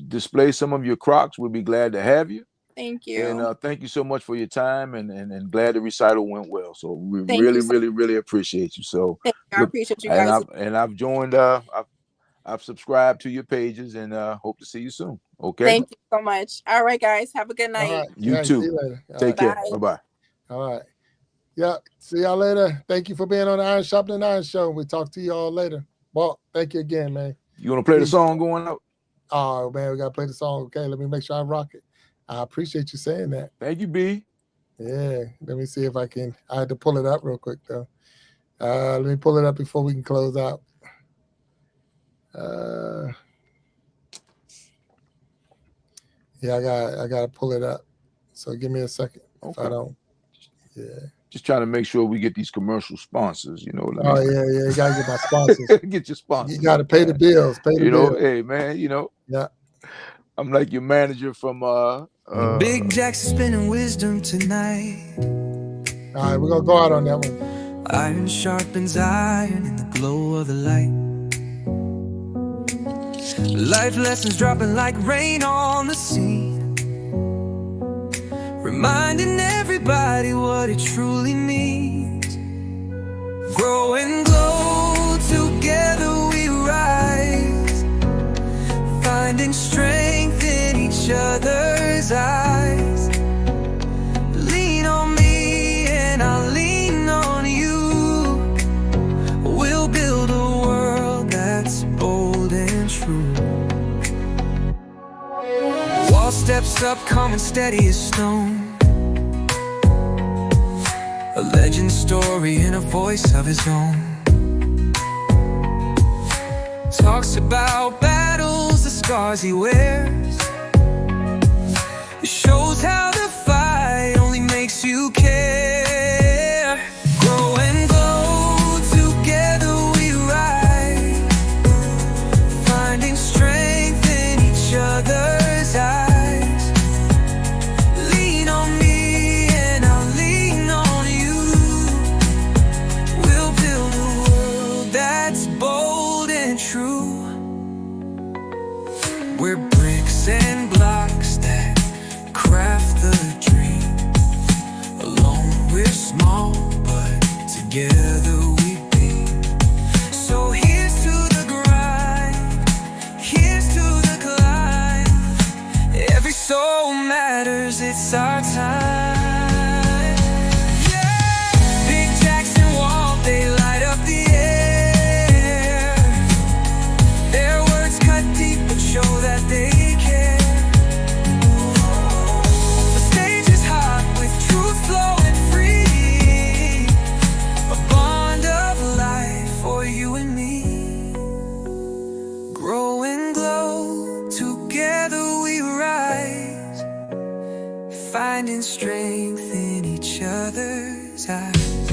Speaker 2: display some of your Crocs, we'll be glad to have you.
Speaker 4: Thank you.
Speaker 2: And thank you so much for your time, and glad the recital went well. So we really appreciate you. So
Speaker 4: I appreciate you guys.
Speaker 2: I've joined. I've subscribed to your pages, and hope to see you soon. Okay.
Speaker 4: Thank you so much. All right, guys. Have a good night.
Speaker 1: Right.
Speaker 2: You too.
Speaker 1: See you later.
Speaker 2: Take care. Bye.
Speaker 1: All right. Yeah. See y'all later. Thank you for being on the Iron Sharpening Iron Show. We'll talk to y'all later. Well, thank you again, man.
Speaker 2: You want to play the song going out?
Speaker 1: Oh man, we gotta play the song. Okay, let me make sure I rock it. I appreciate you saying that.
Speaker 2: Thank you, B.
Speaker 1: Yeah, let me see if I can. I had to pull it up real quick though. Let me pull it up before we can close out. Yeah, I got to pull it up. So give me a second. Okay. If I don't, yeah.
Speaker 2: Just trying to make sure we get these commercial sponsors, you know.
Speaker 1: Yeah, you gotta get my sponsors.
Speaker 2: Get your sponsors.
Speaker 1: You gotta pay the bills. Pay the bills.
Speaker 2: Hey man,
Speaker 1: Yeah.
Speaker 2: I'm like your manager from
Speaker 5: Big Jack's spinning wisdom tonight.
Speaker 1: All right, we're gonna go out on that one.
Speaker 5: Iron sharpens iron in the glow of the light. Life lessons dropping like rain on the scene, reminding everybody what it truly means. Grow and glow, together we rise, finding strength in each other's eyes. Lean on me and I'll lean on you. We'll build a world that's bold and true. Wall steps up, calm and steady as stone, a legend story in a voice of his own. Talks about battles, the scars he wears. It shows how the fight only makes you care. Grow and glow, together we rise, finding strength in each other's eyes. Lean on me and I'll lean on you. We'll build a world that's bold and true. We're bricks and blocks that craft the dream. Alone we're small, but together we beam. So here's to the grind, here's to the climb. Every soul matters, it's our time. Yeah. Big Jackson Wall, they light up the air. Their words cut deep but show that they care. The stage is hot with truth flowing free, a bond of life for you and me. Grow and glow, together we rise, finding strength in each other's eyes.